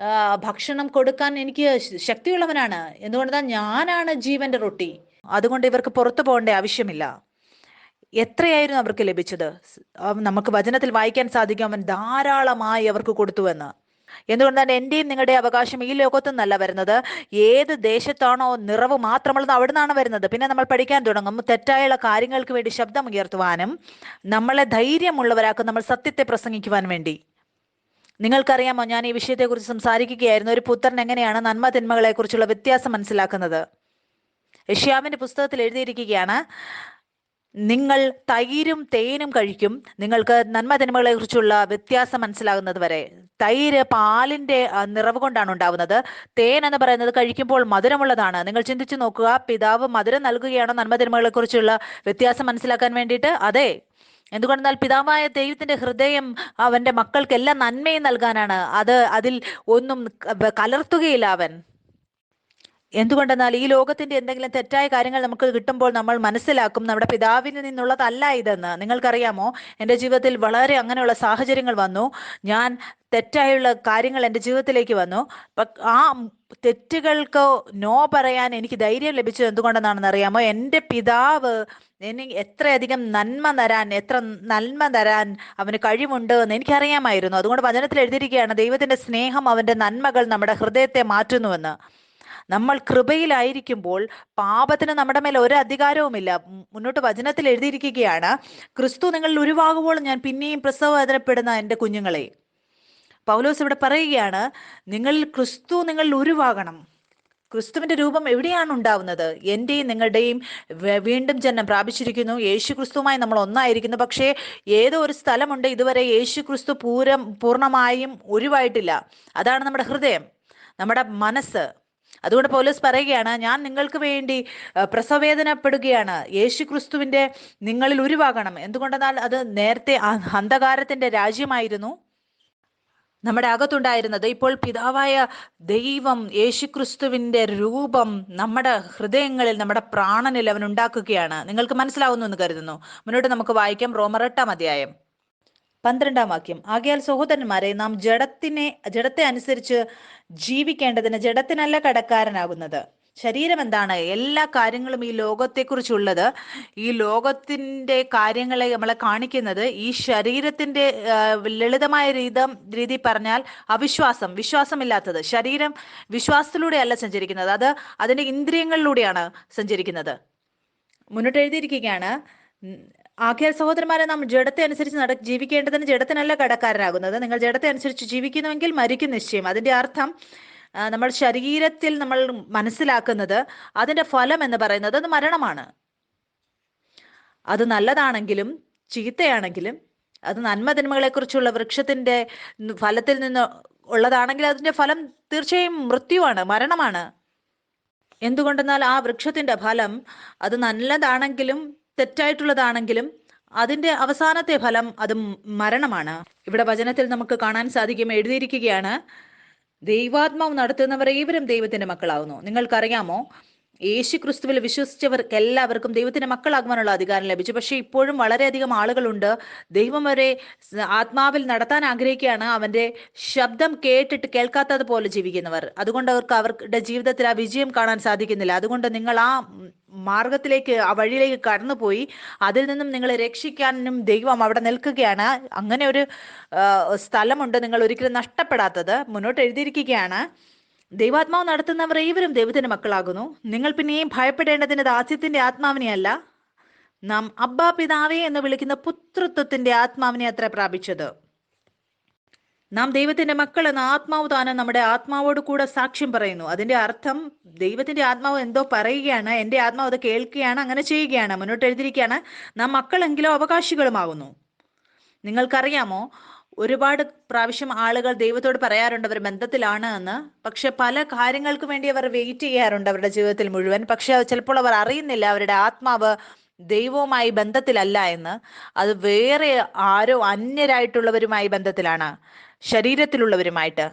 ഭക്ഷണം കൊടുക്കാൻ എനിക്ക് ശക്തിയുള്ളവനാണ്. എന്തുകൊണ്ടാണ്? ഞാനാണ് ജീവന്റെ റൊട്ടി. അതുകൊണ്ട് ഇവർക്ക് പുറത്തു പോകേണ്ട ആവശ്യമില്ല. എത്രയായിരുന്നു അവർക്ക് ലഭിച്ചത്? നമുക്ക് വചനത്തിൽ വായിക്കാൻ സാധിക്കും, അവൻ ധാരാളമായി അവർക്ക് കൊടുത്തുവെന്ന്. എന്തുകൊണ്ടാണ്? എന്റെയും നിങ്ങളുടെ അവകാശം ഈ ലോകത്തു നിന്നല്ല വരുന്നത്. ഏത് ദേശത്താണോ നിറവ് മാത്രമുള്ളത് അവിടെ നിന്നാണ് വരുന്നത്. പിന്നെ നമ്മൾ പഠിക്കാൻ തുടങ്ങും, തെറ്റായുള്ള കാര്യങ്ങൾക്ക് വേണ്ടി ശബ്ദം ഉയർത്തുവാനും നമ്മളെ ധൈര്യമുള്ളവരാക്കും, നമ്മൾ സത്യത്തെ പ്രസംഗിക്കുവാൻ വേണ്ടി. നിങ്ങൾക്കറിയാമോ, ഞാൻ ഈ വിഷയത്തെക്കുറിച്ച് സംസാരിക്കുകയായിരുന്നു. ഒരു പുത്രൻ എങ്ങനെയാണ് നന്മ തിന്മകളെ കുറിച്ചുള്ള വ്യത്യാസം മനസ്സിലാക്കുന്നത്? യെശയ്യാവിന്റെ പുസ്തകത്തിൽ എഴുതിയിരിക്കുകയാണ്, നിങ്ങൾ തൈരും തേനും കഴിക്കും, നിങ്ങൾക്ക് നന്മ തിന്മകളെ കുറിച്ചുള്ള വ്യത്യാസം മനസ്സിലാകുന്നത് വരെ. തൈര് പാലിന്റെ നിറവ് കൊണ്ടാണ് ഉണ്ടാവുന്നത്. തേൻ എന്ന് പറയുന്നത് കഴിക്കുമ്പോൾ മധുരമുള്ളതാണ്. നിങ്ങൾ ചിന്തിച്ചു നോക്കുക, പിതാവ് മധുരം നൽകുകയാണോ നന്മ തിന്മകളെ കുറിച്ചുള്ള വ്യത്യാസം മനസ്സിലാക്കാൻ വേണ്ടിയിട്ട്? അതെ. എന്തുകൊണ്ടെന്നാൽ പിതാവായ ദൈവത്തിന്റെ ഹൃദയം അവന്റെ മക്കൾക്ക് എല്ലാം നന്മയും നൽകാനാണ്. അതിൽ ഒന്നും കലർത്തുകയില്ല അവൻ. എന്തുകൊണ്ടെന്നാൽ ഈ ലോകത്തിന്റെ എന്തെങ്കിലും തെറ്റായ കാര്യങ്ങൾ നമുക്ക് കിട്ടുമ്പോൾ നമ്മൾ മനസ്സിലാക്കും നമ്മുടെ പിതാവിൽ നിന്നുള്ളതല്ല ഇതെന്ന്. നിങ്ങൾക്കറിയാമോ, എൻ്റെ ജീവിതത്തിൽ വളരെ അങ്ങനെയുള്ള സാഹചര്യങ്ങൾ വന്നു. ഞാൻ തെറ്റായുള്ള കാര്യങ്ങൾ എൻ്റെ ജീവിതത്തിലേക്ക് വന്നു. ആ തെറ്റുകൾക്ക് നോ പറയാൻ എനിക്ക് ധൈര്യം ലഭിച്ചത് എന്തുകൊണ്ടെന്നാണെന്ന് അറിയാമോ? എൻ്റെ പിതാവ് എത്രയധികം എത്ര നന്മ തരാൻ അവന് കഴിവുണ്ട് എന്ന് എനിക്കറിയാമായിരുന്നു. അതുകൊണ്ട് വചനത്തിൽ എഴുതിയിരിക്കുകയാണ്, ദൈവത്തിന്റെ സ്നേഹം, അവന്റെ നന്മകൾ നമ്മുടെ ഹൃദയത്തെ മാറ്റുന്നുവെന്ന്. നമ്മൾ കൃപയിലായിരിക്കുമ്പോൾ പാപത്തിന് നമ്മുടെ മേൽ ഒരു അധികാരവുമില്ല. മുന്നോട്ട് വചനത്തിൽ എഴുതിയിരിക്കുകയാണ്, ക്രിസ്തു നിങ്ങളിൽ ഉരുവാകുമ്പോൾ ഞാൻ പിന്നെയും പ്രസവവേദനപ്പെടുന്ന എൻ്റെ കുഞ്ഞുങ്ങളെ. പൗലോസ് ഇവിടെ പറയുകയാണ്, ക്രിസ്തു നിങ്ങളിൽ ഉരുവാകണം. ക്രിസ്തുവിന്റെ രൂപം എവിടെയാണ് ഉണ്ടാവുന്നത്? എന്റെയും നിങ്ങളുടെയും വീണ്ടും ജന്മം പ്രാപിച്ചിരിക്കുന്നു. യേശു ക്രിസ്തുവുമായി നമ്മൾ ഒന്നായിരിക്കുന്നു. പക്ഷേ ഏതോ ഒരു സ്ഥലമുണ്ട്, ഇതുവരെ യേശു ക്രിസ്തു പൂർണ്ണമായും ഒഴിവായിട്ടില്ല. അതാണ് നമ്മുടെ ഹൃദയം, നമ്മുടെ മനസ്സ്. അതുകൊണ്ട് പൗലോസ് പറയുകയാണ്, ഞാൻ നിങ്ങൾക്ക് വേണ്ടി പ്രസവേദനപ്പെടുകയാണ്. യേശു ക്രിസ്തുവിന്റെ നിങ്ങളിൽ ഉരുവാകണം. എന്തുകൊണ്ടെന്നാൽ അത് നേരത്തെ അന്ധകാരത്തിന്റെ രാജ്യമായിരുന്നു നമ്മുടെ അകത്തുണ്ടായിരുന്നത്. ഇപ്പോൾ പിതാവായ ദൈവം യേശുക്രിസ്തുവിന്റെ രൂപം നമ്മുടെ ഹൃദയങ്ങളിൽ, നമ്മുടെ പ്രാണനിൽ അവൻ ഉണ്ടാക്കുകയാണ്. നിങ്ങൾക്ക് മനസ്സിലാവുന്നു എന്ന് കരുതുന്നു. മുന്നോട്ട് നമുക്ക് വായിക്കാം. റോമർ 8-ാം അധ്യായം 12-ാം വാക്യം. ആകയാൽ സഹോദരന്മാരെ, നാം ജഡത്തെ അനുസരിച്ച് ജീവിക്കേണ്ടതിന് ജഡത്തിനല്ല കടക്കാരനാകുന്നത്. ശരീരം എന്താണ്? എല്ലാ കാര്യങ്ങളും ഈ ലോകത്തെക്കുറിച്ചുള്ളത്, ഈ ലോകത്തിന്റെ കാര്യങ്ങളെ നമ്മളെ കാണിക്കുന്നത് ഈ ശരീരത്തിന്റെ ലളിതമായ രീതി പറഞ്ഞാൽ വിശ്വാസമില്ലാത്തത്. ശരീരം വിശ്വാസത്തിലൂടെയല്ല സഞ്ചരിക്കുന്നത്, അത് അതിന്റെ ഇന്ദ്രിയങ്ങളിലൂടെയാണ് സഞ്ചരിക്കുന്നത്. മുന്നോട്ട് എഴുതിയിരിക്കുകയാണ്, ആകയാൽ സഹോദരന്മാരെ, നാം ജഡത്തെ അനുസരിച്ച് ജീവിക്കേണ്ടതിന് ജഡത്തിനല്ല കടക്കാരനാകുന്നത്. നിങ്ങൾ ജഡത്തെ അനുസരിച്ച് ജീവിക്കുന്നുവെങ്കിൽ മരിക്കും നിശ്ചയം. അതിന്റെ അർത്ഥം നമ്മൾ ശരീരത്തിൽ നമ്മൾ മനസ്സിലാക്കുന്നത് അതിന്റെ ഫലം എന്ന് പറയുന്നത് അത് മരണമാണ്. അത് നല്ലതാണെങ്കിലും ചീത്തയാണെങ്കിലും, അത് നന്മതിന്മകളെക്കുറിച്ചുള്ള വൃക്ഷത്തിന്റെ ഫലത്തിൽ നിന്ന് ഉള്ളതാണെങ്കിൽ അതിന്റെ ഫലം തീർച്ചയായും മൃത്യുവാണ്, മരണമാണ്. എന്തുകൊണ്ടെന്നാൽ ആ വൃക്ഷത്തിന്റെ ഫലം അത് നല്ലതാണെങ്കിലും തെറ്റായിട്ടുള്ളതാണെങ്കിലും അതിന്റെ അവസാനത്തെ ഫലം അത് മരണമാണ്. ഇവിടെ വചനത്തിൽ നമുക്ക് കാണാൻ സാധിക്കും, എഴുതിയിരിക്കുകയാണ്, ദൈവാത്മാവ് നടത്തുന്നവർ ഏവരും ദൈവത്തിന്റെ മക്കളാവുന്നു. നിങ്ങൾക്കറിയാമോ, യേശു ക്രിസ്തുവിൽ വിശ്വസിച്ചവർക്ക് എല്ലാവർക്കും ദൈവത്തിന്റെ മക്കളാകുവാനുള്ള അധികാരം ലഭിച്ചു. പക്ഷെ ഇപ്പോഴും വളരെയധികം ആളുകളുണ്ട്, ദൈവം അവരെ ആത്മാവിൽ നടത്താൻ ആഗ്രഹിക്കുകയാണ്, അവന്റെ ശബ്ദം കേട്ടിട്ട് കേൾക്കാത്തത് പോലെ ജീവിക്കുന്നവർ. അതുകൊണ്ട് അവരുടെ ജീവിതത്തിൽ ആ വിജയം കാണാൻ സാധിക്കുന്നില്ല. അതുകൊണ്ട് നിങ്ങൾ ആ മാർഗത്തിലേക്ക്, ആ വഴിയിലേക്ക് കടന്നുപോയി അതിൽ നിന്നും നിങ്ങളെ രക്ഷിക്കാനും ദൈവം അവിടെ നിൽക്കുകയാണ്. അങ്ങനെ ഒരു സ്ഥലമുണ്ട്, നിങ്ങൾ ഒരിക്കലും നഷ്ടപ്പെടാത്തത്. മുന്നോട്ട് എഴുതിയിരിക്കുകയാണ്, ദൈവാത്മാവ് നടത്തുന്നവർ ഏവരും ദൈവത്തിന്റെ മക്കളാകുന്നു. നിങ്ങൾ പിന്നെയും ഭയപ്പെടേണ്ടതിന് ദാസ്യത്തിന്റെ ആത്മാവിനെയല്ല, നാം അബ്ബാ പിതാവേ എന്ന് വിളിക്കുന്ന പുത്രത്വത്തിന്റെ ആത്മാവിനെ അത്ര പ്രാപിച്ചത്. നാം ദൈവത്തിന്റെ മക്കൾ എന്ന ആത്മാവ് താനും നമ്മുടെ ആത്മാവോട് കൂടെ സാക്ഷ്യം പറയുന്നു. അതിന്റെ അർത്ഥം ദൈവത്തിന്റെ ആത്മാവ് എന്തോ പറയുകയാണ്, എന്റെ ആത്മാവ് അത് കേൾക്കുകയാണ്, അങ്ങനെ ചെയ്യുകയാണ്. മുന്നോട്ട് എഴുതിയിരിക്കുകയാണ്, നാം മക്കളെങ്കിലോ അവകാശികളുമാകുന്നു. നിങ്ങൾക്കറിയാമോ, ഒരുപാട് പ്രാവശ്യം ആളുകൾ ദൈവത്തോട് പറയാറുണ്ട് അവർ ബന്ധത്തിലാണ് എന്ന്. പക്ഷെ പല കാര്യങ്ങൾക്ക് വേണ്ടി അവർ വെയിറ്റ് ചെയ്യാറുണ്ട് അവരുടെ ജീവിതത്തിൽ മുഴുവൻ. പക്ഷെ ചിലപ്പോൾ അവർ അറിയുന്നില്ല അവരുടെ ആത്മാവ് ദൈവവുമായി ബന്ധത്തിലല്ല എന്ന്. അത് വേറെ ആരോ അന്യരായിട്ടുള്ളവരുമായി ബന്ധത്തിലാണ്, ശരീരത്തിലുള്ളവരുമായിട്ട്.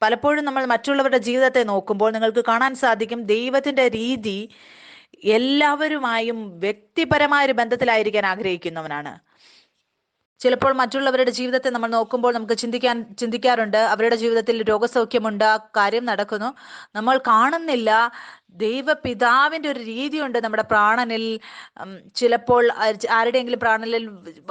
പലപ്പോഴും നമ്മൾ മറ്റുള്ളവരുടെ ജീവിതത്തെ നോക്കുമ്പോൾ നിങ്ങൾക്ക് കാണാൻ സാധിക്കും, ദൈവത്തിന്റെ രീതി എല്ലാവരുമായും വ്യക്തിപരമായ ഒരു ബന്ധത്തിലായിരിക്കാൻ ആഗ്രഹിക്കുന്നവനാണ്. ചിലപ്പോൾ മറ്റുള്ളവരുടെ ജീവിതത്തെ നമ്മൾ നോക്കുമ്പോൾ നമുക്ക് ചിന്തിക്കാറുണ്ട്, അവരുടെ ജീവിതത്തിൽ രോഗസൗഖ്യമുണ്ട്, ആ കാര്യം നടക്കുന്നു, നമ്മൾ കാണുന്നില്ല. ദൈവപിതാവിന്റെ ഒരു രീതിയുണ്ട് നമ്മുടെ പ്രാണനിൽ. ചിലപ്പോൾ ആരുടെയെങ്കിലും പ്രാണനിൽ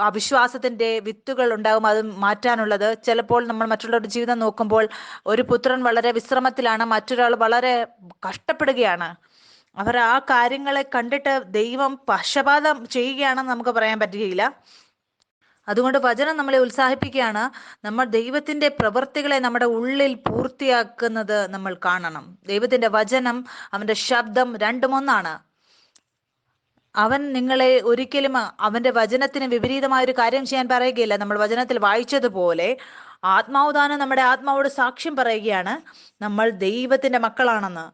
അവിശ്വാസത്തിന്റെ വിത്തുകൾ ഉണ്ടാകും, അത് മാറ്റാനുള്ളത്. ചിലപ്പോൾ നമ്മൾ മറ്റുള്ളവരുടെ ജീവിതം നോക്കുമ്പോൾ ഒരു പുത്രൻ വളരെ വിശ്രമത്തിലാണ്, മറ്റൊരാൾ വളരെ കഷ്ടപ്പെടുകയാണ്. അവർ ആ കാര്യങ്ങളെ കണ്ടിട്ട് ദൈവം പക്ഷപാതം ചെയ്യുകയാണെന്ന് നമുക്ക് പറയാൻ പറ്റുകയില്ല. അതുകൊണ്ട് വചനം നമ്മളെ ഉത്സാഹിപ്പിക്കുകയാണ്, നമ്മൾ ദൈവത്തിന്റെ പ്രവൃത്തികളെ നമ്മുടെ ഉള്ളിൽ പൂർത്തിയാക്കുന്നത് നമ്മൾ കാണണം. ദൈവത്തിന്റെ വചനം, അവന്റെ ശബ്ദം രണ്ടും ഒന്നാണ്. അവൻ നിങ്ങളെ ഒരിക്കലും അവന്റെ വചനത്തിന് വിപരീതമായ ഒരു കാര്യം ചെയ്യാൻ പറയുകയില്ല. നമ്മൾ വചനത്തിൽ വായിച്ചതുപോലെ ആത്മാവുദാനം നമ്മുടെ ആത്മാവോട് സാക്ഷ്യം പറയുകയാണ്, നമ്മൾ ദൈവത്തിന്റെ മക്കളാണെന്ന്,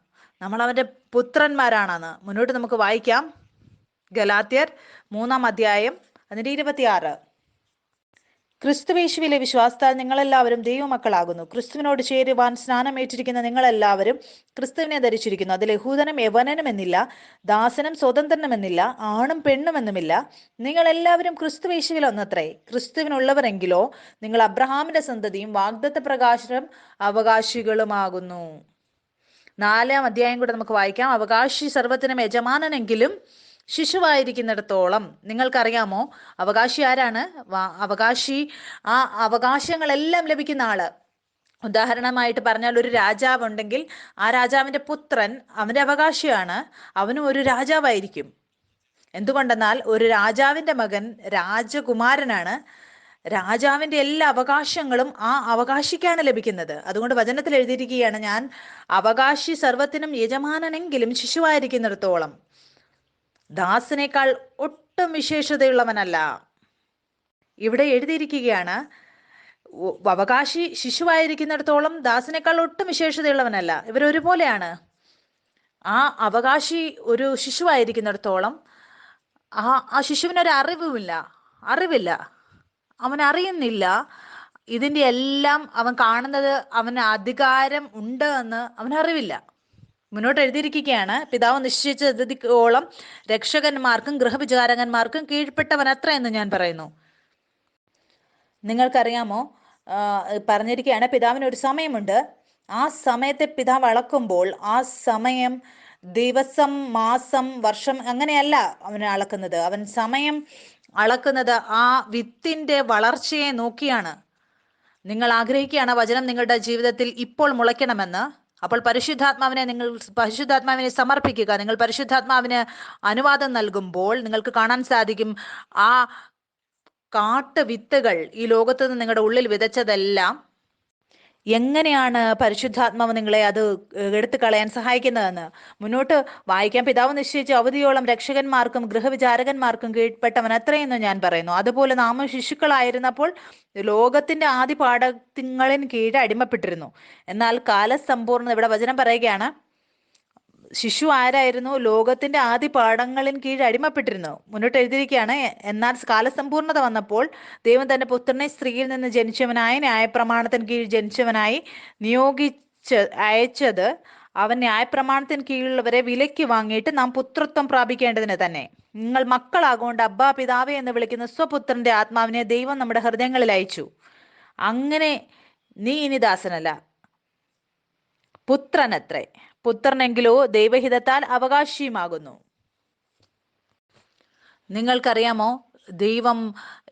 നമ്മൾ അവന്റെ പുത്രന്മാരാണെന്ന്. മുന്നോട്ട് നമുക്ക് വായിക്കാം. ഗലാത്യർ 3-ാം അധ്യായം അതിന്റെ 26. ക്രിസ്തുവേശുവിലെ വിശ്വാസത്താൽ നിങ്ങളെല്ലാവരും ദൈവമക്കളാകുന്നു. ക്രിസ്തുവിനോട് ചേരുവാൻ സ്നാനമേറ്റിരിക്കുന്ന നിങ്ങളെല്ലാവരും ക്രിസ്തുവിനെ ധരിച്ചിരിക്കുന്നു. അതിൽ യഹൂദനും യവനനും എന്നില്ല, ദാസനും സ്വതന്ത്രനും എന്നില്ല, ആണും പെണ്ണും എന്നുമില്ല, നിങ്ങളെല്ലാവരും ക്രിസ്തുവേശുവിൽ ഒന്നത്രേ. ക്രിസ്തുവിനുള്ളവരെങ്കിലോ നിങ്ങൾ അബ്രഹാമിന്റെ സന്തതിയും വാഗ്ദത്ത പ്രകാശം അവകാശികളുമാകുന്നു. 4-ാം അധ്യായം കൂടെ നമുക്ക് വായിക്കാം. അവകാശി സർവ്വത്തിനും യജമാനനെങ്കിലും ശിശുവായിരിക്കുന്നിടത്തോളം. നിങ്ങൾക്കറിയാമോ അവകാശി ആരാണ്? അവകാശി ആ അവകാശങ്ങളെല്ലാം ലഭിക്കുന്ന ആള്. ഉദാഹരണമായിട്ട് പറഞ്ഞാൽ, ഒരു രാജാവ് ഉണ്ടെങ്കിൽ ആ രാജാവിന്റെ പുത്രൻ അവന്റെ അവകാശിയാണ്, അവനും ഒരു രാജാവായിരിക്കും. എന്തുകൊണ്ടെന്നാൽ ഒരു രാജാവിന്റെ മകൻ രാജകുമാരനാണ്. രാജാവിന്റെ എല്ലാ അവകാശങ്ങളും ആ അവകാശിക്കാണ് ലഭിക്കുന്നത്. അതുകൊണ്ട് വചനത്തിൽ എഴുതിയിരിക്കുകയാണ്, ഞാൻ അവകാശി സർവത്തിനും യജമാനനെങ്കിലും ശിശുവായിരിക്കുന്നിടത്തോളം ദാസനേക്കാൾ ഒട്ടും വിശേഷതയുള്ളവനല്ല. ഇവിടെ എഴുതിയിരിക്കുകയാണ്, അവകാശി ശിശുവായിരിക്കുന്നിടത്തോളം ദാസനേക്കാൾ ഒട്ടും വിശേഷതയുള്ളവനല്ല. ഇവരൊരുപോലെയാണ്. ആ അവകാശി ഒരു ശിശുവായിരിക്കുന്നിടത്തോളം ആ ശിശുവിനൊരു അറിവില്ല, അവൻ അറിയുന്നില്ല. ഇതിന്റെ എല്ലാം അവൻ കാണുന്നത്, അവന് അധികാരം ഉണ്ട് എന്ന് അവനറിവില്ല. മുന്നോട്ട് എഴുതിയിരിക്കുകയാണ്, പിതാവ് നിശ്ചയിച്ച പദ്ധതിയോളം രക്ഷകന്മാർക്കും ഗൃഹവിചാരകന്മാർക്കും കീഴ്പ്പെട്ടവൻ അത്ര എന്ന് ഞാൻ പറയുന്നു. നിങ്ങൾക്കറിയാമോ, പറഞ്ഞിരിക്കുകയാണ്, പിതാവിന് ഒരു സമയമുണ്ട്. ആ സമയത്തെ പിതാവ് അളക്കുമ്പോൾ ആ സമയം ദിവസം, മാസം, വർഷം അങ്ങനെയല്ല അവൻ അളക്കുന്നത്. അവൻ സമയം അളക്കുന്നത് ആ വിത്തിന്റെ വളർച്ചയെ നോക്കിയാണ്. നിങ്ങൾ ആഗ്രഹിക്കുകയാണ് വചനം നിങ്ങളുടെ ജീവിതത്തിൽ ഇപ്പോൾ മുളയ്ക്കണമെന്ന്. അപ്പോൾ പരിശുദ്ധാത്മാവിനെ സമർപ്പിക്കുക. നിങ്ങൾ പരിശുദ്ധാത്മാവിന് അനുവാദം നൽകുമ്പോൾ നിങ്ങൾക്ക് കാണാൻ സാധിക്കും, ആ കാട്ട് വിത്തുകൾ ഈ ലോകത്ത് നിന്ന് നിങ്ങളുടെ ഉള്ളിൽ വിതച്ചതെല്ലാം എങ്ങനെയാണ് പരിശുദ്ധാത്മാവ് നിങ്ങളെ അത് എടുത്തു കളയാൻ സഹായിക്കുന്നതെന്ന് മുന്നോട്ട് വായിക്കാൻ. പിതാവ് നിശ്ചയിച്ച അവധിയോളം രക്ഷകന്മാർക്കും ഗൃഹവിചാരകന്മാർക്കും കീഴ്പ്പെട്ടവൻ അത്രയെന്ന് ഞാൻ പറയുന്നു. അതുപോലെ നാം ശിശുക്കളായിരുന്നപ്പോൾ ലോകത്തിന്റെ ആദ്യ പാഠങ്ങളിൻ കീഴ് അടിമപ്പെട്ടിരുന്നു. എന്നാൽ കാലസമ്പൂർണ്ണത, ഇവിടെ വചനം പറയുകയാണ്, ശിശു ആരായിരുന്നു? ലോകത്തിന്റെ ആദ്യ പാഠങ്ങളിൻ കീഴ് അടിമപ്പെട്ടിരുന്നു. മുന്നോട്ട് എഴുതിയിരിക്കുകയാണ്, എന്നാൽ കാലസമ്പൂർണത വന്നപ്പോൾ ദൈവം തന്റെ പുത്രനെ സ്ത്രീയിൽ നിന്ന് ജനിച്ചവനായി ന്യായപ്രമാണത്തിന് കീഴ് ജനിച്ചവനായി അയച്ചത് അവൻ ന്യായപ്രമാണത്തിന് കീഴിലുള്ളവരെ വിലയ്ക്ക് വാങ്ങിയിട്ട് നാം പുത്രത്വം പ്രാപിക്കേണ്ടതിന് തന്നെ. നിങ്ങൾ മക്കളാകൊണ്ട് അബ്ബാ പിതാവേ എന്ന് വിളിക്കുന്ന സ്വപുത്രന്റെ ആത്മാവിനെ ദൈവം നമ്മുടെ ഹൃദയങ്ങളിൽ അയച്ചു. അങ്ങനെ നീ ഇനി ദാസനല്ല, പുത്രനത്രേ. പുത്രനെങ്കിലോ ദൈവഹിതത്താൽ അവകാശിയുമാകുന്നു. നിങ്ങൾക്കറിയാമോ, ദൈവം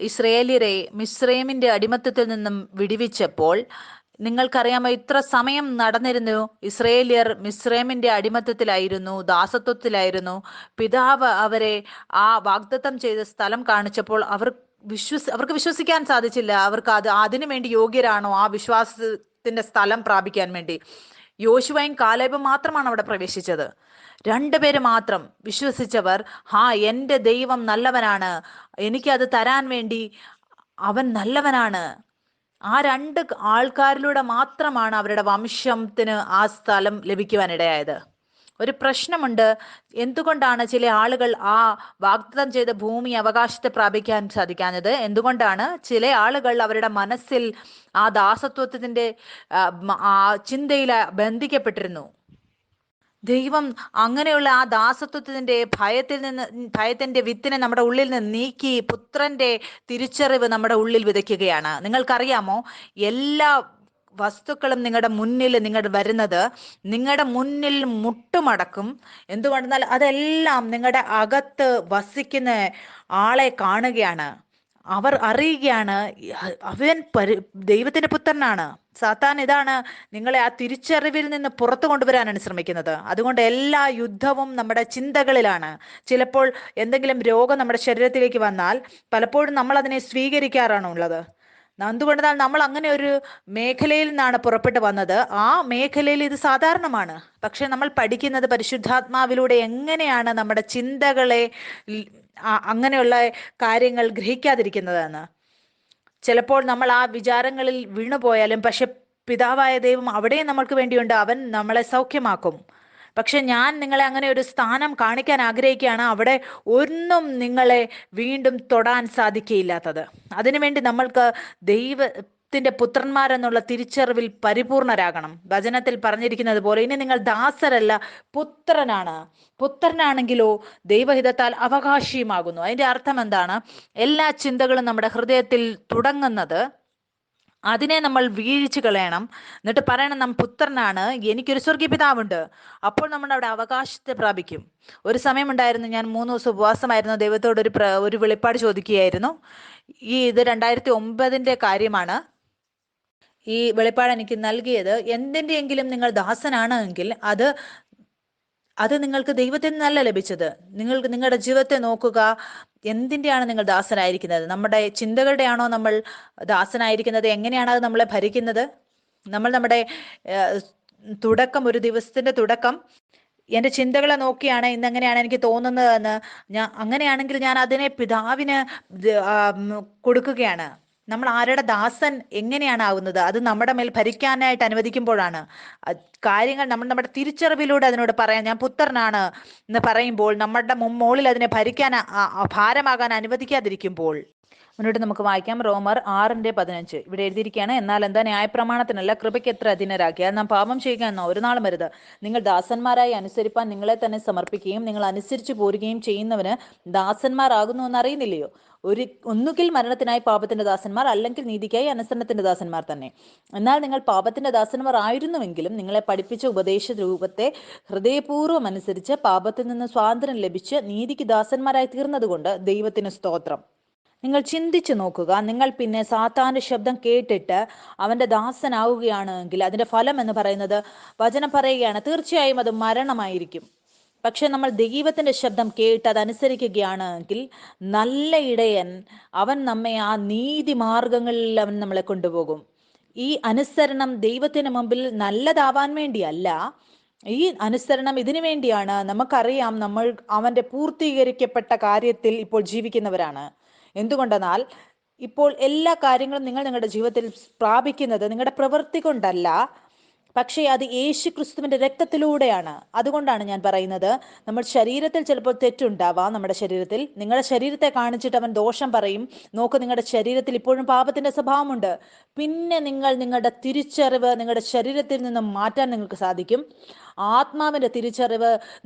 ഇസ്രയേല്യരെ മിസ്രൈമിന്റെ അടിമത്തത്തിൽ നിന്നും വിടുവിച്ചപ്പോൾ നിങ്ങൾക്കറിയാമോ, ഇത്ര സമയം നടന്നിരുന്നു. ഇസ്രയേല്യർ മിസ്രൈമിന്റെ അടിമത്തത്തിലായിരുന്നു, ദാസത്വത്തിലായിരുന്നു. പിതാവ് അവരെ ആ വാഗ്ദത്തം ചെയ്ത സ്ഥലം കാണിച്ചപ്പോൾ അവർക്ക് വിശ്വസിക്കാൻ സാധിച്ചില്ല. അവർക്ക് അതിനു വേണ്ടി യോഗ്യരാണോ ആ വിശ്വാസത്തിന്റെ സ്ഥലം പ്രാപിക്കാൻ വേണ്ടി? യോശുവയും കാലേബും മാത്രമാണ് അവിടെ പ്രവേശിച്ചത്. രണ്ടുപേര് മാത്രം വിശ്വസിച്ചവർ. എൻ്റെ ദൈവം നല്ലവനാണ്, എനിക്കത് തരാൻ വേണ്ടി അവൻ നല്ലവനാണ്. ആ രണ്ട് ആൾക്കാരിലൂടെ മാത്രമാണ് അവരുടെ വംശത്തിന് ആ സ്ഥലം ലഭിക്കുവാനിടയായത്. ഒരു പ്രശ്നമുണ്ട്. എന്തുകൊണ്ടാണ് ചില ആളുകൾ ആ വാഗ്ദത്തം ചെയ്ത ഭൂമി അവകാശത്തെ പ്രാപിക്കാൻ സാധിക്കാഞ്ഞത്? എന്തുകൊണ്ടാണ് ചില ആളുകൾ അവരുടെ മനസ്സിൽ ആ ദാസത്വത്തിന്റെ ആ ചിന്തയിൽ ബന്ധിക്കപ്പെട്ടിരുന്നു? ദൈവം അങ്ങനെയുള്ള ആ ദാസത്വത്തിന്റെ ഭയത്തിന്റെ വിത്തിനെ നമ്മുടെ ഉള്ളിൽ നിന്ന് നീക്കി പുത്രന്റെ തിരിച്ചറിവ് നമ്മുടെ ഉള്ളിൽ വിതയ്ക്കുകയാണ്. നിങ്ങൾക്കറിയാമോ, എല്ലാ വസ്തുക്കളും നിങ്ങൾ വരുന്നത് നിങ്ങളുടെ മുന്നിൽ മുട്ടുമടക്കും. എന്തുകൊണ്ടെന്നാൽ അതെല്ലാം നിങ്ങളുടെ അകത്ത് വസിക്കുന്ന ആളെ കാണുകയാണ്. അവർ അറിയുകയാണ് അവൻ ദൈവത്തിന്റെ പുത്രനാണ്. സാത്താൻ ഇതാണ് നിങ്ങളെ ആ തിരിച്ചറിവിൽ നിന്ന് പുറത്തു കൊണ്ടുവരാനാണ് ശ്രമിക്കുന്നത്. അതുകൊണ്ട് എല്ലാ യുദ്ധവും നമ്മുടെ ചിന്തകളിലാണ്. ചിലപ്പോൾ എന്തെങ്കിലും രോഗം നമ്മുടെ ശരീരത്തിലേക്ക് വന്നാൽ പലപ്പോഴും നമ്മൾ അതിനെ സ്വീകരിക്കാറാണ് ഉള്ളത്. എന്തുകൊണ്ടെന്നാൽ നമ്മൾ അങ്ങനെ ഒരു മേഖലയിൽ നിന്നാണ് പുറപ്പെട്ടു വന്നത്. ആ മേഖലയിൽ ഇത് സാധാരണമാണ്. പക്ഷെ നമ്മൾ പഠിക്കുന്നത് പരിശുദ്ധാത്മാവിലൂടെ എങ്ങനെയാണ് നമ്മുടെ ചിന്തകളെ അങ്ങനെയുള്ള കാര്യങ്ങൾ ഗ്രഹിക്കാതിരിക്കുന്നതെന്ന്. ചിലപ്പോൾ നമ്മൾ ആ വിചാരങ്ങളിൽ വീണുപോയാലും പക്ഷെ പിതാവായ ദൈവം അവിടെയും നമ്മൾക്ക് വേണ്ടിയുണ്ട്. അവൻ നമ്മളെ സൗഖ്യമാക്കും. പക്ഷെ ഞാൻ നിങ്ങളെ അങ്ങനെ ഒരു സ്ഥാനം കാണിക്കാൻ ആഗ്രഹിക്കുകയാണ്, അവിടെ ഒന്നും നിങ്ങളെ വീണ്ടും തൊടാൻ സാധിക്കയില്ലാത്തത്. അതിനുവേണ്ടി നമ്മൾക്ക് ദൈവത്തിന്റെ പുത്രന്മാരെന്നുള്ള തിരിച്ചറിവിൽ പരിപൂർണരാകണം. വചനത്തിൽ പറഞ്ഞിരിക്കുന്നത് പോലെ ഇനി നിങ്ങൾ ദാസരല്ല, പുത്രനാണ്. പുത്രനാണെങ്കിലോ ദൈവഹിതത്താൽ അവകാശിയുമാകുന്നു. അതിന്റെ അർത്ഥം എന്താണ്? എല്ലാ ചിന്തകളും നമ്മുടെ ഹൃദയത്തിൽ തുടങ്ങുന്നത് അതിനെ നമ്മൾ വീഴിച്ചു കളയണം. എന്നിട്ട് പറയണം, നാം പുത്രനാണ്, എനിക്കൊരു സ്വർഗീയ പിതാവുണ്ട്. അപ്പോൾ നമ്മൾ അവിടെ അവകാശത്തെ പ്രാപിക്കും. ഒരു സമയമുണ്ടായിരുന്നു, ഞാൻ 3 ദിവസം ഉപവാസമായിരുന്നു, ദൈവത്തോട് ഒരു വെളിപ്പാട് ചോദിക്കുകയായിരുന്നു. ഇത് 2009 കാര്യമാണ്. ഈ വെളിപ്പാട് എനിക്ക് നൽകിയത്, എന്തിൻ്റെയെങ്കിലും നിങ്ങൾ ദാസനാണ് എങ്കിൽ അത് അത് നിങ്ങൾക്ക് ദൈവത്തിൽ നിന്നല്ല ലഭിച്ചത്. നിങ്ങൾക്ക് നിങ്ങളുടെ ജീവിതത്തെ നോക്കുക. എന്തിൻ്റെയാണ് നിങ്ങൾ ദാസനായിരിക്കുന്നത്? നമ്മുടെ ചിന്തകളുടെയാണോ നമ്മൾ ദാസനായിരിക്കുന്നത്? എങ്ങനെയാണ് അത് നമ്മളെ ഭരിക്കുന്നത്? നമ്മുടെ ഏഹ്, തുടക്കം, ഒരു ദിവസത്തിന്റെ തുടക്കം എന്റെ ചിന്തകളെ നോക്കിയാണ് ഇന്ന് എങ്ങനെയാണ് എനിക്ക് തോന്നുന്നതെന്ന് അങ്ങനെയാണെങ്കിൽ ഞാൻ അതിനെ പിതാവിന് കൊടുക്കുകയാണ്. നമ്മൾ ആരുടെ ദാസൻ എങ്ങനെയാണ് ആവുന്നത്? അത് നമ്മുടെ മേൽ ഭരിക്കാനായിട്ട് അനുവദിക്കുമ്പോഴാണ്. കാര്യങ്ങൾ നമ്മുടെ തിരിച്ചറിവിലൂടെ അതിനോട് പറയാം, ഞാൻ പുത്രനാണ് എന്ന് പറയുമ്പോൾ, നമ്മുടെ മോളിൽ അതിനെ ഭരിക്കാൻ ഭാരമാകാൻ അനുവദിക്കാതിരിക്കുമ്പോൾ. മുന്നോട്ട് നമുക്ക് വായിക്കാം. റോമർ 6:15 ഇവിടെ എഴുതിയിരിക്കുകയാണ്, എന്നാൽ എന്താ, ന്യായപ്രമാണത്തിനല്ല കൃപയ്ക്ക് എത്ര അധീനരാക്കിയാൽ നാം പാപം ചെയ്യുക എന്നോ ഒരു നാളും വരുത്. നിങ്ങൾ ദാസന്മാരായി അനുസരിപ്പാൻ നിങ്ങളെ തന്നെ സമർപ്പിക്കുകയും നിങ്ങൾ അനുസരിച്ചു പോരുകയും ചെയ്യുന്നവന് ദാസന്മാരാകുന്നു എന്ന് അറിയുന്നില്ലയോ? ഒന്നുകിൽ മരണത്തിനായി പാപത്തിന്റെ ദാസന്മാർ, അല്ലെങ്കിൽ നീതിക്കായി അനുസരണത്തിന്റെ ദാസന്മാർ തന്നെ. എന്നാൽ നിങ്ങൾ പാപത്തിന്റെ ദാസന്മാർ ആയിരുന്നുവെങ്കിലും നിങ്ങളെ പഠിപ്പിച്ച ഉപദേശ രൂപത്തെ ഹൃദയപൂർവ്വം അനുസരിച്ച് പാപത്തിൽ നിന്ന് സ്വാതന്ത്ര്യം ലഭിച്ച് നീതിക്ക് ദാസന്മാരായി തീർന്നതുകൊണ്ട് ദൈവത്തിന് സ്തോത്രം. നിങ്ങൾ ചിന്തിച്ചു നോക്കുക. നിങ്ങൾ പിന്നെ സാത്താന്റെ ശബ്ദം കേട്ടിട്ട് അവന്റെ ദാസനാവുകയാണെങ്കിൽ അതിന്റെ ഫലം എന്ന് പറയുന്നത്, വചനം പറയുകയാണ്, തീർച്ചയായും അത് മരണമായിരിക്കും. പക്ഷെ നമ്മൾ ദൈവത്തിന്റെ ശബ്ദം കേട്ട് അതനുസരിക്കുകയാണെങ്കിൽ നല്ല ഇടയൻ അവൻ നമ്മെ ആ നീതി മാർഗങ്ങളിൽ അവൻ നമ്മളെ കൊണ്ടുപോകും. ഈ അനുസരണം ദൈവത്തിന് മുമ്പിൽ നല്ലതാവാൻ വേണ്ടിയല്ല. ഈ അനുസരണം ഇതിനു വേണ്ടിയാണ്. നമുക്കറിയാം, നമ്മൾ അവന്റെ പൂർത്തീകരിക്കപ്പെട്ട കാര്യത്തിൽ ഇപ്പോൾ ജീവിക്കുന്നവരാണ്. എന്തുകൊണ്ടെന്നാൽ ഇപ്പോൾ എല്ലാ കാര്യങ്ങളും നിങ്ങൾ നിങ്ങളുടെ ജീവിതത്തിൽ പ്രാപിക്കുന്നത് നിങ്ങളുടെ പ്രവൃത്തി കൊണ്ടല്ല, പക്ഷേ അത് യേശു ക്രിസ്തുവിന്റെ രക്തത്തിലൂടെയാണ്. അതുകൊണ്ടാണ് ഞാൻ പറയുന്നത്, നമ്മൾ ശരീരത്തിൽ ചിലപ്പോൾ തെറ്റുണ്ടാവാം. നമ്മുടെ ശരീരത്തിൽ, നിങ്ങളുടെ ശരീരത്തെ കാണിച്ചിട്ട് അവൻ ദോഷം പറയും, നോക്ക് നിങ്ങളുടെ ശരീരത്തിൽ ഇപ്പോഴും പാപത്തിന്റെ സ്വഭാവമുണ്ട്. പിന്നെ നിങ്ങളുടെ തിരിച്ചറിവ് നിങ്ങളുടെ ശരീരത്തിൽ നിന്നും മാറ്റാൻ നിങ്ങൾക്ക് സാധിക്കും. ആത്മാവിന്റെ തിരിച്ചറിവ്,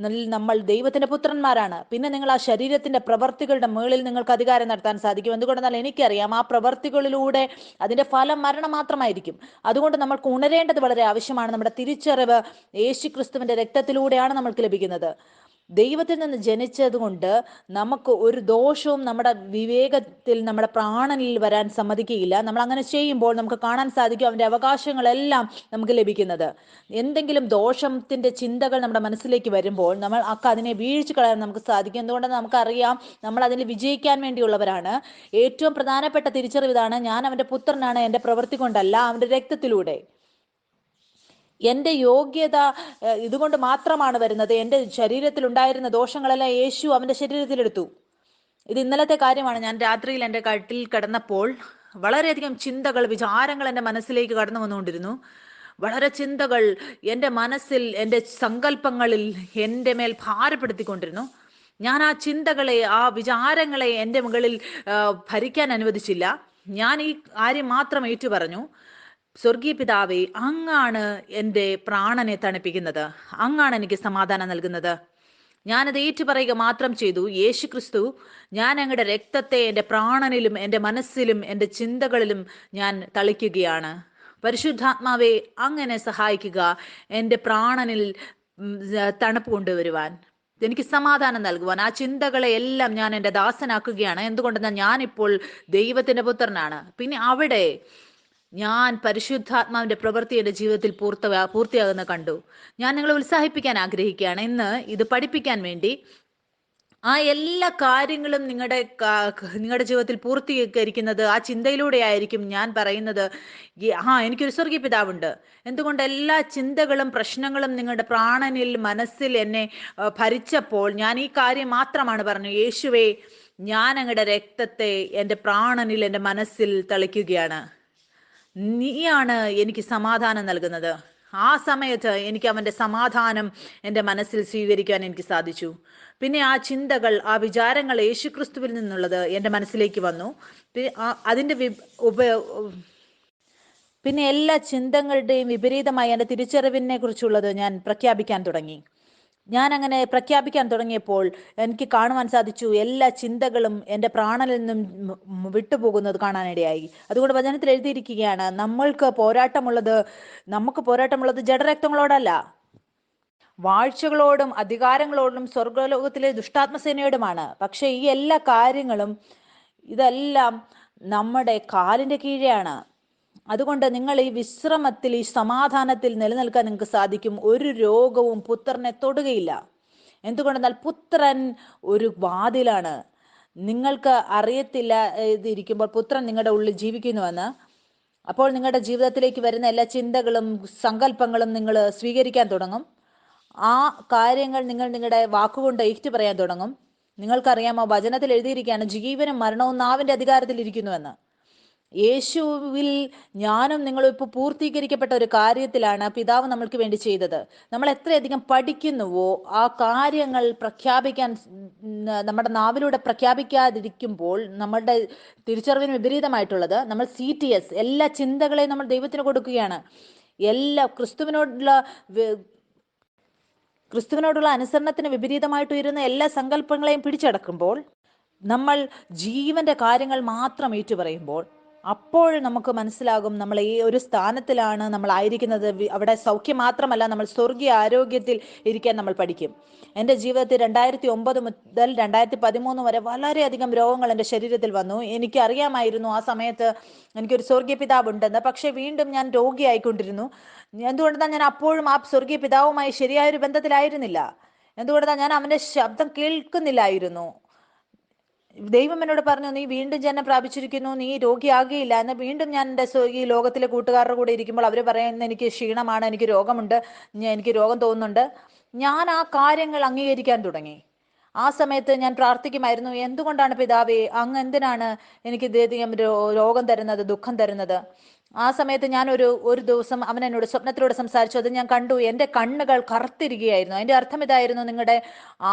നമ്മൾ ദൈവത്തിന്റെ പുത്രന്മാരാണ്. പിന്നെ നിങ്ങൾ ആ ശരീരത്തിന്റെ പ്രവർത്തികളുടെ മുകളിൽ നിങ്ങൾക്ക് അധികാരം നടത്താൻ സാധിക്കും. എന്തുകൊണ്ടെന്നാൽ എനിക്കറിയാം, ആ പ്രവർത്തികളിലൂടെ അതിന്റെ ഫലം മരണം മാത്രമായിരിക്കും. അതുകൊണ്ട് നമ്മൾക്ക് ഉണരേണ്ടത് വളരെ ആവശ്യമാണ്. നമ്മുടെ തിരിച്ചറിവ് യേശു ക്രിസ്തുവിന്റെ രക്തത്തിലൂടെയാണ് നമ്മൾക്ക് ലഭിക്കുന്നത്. ദൈവത്തിൽ നിന്ന് ജനിച്ചത് കൊണ്ട് നമുക്ക് ഒരു ദോഷവും നമ്മുടെ വിവേകത്തിൽ, നമ്മുടെ പ്രാണനിൽ വരാൻ സമ്മതിക്കുകയില്ല. നമ്മൾ അങ്ങനെ ചെയ്യുമ്പോൾ നമുക്ക് കാണാൻ സാധിക്കും അവന്റെ അവകാശങ്ങളെല്ലാം നമുക്ക് ലഭിക്കുന്നത്. എന്തെങ്കിലും ദോഷത്തിന്റെ ചിന്തകൾ നമ്മുടെ മനസ്സിലേക്ക് വരുമ്പോൾ നമ്മൾ അതിനെ വീഴ്ച കളയാൻ നമുക്ക് സാധിക്കും. എന്തുകൊണ്ടെന്ന് നമുക്കറിയാം, നമ്മൾ അതിൽ വിജയിക്കാൻ വേണ്ടിയുള്ളവരാണ്. ഏറ്റവും പ്രധാനപ്പെട്ട തിരിച്ചറിവ് ഇതാണ്, ഞാൻ അവന്റെ പുത്രനാണ്, എൻ്റെ പ്രവൃത്തി കൊണ്ടല്ല, അവന്റെ രക്തത്തിലൂടെ. എൻ്റെ യോഗ്യത ഇതുകൊണ്ട് മാത്രമാണ് വരുന്നത്. എൻ്റെ ശരീരത്തിൽ ഉണ്ടായിരുന്ന ദോഷങ്ങളെല്ലാം യേശു അവൻ്റെ ശരീരത്തിലെടുത്തു. ഇത് ഇന്നലത്തെ കാര്യമാണ്. ഞാൻ രാത്രിയിൽ എൻ്റെ കട്ടിൽ കിടന്നപ്പോൾ വളരെയധികം ചിന്തകൾ, വിചാരങ്ങൾ എൻ്റെ മനസ്സിലേക്ക് കടന്നു വന്നുകൊണ്ടിരുന്നു. വളരെ ചിന്തകൾ എൻ്റെ മനസ്സിൽ, എൻ്റെ സങ്കല്പങ്ങളിൽ എൻ്റെ മേൽ ഭാരപ്പെടുത്തിക്കൊണ്ടിരുന്നു. ഞാൻ ആ ചിന്തകളെ, ആ വിചാരങ്ങളെ എൻ്റെ മുകളിൽ ഭരിക്കാൻ അനുവദിച്ചില്ല. ഞാൻ ഈ കാര്യം മാത്രം ഏറ്റു പറഞ്ഞു, സ്വർഗീയ പിതാവേ, അങ്ങാണ് എൻ്റെ പ്രാണനെ തണുപ്പിക്കുന്നത്, അങ്ങാണ് എനിക്ക് സമാധാനം നൽകുന്നത്. ഞാനത് ഏറ്റുപറയുക മാത്രം ചെയ്തു. യേശു ക്രിസ്തു, ഞാൻ അങ്ങയുടെ രക്തത്തെ എൻ്റെ പ്രാണനിലും എൻ്റെ മനസ്സിലും എൻ്റെ ചിന്തകളിലും ഞാൻ തളിക്കുകയാണ്. പരിശുദ്ധാത്മാവെ, അങ്ങനെ സഹായിക്കുക എൻ്റെ പ്രാണനിൽ തണുപ്പ് കൊണ്ടുവരുവാൻ, എനിക്ക് സമാധാനം നൽകുവാൻ. ആ ചിന്തകളെ എല്ലാം ഞാൻ എൻ്റെ ദാസനാക്കുകയാണ്. എന്തുകൊണ്ടെന്നാൽ ഞാനിപ്പോൾ ദൈവത്തിൻ്റെ പുത്രനാണ്. പിന്നെ അവിടെ ഞാൻ പരിശുദ്ധാത്മാവിന്റെ പ്രവൃത്തി എൻ്റെ ജീവിതത്തിൽ പൂർത്തിയാകുന്ന കണ്ടു. ഞാൻ നിങ്ങളെ ഉത്സാഹിപ്പിക്കാൻ ആഗ്രഹിക്കുകയാണ് ഇന്ന് ഇത് പഠിപ്പിക്കാൻ വേണ്ടി. ആ എല്ലാ കാര്യങ്ങളും നിങ്ങളുടെ ജീവിതത്തിൽ പൂർത്തീകരിക്കുന്നത് ആ ചിന്തയിലൂടെ ആയിരിക്കും. ഞാൻ പറയുന്നത്, എനിക്കൊരു സ്വർഗീയ പിതാവുണ്ട്. എന്തുകൊണ്ട്? എല്ലാ ചിന്തകളും പ്രശ്നങ്ങളും നിങ്ങളുടെ പ്രാണനിൽ, മനസ്സിൽ എന്നെ ഭരിച്ചപ്പോൾ ഞാൻ ഈ കാര്യം മാത്രമാണ് പറഞ്ഞു, യേശുവേ, ഞാൻ അങ്ങയുടെ രക്തത്തെ എൻ്റെ പ്രാണനിൽ, എൻ്റെ മനസ്സിൽ തളിക്കുകയാണ്. നീയാണ് എനിക്ക് സമാധാനം നൽകുന്നത്. ആ സമയത്ത് എനിക്ക് അവൻ്റെ സമാധാനം എൻ്റെ മനസ്സിൽ സ്വീകരിക്കാൻ എനിക്ക് സാധിച്ചു. പിന്നെ ആ ചിന്തകൾ, ആ വിചാരങ്ങൾ യേശുക്രിസ്തുവിൽ നിന്നുള്ളത് എൻ്റെ മനസ്സിലേക്ക് വന്നു. അതിൻ്റെ പിന്നെ എല്ലാ ചിന്തകളുടെയും വിപരീതമായി എൻ്റെ തിരിച്ചറിവിനെ കുറിച്ചുള്ളത് ഞാൻ പ്രഖ്യാപിക്കാൻ തുടങ്ങി. ഞാൻ അങ്ങനെ പ്രഖ്യാപിക്കാൻ തുടങ്ങിയപ്പോൾ എനിക്ക് കാണുവാൻ സാധിച്ചു, എല്ലാ ചിന്തകളും എൻ്റെ പ്രാണനിൽ നിന്നും വിട്ടുപോകുന്നത് കാണാനിടയായി. അതുകൊണ്ട് വചനത്തിൽ എഴുതിയിരിക്കുകയാണ്, നമുക്ക് പോരാട്ടമുള്ളത് ജഡരക്തങ്ങളോടല്ല, വാഴ്ചകളോടും അധികാരങ്ങളോടും സ്വർഗലോകത്തിലെ ദുഷ്ടാത്മസേനയോടുമാണ്. പക്ഷെ ഈ എല്ലാ കാര്യങ്ങളും, ഇതെല്ലാം നമ്മുടെ കാലിൻ്റെ കീഴെയാണ്. അതുകൊണ്ട് നിങ്ങൾ ഈ വിശ്രമത്തിൽ, ഈ സമാധാനത്തിൽ നിലനിൽക്കാൻ നിങ്ങൾക്ക് സാധിക്കും. ഒരു രോഗവും പുത്രനെ തൊടുകയില്ല. എന്തുകൊണ്ടെന്നാൽ പുത്രൻ ഒരു വാതിലാണ്. നിങ്ങൾക്ക് അറിയത്തില്ല ഇതിരിക്കുമ്പോൾ പുത്രൻ നിങ്ങളുടെ ഉള്ളിൽ ജീവിക്കുന്നുവെന്ന്. അപ്പോൾ നിങ്ങളുടെ ജീവിതത്തിലേക്ക് വരുന്ന എല്ലാ ചിന്തകളും സങ്കല്പങ്ങളും നിങ്ങൾ സ്വീകരിക്കാൻ തുടങ്ങും. ആ കാര്യങ്ങൾ നിങ്ങൾ നിങ്ങളുടെ വാക്കുകൊണ്ട് ഏറ്റു പറയാൻ തുടങ്ങും. നിങ്ങൾക്കറിയാമോ, വചനത്തിൽ എഴുതിയിരിക്കുകയാണ്, ജീവനും മരണവും നാവിൻ്റെ അധികാരത്തിൽ ഇരിക്കുന്നുവെന്ന്. യേശുവിൽ ഞാനും നിങ്ങളും ഇപ്പോൾ പൂർത്തീകരിക്കപ്പെട്ട ഒരു കാര്യത്തിലാണ് പിതാവ് നമ്മൾക്ക് വേണ്ടി ചെയ്തത്. നമ്മൾ എത്രയധികം പഠിക്കുന്നുവോ ആ കാര്യങ്ങൾ പ്രഖ്യാപിക്കാൻ നമ്മുടെ നാവിലൂടെ പ്രഖ്യാപിക്കാതിരിക്കുമ്പോൾ നമ്മളുടെ തിരിച്ചറിവിന് വിപരീതമായിട്ടുള്ളത് നമ്മൾ CTS എല്ലാ ചിന്തകളെയും നമ്മൾ ദൈവത്തിന് കൊടുക്കുകയാണ്. എല്ലാ ക്രിസ്തുവിനോടുള്ള അനുസരണത്തിന് വിപരീതമായിട്ട് ഉയരുന്ന എല്ലാ സങ്കല്പങ്ങളെയും പിടിച്ചടക്കുമ്പോൾ, നമ്മൾ ജീവന്റെ കാര്യങ്ങൾ മാത്രം ഏറ്റുപറയുമ്പോൾ, അപ്പോൾ നമുക്ക് മനസ്സിലാകും നമ്മൾ ഈ ഒരു സ്ഥാനത്തിലാണ് നമ്മൾ ആയിരിക്കുന്നത്. അവിടെ സൗഖ്യം മാത്രമല്ല, നമ്മൾ സ്വർഗീയ ആരോഗ്യത്തിൽ ഇരിക്കാൻ നമ്മൾ പഠിക്കും. എൻ്റെ ജീവിതത്തിൽ 2009 മുതൽ 2013 വരെ വളരെയധികം രോഗങ്ങൾ എൻ്റെ ശരീരത്തിൽ വന്നു. എനിക്ക് അറിയാമായിരുന്നു ആ സമയത്ത് എനിക്കൊരു സ്വർഗീയ പിതാവ് ഉണ്ടെന്ന്. പക്ഷെ വീണ്ടും ഞാൻ രോഗിയായിക്കൊണ്ടിരുന്നു. എന്തുകൊണ്ടെന്നാൽ ഞാൻ അപ്പോഴും ആ സ്വർഗീയ പിതാവുമായി ശരിയായൊരു ബന്ധത്തിലായിരുന്നില്ല. എന്തുകൊണ്ടെന്നാൽ ഞാൻ അവൻ്റെ ശബ്ദം കേൾക്കുന്നില്ലായിരുന്നു. ദൈവം എന്നോട് പറഞ്ഞു, നീ വീണ്ടും ജന്മം പ്രാപിച്ചിരിക്കുന്നു, നീ രോഗിയാകുകയില്ല എന്ന്. വീണ്ടും ഞാൻ എൻ്റെ ഈ ലോകത്തിലെ കൂട്ടുകാരുടെ കൂടെ ഇരിക്കുമ്പോൾ അവർ പറയുന്നത് എനിക്ക് ക്ഷീണമാണ്, എനിക്ക് രോഗമുണ്ട്, എനിക്ക് രോഗം തോന്നുന്നുണ്ട്. ഞാൻ ആ കാര്യങ്ങൾ അംഗീകരിക്കാൻ തുടങ്ങി. ആ സമയത്ത് ഞാൻ പ്രാർത്ഥിക്കുമായിരുന്നു, എന്തുകൊണ്ടാണ് പിതാവേ അങ്ങ് എന്തിനാണ് എനിക്ക് ഇതേധികം രോഗം തരുന്നത്, ദുഃഖം തരുന്നത്? ആ സമയത്ത് ഞാൻ ഒരു ദിവസം അവൻ എന്നോട് സ്വപ്നത്തിലൂടെ സംസാരിച്ചു. അത് ഞാൻ കണ്ടു. എൻ്റെ കണ്ണുകൾ കറുത്തിരിക്കുകയായിരുന്നു. അതിൻ്റെ അർത്ഥം ഇതായിരുന്നു, നിങ്ങളുടെ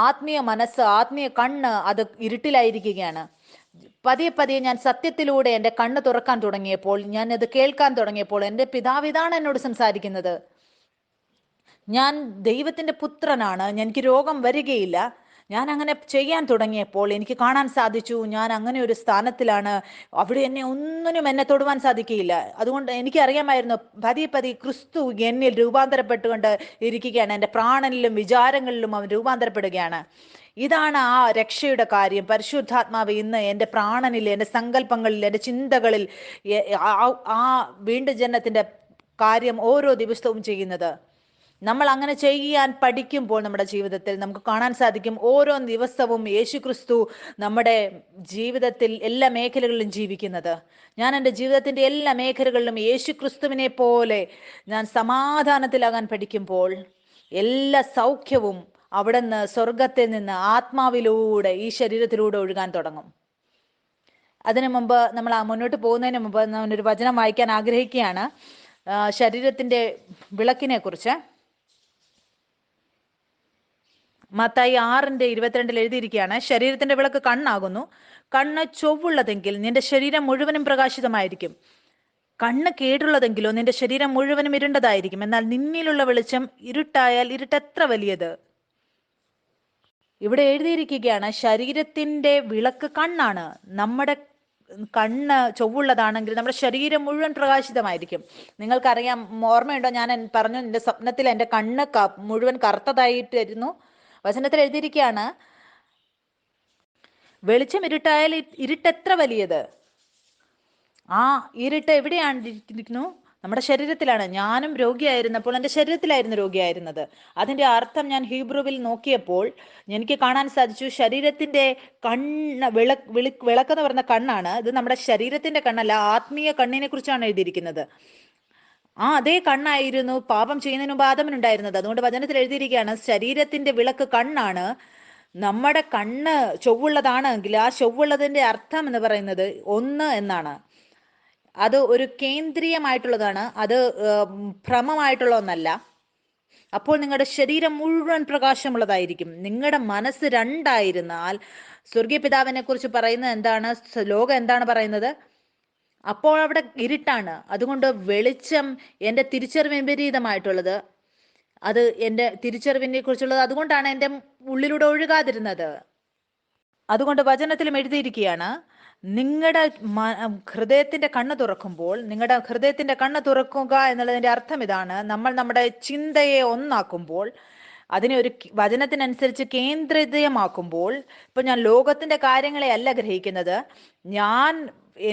ആത്മീയ മനസ്സ്, ആത്മീയ കണ്ണ് അത് ഇരുട്ടിലായിരിക്കുകയാണ്. പതിയെ പതിയെ ഞാൻ സത്യത്തിലൂടെ എൻ്റെ കണ്ണ് തുറക്കാൻ തുടങ്ങിയപ്പോൾ, ഞാൻ അത് കേൾക്കാൻ തുടങ്ങിയപ്പോൾ, എൻ്റെ പിതാവ് ഇതാണ് എന്നോട് സംസാരിക്കുന്നത്. ഞാൻ ദൈവത്തിൻ്റെ പുത്രനാണ്, എനിക്ക് രോഗം വരികയില്ല. ഞാൻ അങ്ങനെ ചെയ്യാൻ തുടങ്ങിയപ്പോൾ എനിക്ക് കാണാൻ സാധിച്ചു, ഞാൻ അങ്ങനെ ഒരു സ്ഥാനത്തിലാണ്. അവിടെ എന്നെ തൊടുവാൻ സാധിക്കുകയില്ല. അതുകൊണ്ട് എനിക്കറിയാമായിരുന്നു, പതിയെ പതിയെ ക്രിസ്തു എന്നിൽ രൂപാന്തരപ്പെട്ടുകൊണ്ട് ഇരിക്കുകയാണ്. എൻ്റെ പ്രാണനിലും വിചാരങ്ങളിലും അവൻ രൂപാന്തരപ്പെടുകയാണ്. ഇതാണ് ആ രക്ഷയുടെ കാര്യം. പരിശുദ്ധാത്മാവ് ഇന്ന് എൻ്റെ പ്രാണനിൽ, എൻ്റെ സങ്കല്പങ്ങളിൽ, എൻ്റെ ചിന്തകളിൽ ആ വീണ്ടും ജനനത്തിൻ്റെ കാര്യം ഓരോ ദിവസവും ചെയ്യുന്നത്. നമ്മൾ അങ്ങനെ ചെയ്യാൻ പഠിക്കുമ്പോൾ നമ്മുടെ ജീവിതത്തിൽ നമുക്ക് കാണാൻ സാധിക്കും, ഓരോ ദിവസവും യേശു ക്രിസ്തു നമ്മുടെ ജീവിതത്തിൽ എല്ലാ മേഖലകളിലും ജീവിക്കുന്നത്. ഞാൻ എൻ്റെ ജീവിതത്തിൻ്റെ എല്ലാ മേഖലകളിലും യേശു ക്രിസ്തുവിനെ പോലെ ഞാൻ സമാധാനത്തിലാകാൻ പഠിക്കുമ്പോൾ എല്ലാ സൗഖ്യവും അവിടുന്ന് സ്വർഗത്തിൽ നിന്ന് ആത്മാവിലൂടെ ഈ ശരീരത്തിലൂടെ ഒഴുകാൻ തുടങ്ങും. അതിനു മുമ്പ് നമ്മൾ മുന്നോട്ട് പോകുന്നതിന് മുമ്പ് ഞാനൊരു വചനം വായിക്കാൻ ആഗ്രഹിക്കുകയാണ്. ശരീരത്തിൻ്റെ വിളക്കിനെ കുറിച്ച് മത്തായി 6:22 എഴുതിയിരിക്കുകയാണ്, ശരീരത്തിന്റെ വിളക്ക് കണ്ണാകുന്നു. കണ്ണ് ചൊവ്വുള്ളതെങ്കിൽ നിന്റെ ശരീരം മുഴുവനും പ്രകാശിതമായിരിക്കും. കണ്ണ് കേടുള്ളതെങ്കിലോ നിന്റെ ശരീരം മുഴുവനും ഇരുണ്ടതായിരിക്കും. എന്നാൽ നിന്നിലുള്ള വെളിച്ചം ഇരുട്ടായാൽ ഇരുട്ടെത്ര വലിയത്. ഇവിടെ എഴുതിയിരിക്കുകയാണ്, ശരീരത്തിന്റെ വിളക്ക് കണ്ണാണ്. നമ്മുടെ കണ്ണ് ചൊവ്വുള്ളതാണെങ്കിൽ നമ്മുടെ ശരീരം മുഴുവൻ പ്രകാശിതമായിരിക്കും. നിങ്ങൾക്കറിയാം, ഓർമ്മയുണ്ടോ, ഞാൻ പറഞ്ഞു എൻ്റെ സ്വപ്നത്തിൽ എൻ്റെ കണ്ണ് മുഴുവൻ കറുത്തതായിട്ടായിരുന്നു. വചനത്തിൽ എഴുതിയിരിക്കുകയാണ്, വെളിച്ചം ഇരുട്ടായാൽ ഇരുട്ടെത്ര വലിയത്. ആ ഇരുട്ട് എവിടെയാണ് ഇരിക്കുന്നു? നമ്മുടെ ശരീരത്തിലാണ്. ഞാനും രോഗിയായിരുന്നപ്പോൾ എൻ്റെ ശരീരത്തിലായിരുന്നു രോഗിയായിരുന്നത്. അതിൻ്റെ അർത്ഥം ഞാൻ ഹീബ്രുവിൽ നോക്കിയപ്പോൾ എനിക്ക് കാണാൻ സാധിച്ചു, ശരീരത്തിൻ്റെ കണ്ണ് വിളക്കെന്ന് പറയുന്ന കണ്ണാണ്. ഇത് നമ്മുടെ ശരീരത്തിൻ്റെ കണ്ണല്ല, ആത്മീയ കണ്ണിനെ കുറിച്ചാണ് എഴുതിയിരിക്കുന്നത്. അതേ കണ്ണായിരുന്നു പാപം ചെയ്യുന്നതിന് മുമ്പ് ആദമിനുണ്ടായിരുന്നത്. അതുകൊണ്ട് വചനത്തിൽ എഴുതിയിരിക്കുകയാണ്, ശരീരത്തിന്റെ വിളക്ക് കണ്ണാണ്. നമ്മുടെ കണ്ണ് ചൊവ്വുള്ളതാണെങ്കിൽ ആ ചൊവ്വുള്ളതിന്റെ അർത്ഥം എന്ന് പറയുന്നത് ഒന്ന് എന്നാണ്. അത് ഒരു കേന്ദ്രീയമായിട്ടുള്ളതാണ്, അത് ഭ്രമമായിട്ടുള്ള ഒന്നല്ല. അപ്പോൾ നിങ്ങളുടെ ശരീരം മുഴുവൻ പ്രകാശമുള്ളതായിരിക്കും. നിങ്ങളുടെ മനസ്സ് രണ്ടായിരുന്നാൽ, സ്വർഗീയ പിതാവിനെ കുറിച്ച് പറയുന്നത് എന്താണ്, ലോകം എന്താണ് പറയുന്നത്? അപ്പോൾ അവിടെ ഇരുട്ടാണ്. അതുകൊണ്ട് വെളിച്ചം എൻ്റെ തിരിച്ചറിവ് വിപരീതമായിട്ടുള്ളത്, അത് എൻ്റെ തിരിച്ചറിവിനെ കുറിച്ചുള്ളത്. അതുകൊണ്ടാണ് എൻ്റെ ഉള്ളിലൂടെ ഒഴുകാതിരുന്നത്. അതുകൊണ്ട് വചനത്തിലും എഴുതിയിരിക്കുകയാണ്, നിങ്ങളുടെ ഹൃദയത്തിന്റെ കണ്ണ് തുറക്കുമ്പോൾ, നിങ്ങളുടെ ഹൃദയത്തിന്റെ കണ്ണ് തുറക്കുക എന്നുള്ളതിന്റെ അർത്ഥം ഇതാണ്, നമ്മൾ നമ്മുടെ ചിന്തയെ ഒന്നാക്കുമ്പോൾ, അതിനെ ഒരു വചനത്തിനനുസരിച്ച് കേന്ദ്രീയമാക്കുമ്പോൾ. ഇപ്പൊ ഞാൻ ലോകത്തിന്റെ കാര്യങ്ങളെ അല്ല ഗ്രഹിക്കുന്നത്, ഞാൻ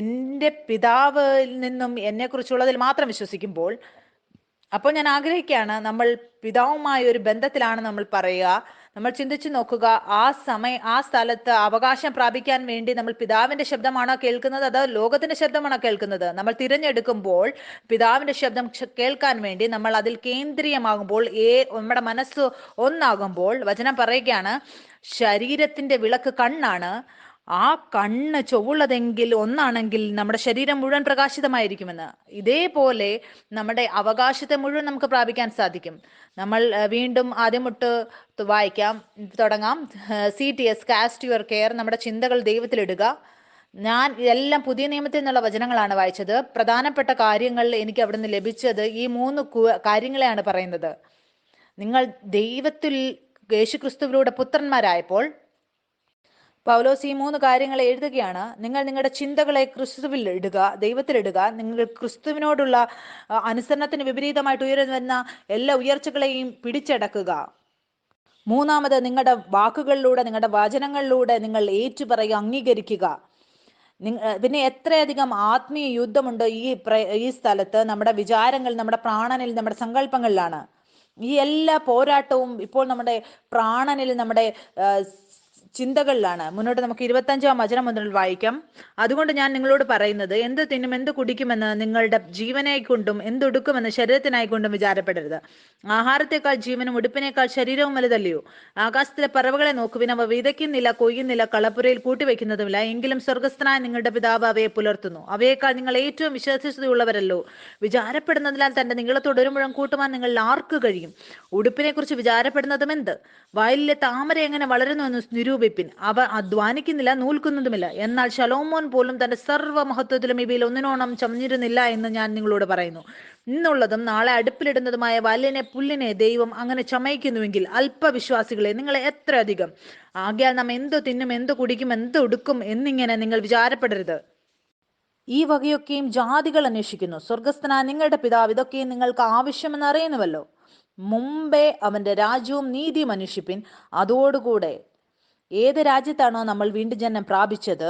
എൻ്റെ പിതാവിൽ നിന്നും എന്നെക്കുറിച്ചുള്ളതിൽ മാത്രം വിശ്വസിക്കുമ്പോൾ, അപ്പോൾ ഞാൻ ആഗ്രഹിക്കുകയാണ്, നമ്മൾ പിതാവുമായ ഒരു ബന്ധത്തിലാണ് നമ്മൾ പറയുക, നമ്മൾ ചിന്തിച്ചു നോക്കുക, ആ സ്ഥലത്ത് അവകാശം പ്രാപിക്കാൻ വേണ്ടി നമ്മൾ പിതാവിന്റെ ശബ്ദമാണോ കേൾക്കുന്നത്, അതോ ലോകത്തിന്റെ ശബ്ദമാണോ കേൾക്കുന്നത്? നമ്മൾ തിരഞ്ഞെടുക്കുമ്പോൾ പിതാവിന്റെ ശബ്ദം കേൾക്കാൻ വേണ്ടി നമ്മൾ അതിൽ കേന്ദ്രീയമാകുമ്പോൾ, നമ്മുടെ മനസ്സ് ഒന്നാകുമ്പോൾ, വചനം പറയുകയാണ്, ശരീരത്തിന്റെ വിളക്ക് കണ്ണാണ്. ആ കണ്ണ് ചൊവ്വുള്ളതെങ്കിൽ, ഒന്നാണെങ്കിൽ നമ്മുടെ ശരീരം മുഴുവൻ പ്രകാശിതമായിരിക്കുമെന്ന്. ഇതേപോലെ നമ്മുടെ അവകാശത്തെ മുഴുവൻ നമുക്ക് പ്രാപിക്കാൻ സാധിക്കും. നമ്മൾ വീണ്ടും ആദ്യം തൊട്ട് തുടങ്ങാം. CTS, cast your care. നമ്മുടെ ചിന്തകൾ ദൈവത്തിലിടുക. ഞാൻ ഇതെല്ലാം പുതിയ നിയമത്തിൽ നിന്നുള്ള വചനങ്ങളാണ് വായിച്ചത്. പ്രധാനപ്പെട്ട കാര്യങ്ങൾ എനിക്ക് അവിടുന്ന് ലഭിച്ചത് ഈ 3 കാര്യങ്ങളെയാണ് പറയുന്നത്. നിങ്ങൾ ദൈവത്തിൽ യേശുക്രിസ്തുവിലൂടെ പുത്രന്മാരായപ്പോൾ പൗലോസ് ഈ 3 കാര്യങ്ങളെ എഴുതുകയാണ്. നിങ്ങൾ നിങ്ങളുടെ ചിന്തകളെ ക്രിസ്തുവിൽ ഇടുക, ദൈവത്തിലിടുക. നിങ്ങൾ ക്രിസ്തുവിനോടുള്ള അനുസരണത്തിന് വിപരീതമായിട്ട് ഉയരുന്ന എല്ലാ ഉയർച്ചകളെയും പിടിച്ചടക്കുക. മൂന്നാമത്, നിങ്ങളുടെ വാക്കുകളിലൂടെ, നിങ്ങളുടെ വചനങ്ങളിലൂടെ നിങ്ങൾ ഏറ്റുപറയുക, അംഗീകരിക്കുക. പിന്നെ എത്രയധികം ആത്മീയ യുദ്ധമുണ്ട് ഈ സ്ഥലത്ത്. നമ്മുടെ വിചാരങ്ങൾ, നമ്മുടെ പ്രാണനിൽ, നമ്മുടെ സങ്കല്പങ്ങളിലാണ്. ഈ എല്ലാ പോരാട്ടവും ഇപ്പോൾ നമ്മുടെ പ്രാണനിൽ, നമ്മുടെ ചിന്തകളിലാണ്. മുന്നോട്ട് നമുക്ക് 25-ാം വചനം മുതൽ വായിക്കാം. അതുകൊണ്ട് ഞാൻ നിങ്ങളോട് പറയുന്നത്, എന്ത് തിന്നും എന്ത് കുടിക്കുമെന്ന് നിങ്ങളുടെ ജീവനായിക്കൊണ്ടും എന്തുടുക്കുമെന്ന് ശരീരത്തിനായിക്കൊണ്ടും വിചാരപ്പെടരുത്. ആഹാരത്തെക്കാൾ ജീവനും ഉടുപ്പിനേക്കാൾ ശരീരവും വലുതല്ലയോ? ആകാശത്തിലെ പറവകളെ നോക്കുവിൻ, അവ വിതയ്ക്കുന്നില്ല, കൊയ്യുന്നില്ല, കളപ്പുരയിൽ കൂട്ടിവെക്കുന്നതുമില്ല, എങ്കിലും സ്വർഗസ്ഥനായ നിങ്ങളുടെ പിതാവ് അവയെ പുലർത്തുന്നു. അവയേക്കാൾ നിങ്ങൾ ഏറ്റവും വിശ്വസ്തയുള്ളവരല്ലോ. വിചാരപ്പെടുന്നതിനാൽ തന്റെ നീളത്തോട് ഒരു മുഴം കൂട്ടുവാൻ നിങ്ങളിൽ ആർക്ക് കഴിയും? ഉടുപ്പിനെ കുറിച്ച് വിചാരപ്പെടുന്നതും എന്ത്? വയലിലെ താമര എങ്ങനെ വളരുന്നു എന്ന് നിരൂപിപ്പിൻ. അവ അധ്വാനിക്കുന്നില്ല, നൂൽക്കുന്നതുമില്ല. എന്നാൽ ശലോമോൻ പോലും തന്റെ സർവ്വ മഹത്വത്തിലും ഇവയിൽ ഒന്നിനോണം ചമഞ്ഞിരുന്നില്ല എന്ന് ഞാൻ നിങ്ങളോട് പറയുന്നു. ഇന്നുള്ളതും നാളെ അടുപ്പിലിടുന്നതുമായ വയലിനെ, പുല്ലിനെ ദൈവം അങ്ങനെ ചമയിക്കുന്നുവെങ്കിൽ അല്പവിശ്വാസികളെ, നിങ്ങളെ എത്ര അധികം! ആകയാൽ നാം എന്തു തിന്നും, എന്തു കുടിക്കും, എന്ത് ഉടുക്കും എന്നിങ്ങനെ നിങ്ങൾ വിചാരപ്പെടരുത്. ഈ വകയൊക്കെയും ജാതികൾ അന്വേഷിക്കുന്നു. സ്വർഗസ്ഥനായ നിങ്ങളുടെ പിതാവ് ഇതൊക്കെയും നിങ്ങൾക്ക് ആവശ്യമെന്ന് അറിയുന്നുവല്ലോ. മുമ്പേ അവന്റെ രാജ്യവും നീതിയും അന്വേഷിപ്പിൻ, അതോടുകൂടെ. ഏത് രാജ്യത്താണോ നമ്മൾ വീണ്ടും ജന്മം പ്രാപിച്ചത്,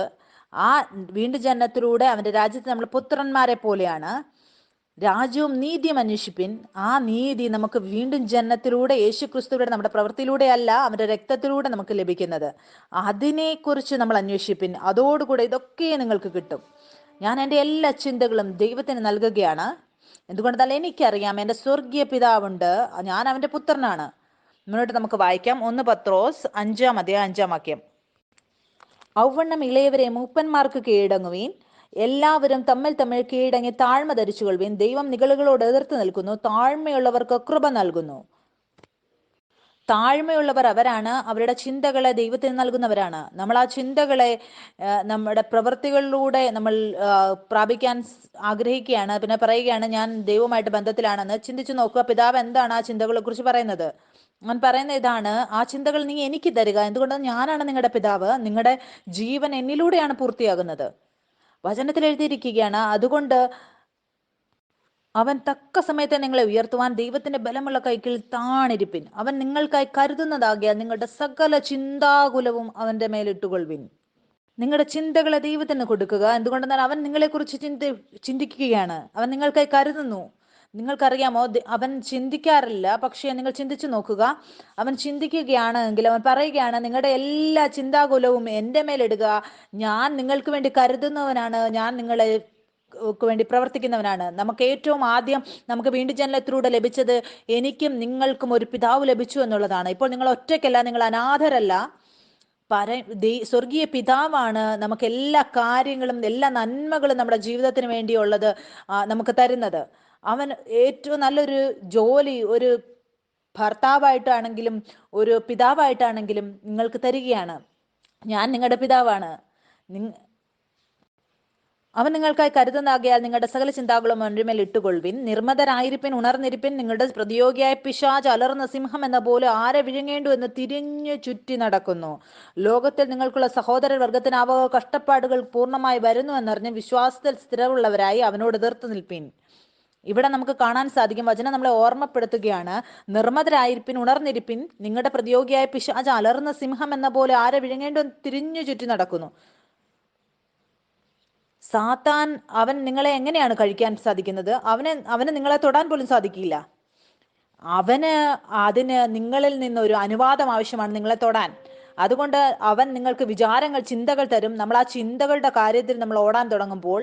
ആ വീണ്ടും ജന്മത്തിലൂടെ അവന്റെ രാജ്യത്ത് നമ്മൾ പുത്രന്മാരെ പോലെയാണ്. രാജ്യവും നീതിയും അന്വേഷിപ്പിൻ. ആ നീതി നമുക്ക് വീണ്ടും ജന്മത്തിലൂടെ, യേശുക്രിസ്തുവിലൂടെ, നമ്മുടെ പ്രവൃത്തിയിലൂടെ അല്ല, അവന്റെ രക്തത്തിലൂടെ നമുക്ക് ലഭിക്കുന്നത്. അതിനെക്കുറിച്ച് നമ്മൾ അന്വേഷിപ്പിൻ, അതോടുകൂടെ ഇതൊക്കെ നിങ്ങൾക്ക് കിട്ടും. ഞാൻ എൻ്റെ എല്ലാ ചിന്തകളും ദൈവത്തിന് നൽകുകയാണ്. എന്തുകൊണ്ടെന്നാൽ എനിക്കറിയാം, എൻ്റെ സ്വർഗീയ പിതാവുണ്ട്, ഞാൻ അവൻ്റെ പുത്രനാണ്. മുന്നോട്ട് നമുക്ക് വായിക്കാം. 1 പത്രോസ് 5-ാം അധ്യായം 5-ാം വാക്യം. ഔവണ്ണം ഇളയവരെ മൂപ്പന്മാർക്ക് കീഴടങ്ങുവീൻ. എല്ലാവരും തമ്മിൽ തമ്മിൽ കീഴടങ്ങി താഴ്മ ധരിച്ചുകൊള്ളുവീൻ. ദൈവം നിഗളുകളോട് എതിർത്ത് നിൽക്കുന്നു, താഴ്മയുള്ളവർക്ക് കൃപ നൽകുന്നു. താഴ്മയുള്ളവർ അവരാണ്, അവരുടെ ചിന്തകളെ ദൈവത്തിന് നൽകുന്നവരാണ്. നമ്മൾ ആ ചിന്തകളെ നമ്മുടെ പ്രവൃത്തികളിലൂടെ നമ്മൾ പ്രാപിക്കാൻ ആഗ്രഹിക്കുകയാണ്. പിന്നെ പറയുകയാണ്, ഞാൻ ദൈവവുമായിട്ട് ബന്ധത്തിലാണെന്ന്. ചിന്തിച്ചു നോക്കുക, പിതാവ് എന്താണ് ആ ചിന്തകളെ കുറിച്ച് പറയുന്നത്? അവൻ പറയുന്ന ഇതാണ്, ആ ചിന്തകൾ നീ എനിക്ക് തരിക. എന്തുകൊണ്ടാണ്? ഞാനാണ് നിങ്ങളുടെ പിതാവ്. നിങ്ങളുടെ ജീവൻ എന്നിലൂടെയാണ് പൂർത്തിയാകുന്നത്. വചനത്തിൽ എഴുതിയിരിക്കുകയാണ്, അതുകൊണ്ട് അവൻ തക്ക സമയത്തെ നിങ്ങളെ ഉയർത്തുവാൻ ദൈവത്തിന്റെ ബലമുള്ള കൈക്കിൽ താണിരിപ്പിൻ. അവൻ നിങ്ങൾക്കായി കരുതുന്നതാകിയാൽ നിങ്ങളുടെ സകല ചിന്താകുലവും അവന്റെ മേലിട്ടുകൊള്ളുവിൻ. നിങ്ങളുടെ ചിന്തകളെ ദൈവത്തിന് കൊടുക്കുക. എന്തുകൊണ്ടെന്നാൽ അവൻ നിങ്ങളെക്കുറിച്ച് ചിന്തിക്കുകയാണ്. അവൻ നിങ്ങൾക്കായി കരുതുന്നു. നിങ്ങൾക്കറിയാമോ, അവൻ ചിന്തിക്കാറില്ല. പക്ഷേ നിങ്ങൾ ചിന്തിച്ചു നോക്കുക, അവൻ ചിന്തിക്കുകയാണെങ്കിൽ അവൻ പറയുകയാണ്, നിങ്ങളുടെ എല്ലാ ചിന്താകുലവും എൻ്റെ മേലിടുക. ഞാൻ നിങ്ങൾക്ക് വേണ്ടി കരുതുന്നവനാണ്, ഞാൻ നിങ്ങളെ വേണ്ടി പ്രവർത്തിക്കുന്നവനാണ്. നമുക്ക് ഏറ്റവും ആദ്യം നമുക്ക് വീണ്ടും ജനനത്തിലൂടെ ലഭിച്ചത് എനിക്കും നിങ്ങൾക്കും ഒരു പിതാവ് ലഭിച്ചു എന്നുള്ളതാണ്. ഇപ്പോൾ നിങ്ങൾ ഒറ്റയ്ക്കല്ല, നിങ്ങൾ അനാഥരല്ല. സ്വർഗീയ പിതാവാണ് നമുക്ക് എല്ലാ കാര്യങ്ങളും, എല്ലാ നന്മകളും നമ്മുടെ ജീവിതത്തിന് വേണ്ടിയുള്ളത് നമുക്ക് തരുന്നത്. അവൻ ഏറ്റവും നല്ലൊരു ജോലി ഒരു ഭർത്താവായിട്ടാണെങ്കിലും ഒരു പിതാവായിട്ടാണെങ്കിലും നിങ്ങൾക്ക് തരികയാണ്. ഞാൻ നിങ്ങളുടെ പിതാവാണ്. അവൻ നിങ്ങൾക്കായി കരുതുന്നാകിയാൽ നിങ്ങളുടെ സകല ചിന്താകളും ഒന്നുമേൽ ഇട്ടുകൊള്ളുവിൻ. നിർമ്മതരായിരിപ്പിൻ, ഉണർന്നിരിപ്പിൻ. നിങ്ങളുടെ പ്രതിയോഗിയായ പിശാച് അലർന്ന സിംഹം എന്ന പോലെ ആരെ വിഴുങ്ങേണ്ടു എന്ന് തിരിഞ്ഞു ചുറ്റി നടക്കുന്നു. ലോകത്തിൽ നിങ്ങൾക്കുള്ള സഹോദര വർഗത്തിനാവോ കഷ്ടപ്പാടുകൾ പൂർണ്ണമായി വരുന്നു എന്നറിഞ്ഞ് വിശ്വാസത്തിൽ സ്ഥിരമുള്ളവരായി അവനോട് എതിർത്ത് നിൽപ്പിൻ. ഇവിടെ നമുക്ക് കാണാൻ സാധിക്കും, വചനം നമ്മളെ ഓർമ്മപ്പെടുത്തുകയാണ്, നിർമ്മതരായിരിപ്പിൻ, ഉണർന്നിരിപ്പിൻ. നിങ്ങളുടെ പ്രതിയോഗിയായ പിശാച് അലർന്ന സിംഹം എന്ന പോലെ ആരെ വിഴുങ്ങേണ്ടു തിരിഞ്ഞു ചുറ്റി നടക്കുന്നു. സാത്താൻ, അവൻ നിങ്ങളെ എങ്ങനെയാണ് കഴിക്കാൻ സാധിക്കുന്നത്? അവന് നിങ്ങളെ തൊടാൻ പോലും സാധിക്കില്ല. അവന് അതിന് നിങ്ങളിൽ നിന്ന് ഒരു അനുവാദം ആവശ്യമാണ് നിങ്ങളെ തൊടാൻ. അതുകൊണ്ട് അവൻ നിങ്ങൾക്ക് വിചാരങ്ങൾ, ചിന്തകൾ തരും. നമ്മൾ ആ ചിന്തകളുടെ കാര്യത്തിൽ നമ്മൾ ഓടാൻ തുടങ്ങുമ്പോൾ,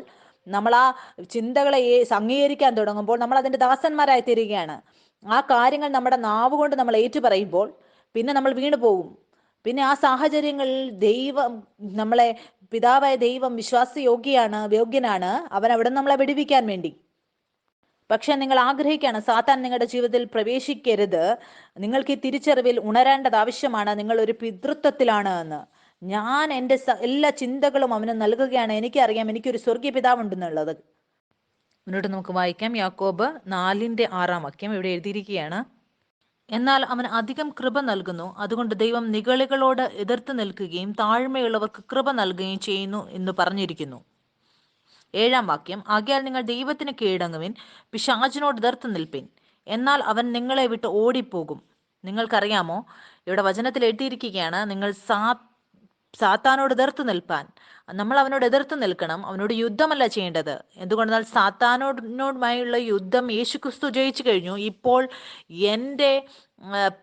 നമ്മൾ ആ ചിന്തകളെ അംഗീകരിക്കാൻ തുടങ്ങുമ്പോൾ നമ്മൾ അതിൻ്റെ ദാസന്മാരായി തീരുകയാണ്. ആ കാര്യങ്ങൾ നമ്മുടെ നാവ് കൊണ്ട് നമ്മൾ ഏറ്റുപറയുമ്പോൾ പിന്നെ നമ്മൾ വീണു പോകും. പിന്നെ ആ സാഹചര്യങ്ങളിൽ ദൈവം, നമ്മളെ പിതാവായ ദൈവം യോഗ്യനാണ് അവൻ അവിടെ നമ്മളെ വിടുവിക്കാൻ വേണ്ടി. പക്ഷെ നിങ്ങൾ ആഗ്രഹിക്കുകയാണ് സാത്താൻ നിങ്ങളുടെ ജീവിതത്തിൽ പ്രവേശിക്കരുത്. നിങ്ങൾക്ക് ഈ തിരിച്ചറിവിൽ ഉണരേണ്ടത് ആവശ്യമാണ്. നിങ്ങൾ ഒരു പിതൃത്വത്തിലാണ് എന്ന്. ഞാൻ എൻ്റെ എല്ലാ ചിന്തകളും അവന് നൽകുകയാണ്. എനിക്കറിയാം എനിക്കൊരു സ്വർഗീയ പിതാവുണ്ടെന്നുള്ളത്. മുന്നോട്ട് നമുക്ക് വായിക്കാം. യാക്കോബ് 4:6 ഇവിടെ എഴുതിയിരിക്കുകയാണ്, എന്നാൽ അവൻ അധികം കൃപ നൽകുന്നു, അതുകൊണ്ട് ദൈവം നിഗളികളോട് എതിർത്ത് നിൽക്കുകയും താഴ്മയുള്ളവർക്ക് കൃപ നൽകുകയും ചെയ്യുന്നു എന്ന് പറഞ്ഞിരിക്കുന്നു. 7 ആകയാൽ നിങ്ങൾ ദൈവത്തിന് കീഴടങ്ങുവിൻ, പിശാചിനോട് എതിർത്ത് നിൽപ്പിൻ, എന്നാൽ അവൻ നിങ്ങളെ വിട്ട് ഓടിപ്പോകും. നിങ്ങൾക്കറിയാമോ, ഇവിടെ വചനത്തിൽ എഴുതിയിരിക്കുകയാണ്, നിങ്ങൾ സാത്താനോട് എതിർത്ത് നിൽപ്പാൻ. നമ്മൾ അവനോട് എതിർത്ത് നിൽക്കണം. അവനോട് യുദ്ധമല്ല ചെയ്യേണ്ടത്. എന്തുകൊണ്ടെന്നാൽ സാത്താനോടുമായുള്ള യുദ്ധം യേശുക്രിസ്തു ജയിച്ചു കഴിഞ്ഞു. ഇപ്പോൾ എൻ്റെ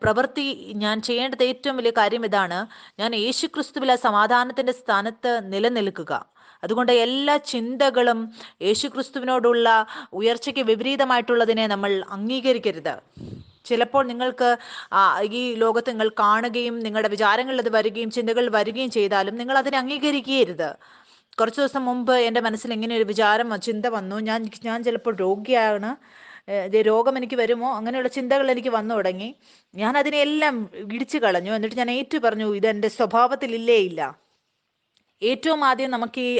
പ്രവൃത്തി, ഞാൻ ചെയ്യേണ്ടത് ഏറ്റവും വലിയ കാര്യം ഇതാണ്, ഞാൻ യേശുക്രിസ്തുവിലെ സമാധാനത്തിൻ്റെ സ്ഥാനത്ത് നിലനിൽക്കുക. അതുകൊണ്ട് എല്ലാ ചിന്തകളും യേശുക്രിസ്തുവിനോടുള്ള ഉയർച്ചയ്ക്ക് വിപരീതമായിട്ടുള്ളതിനെ നമ്മൾ അംഗീകരിക്കരുത്. ചിലപ്പോൾ നിങ്ങൾക്ക് ഈ ലോകത്ത് നിങ്ങൾ കാണുകയും നിങ്ങളുടെ വിചാരങ്ങളിൽ അത് വരികയും ചിന്തകൾ വരികയും ചെയ്താലും നിങ്ങൾ അതിനെ അംഗീകരിക്കുകയരുത്. കുറച്ച് ദിവസം മുമ്പ് എൻ്റെ മനസ്സിൽ ഇങ്ങനെ ഒരു ചിന്ത വന്നു, ഞാൻ ചിലപ്പോൾ രോഗിയാണ്, രോഗം എനിക്ക് വരുമോ, അങ്ങനെയുള്ള ചിന്തകൾ എനിക്ക് വന്നു തുടങ്ങി. ഞാൻ അതിനെല്ലാം ഇടിച്ചു കളഞ്ഞു. എന്നിട്ട് ഞാൻ ഏറ്റു പറഞ്ഞു, ഇതെൻ്റെ സ്വഭാവത്തിൽ ഇല്ല. ഏറ്റവും ആദ്യം നമുക്ക് ഈ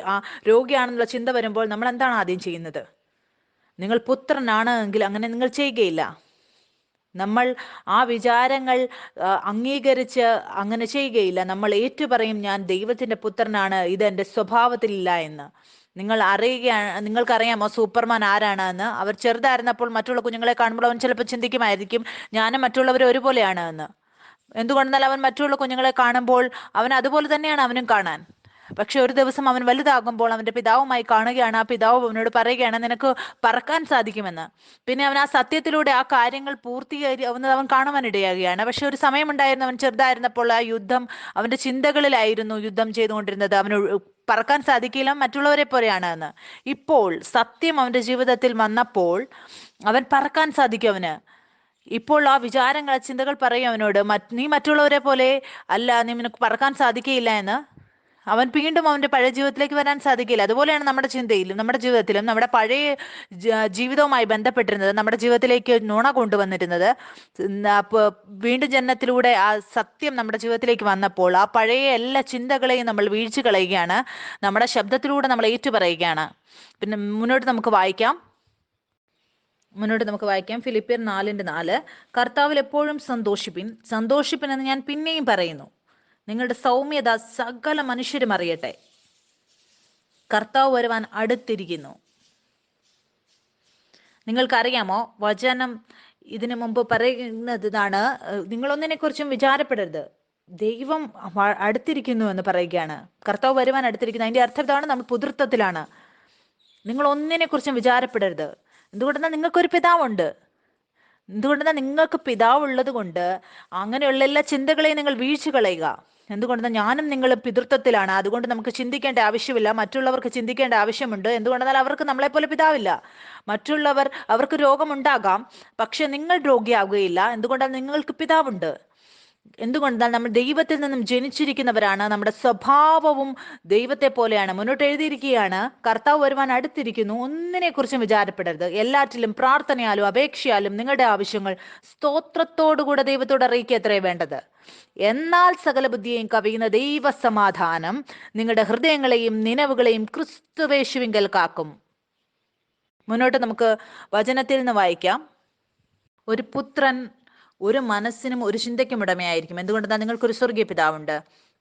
രോഗിയാണെന്നുള്ള ചിന്ത വരുമ്പോൾ നമ്മൾ എന്താണ് ആദ്യം ചെയ്യുന്നത്? നിങ്ങൾ പുത്രനാണ് എങ്കിൽ അങ്ങനെ നിങ്ങൾ ചെയ്യുകയില്ല. നമ്മൾ ആ വിചാരങ്ങൾ അംഗീകരിച്ച് അങ്ങനെ ചെയ്യുകയില്ല. നമ്മൾ ഏറ്റുപറയും, ഞാൻ ദൈവത്തിൻ്റെ പുത്രനാണ്, ഇത് എൻ്റെ സ്വഭാവത്തിലില്ല എന്ന്. നിങ്ങൾക്കറിയാമോ സൂപ്പർമാൻ ആരാണ് എന്ന്? അവർ ചെറുതായിരുന്നപ്പോൾ മറ്റുള്ള കുഞ്ഞുങ്ങളെ കാണുമ്പോൾ അവൻ ചിലപ്പോൾ ചിന്തിക്കുമായിരിക്കും, ഞാനും മറ്റുള്ളവർ ഒരുപോലെയാണ് എന്ന്. എന്തുകൊണ്ടെന്നാൽ അവൻ മറ്റുള്ള കുഞ്ഞുങ്ങളെ കാണുമ്പോൾ അവൻ അതുപോലെ തന്നെയാണ് അവനും കാണാൻ. പക്ഷെ ഒരു ദിവസം അവൻ വലുതാകുമ്പോൾ അവൻ്റെ പിതാവുമായി കാണുകയാണ്. ആ പിതാവ് അവനോട് പറയുകയാണ്, നിനക്ക് പറക്കാൻ സാധിക്കുമെന്ന്. പിന്നെ അവൻ ആ സത്യത്തിലൂടെ ആ കാര്യങ്ങൾ പൂർത്തീകരിക്കുന്നത് അവൻ കാണുവാനിടയാകുകയാണ്. പക്ഷെ ഒരു സമയമുണ്ടായിരുന്നു, അവൻ ചെറുതായിരുന്നപ്പോൾ ആ യുദ്ധം അവൻ്റെ ചിന്തകളിലായിരുന്നു യുദ്ധം ചെയ്തുകൊണ്ടിരുന്നത്. അവന് പറക്കാൻ സാധിക്കില്ല, മറ്റുള്ളവരെ പോലെയാണ് എന്ന്. ഇപ്പോൾ സത്യം അവൻ്റെ ജീവിതത്തിൽ വന്നപ്പോൾ അവൻ പറക്കാൻ സാധിക്കും അവന്. ഇപ്പോൾ ആ വിചാരങ്ങൾ, ചിന്തകൾ പറയും അവനോട്, നീ മറ്റുള്ളവരെ പോലെ അല്ല, നിനക്ക് പറക്കാൻ സാധിക്കുകയില്ല എന്ന്. അവൻ വീണ്ടും അവൻ്റെ പഴയ ജീവിതത്തിലേക്ക് വരാൻ സാധിക്കില്ല. അതുപോലെയാണ് നമ്മുടെ ചിന്തയിലും നമ്മുടെ ജീവിതത്തിലും. നമ്മുടെ പഴയ ജീവിതവുമായി ബന്ധപ്പെട്ടിരുന്നത് നമ്മുടെ ജീവിതത്തിലേക്ക് നുണ കൊണ്ടുവന്നിരുന്നത്. വീണ്ടും ജനനത്തിലൂടെ ആ സത്യം നമ്മുടെ ജീവിതത്തിലേക്ക് വന്നപ്പോൾ ആ പഴയ എല്ലാ ചിന്തകളെയും നമ്മൾ വീഴ്ച കളയുകയാണ്. നമ്മുടെ ശബ്ദത്തിലൂടെ നമ്മൾ ഏറ്റുപറയുകയാണ്. പിന്നെ മുന്നോട്ട് നമുക്ക് വായിക്കാം. ഫിലിപ്പിയർ 4:4 കർത്താവിൽ എപ്പോഴും സന്തോഷിപ്പിൻ എന്ന് ഞാൻ പിന്നെയും പറയുന്നു. നിങ്ങളുടെ സൗമ്യത സകല മനുഷ്യരും അറിയട്ടെ. കർത്താവ് വരുവാൻ അടുത്തിരിക്കുന്നു. നിങ്ങൾക്കറിയാമോ, വചനം ഇതിനു മുമ്പ് പറയുന്നത് ഇതാണ്, നിങ്ങളൊന്നിനെക്കുറിച്ചും വിചാരപ്പെടരുത്, ദൈവം അടുത്തിരിക്കുന്നു എന്ന് പറയുകയാണ്. കർത്താവ് വരുവാൻ അടുത്തിരിക്കുന്നു. അതിൻ്റെ അർത്ഥം ഇതാണ്, നമ്മൾ പുതൃത്വത്തിലാണ്. നിങ്ങൾ ഒന്നിനെക്കുറിച്ചും വിചാരപ്പെടരുത്. എന്തുകൊണ്ടെന്നാൽ നിങ്ങൾക്കൊരു പിതാവുണ്ട്. എന്തുകൊണ്ടെന്നാൽ നിങ്ങൾക്ക് പിതാവുള്ളത് കൊണ്ട് അങ്ങനെയുള്ള എല്ലാ ചിന്തകളെയും നിങ്ങൾ വീഴ്ച കളയുക. എന്തുകൊണ്ടെന്നാൽ ഞാനും നിങ്ങളും പിതൃത്വത്തിലാണ്. അതുകൊണ്ട് നമുക്ക് ചിന്തിക്കേണ്ട ആവശ്യമില്ല. മറ്റുള്ളവർക്ക് ചിന്തിക്കേണ്ട ആവശ്യമുണ്ട്. എന്തുകൊണ്ടെന്നാൽ അവർക്ക് നമ്മളെപ്പോലെ പിതാവില്ല. അവർക്ക് രോഗമുണ്ടാകാം, പക്ഷെ നിങ്ങൾ രോഗിയാകുകയില്ല. എന്തുകൊണ്ടാൽ നിങ്ങൾക്ക് പിതാവുണ്ട്. എന്തുകൊണ്ടെന്നാൽ നമ്മൾ ദൈവത്തിൽ നിന്നും ജനിച്ചിരിക്കുന്നവരാണ്. നമ്മുടെ സ്വഭാവവും ദൈവത്തെ പോലെയാണ്. മുന്നോട്ട് എഴുതിയിരിക്കുകയാണ്, കർത്താവ് വരുവാൻ അടുത്തിരിക്കുന്നു. ഒന്നിനെക്കുറിച്ചും വിചാരപ്പെടരുത്. എല്ലാറ്റിലും പ്രാർത്ഥനയാലും അപേക്ഷയാലും നിങ്ങളുടെ ആവശ്യങ്ങൾ സ്തോത്രത്തോടുകൂടെ ദൈവത്തോട് അറിയിക്കുക എത്രയേ വേണ്ടത്. എന്നാൽ സകല ബുദ്ധിയെയും കവിയുന്ന ദൈവ സമാധാനം നിങ്ങളുടെ ഹൃദയങ്ങളെയും നിലവുകളെയും ക്രിസ്തുവേശുവിങ്കൽ കാക്കും. മുന്നോട്ട് നമുക്ക് വചനത്തിൽ നിന്ന് വായിക്കാം. ഒരു പുത്രൻ ഒരു മനസ്സിനും ഒരു ചിന്തയ്ക്കും ഉടമയായിരിക്കും. എന്തുകൊണ്ടെന്നാൽ നിങ്ങൾക്കൊരു സ്വർഗീയ പിതാവുണ്ട്.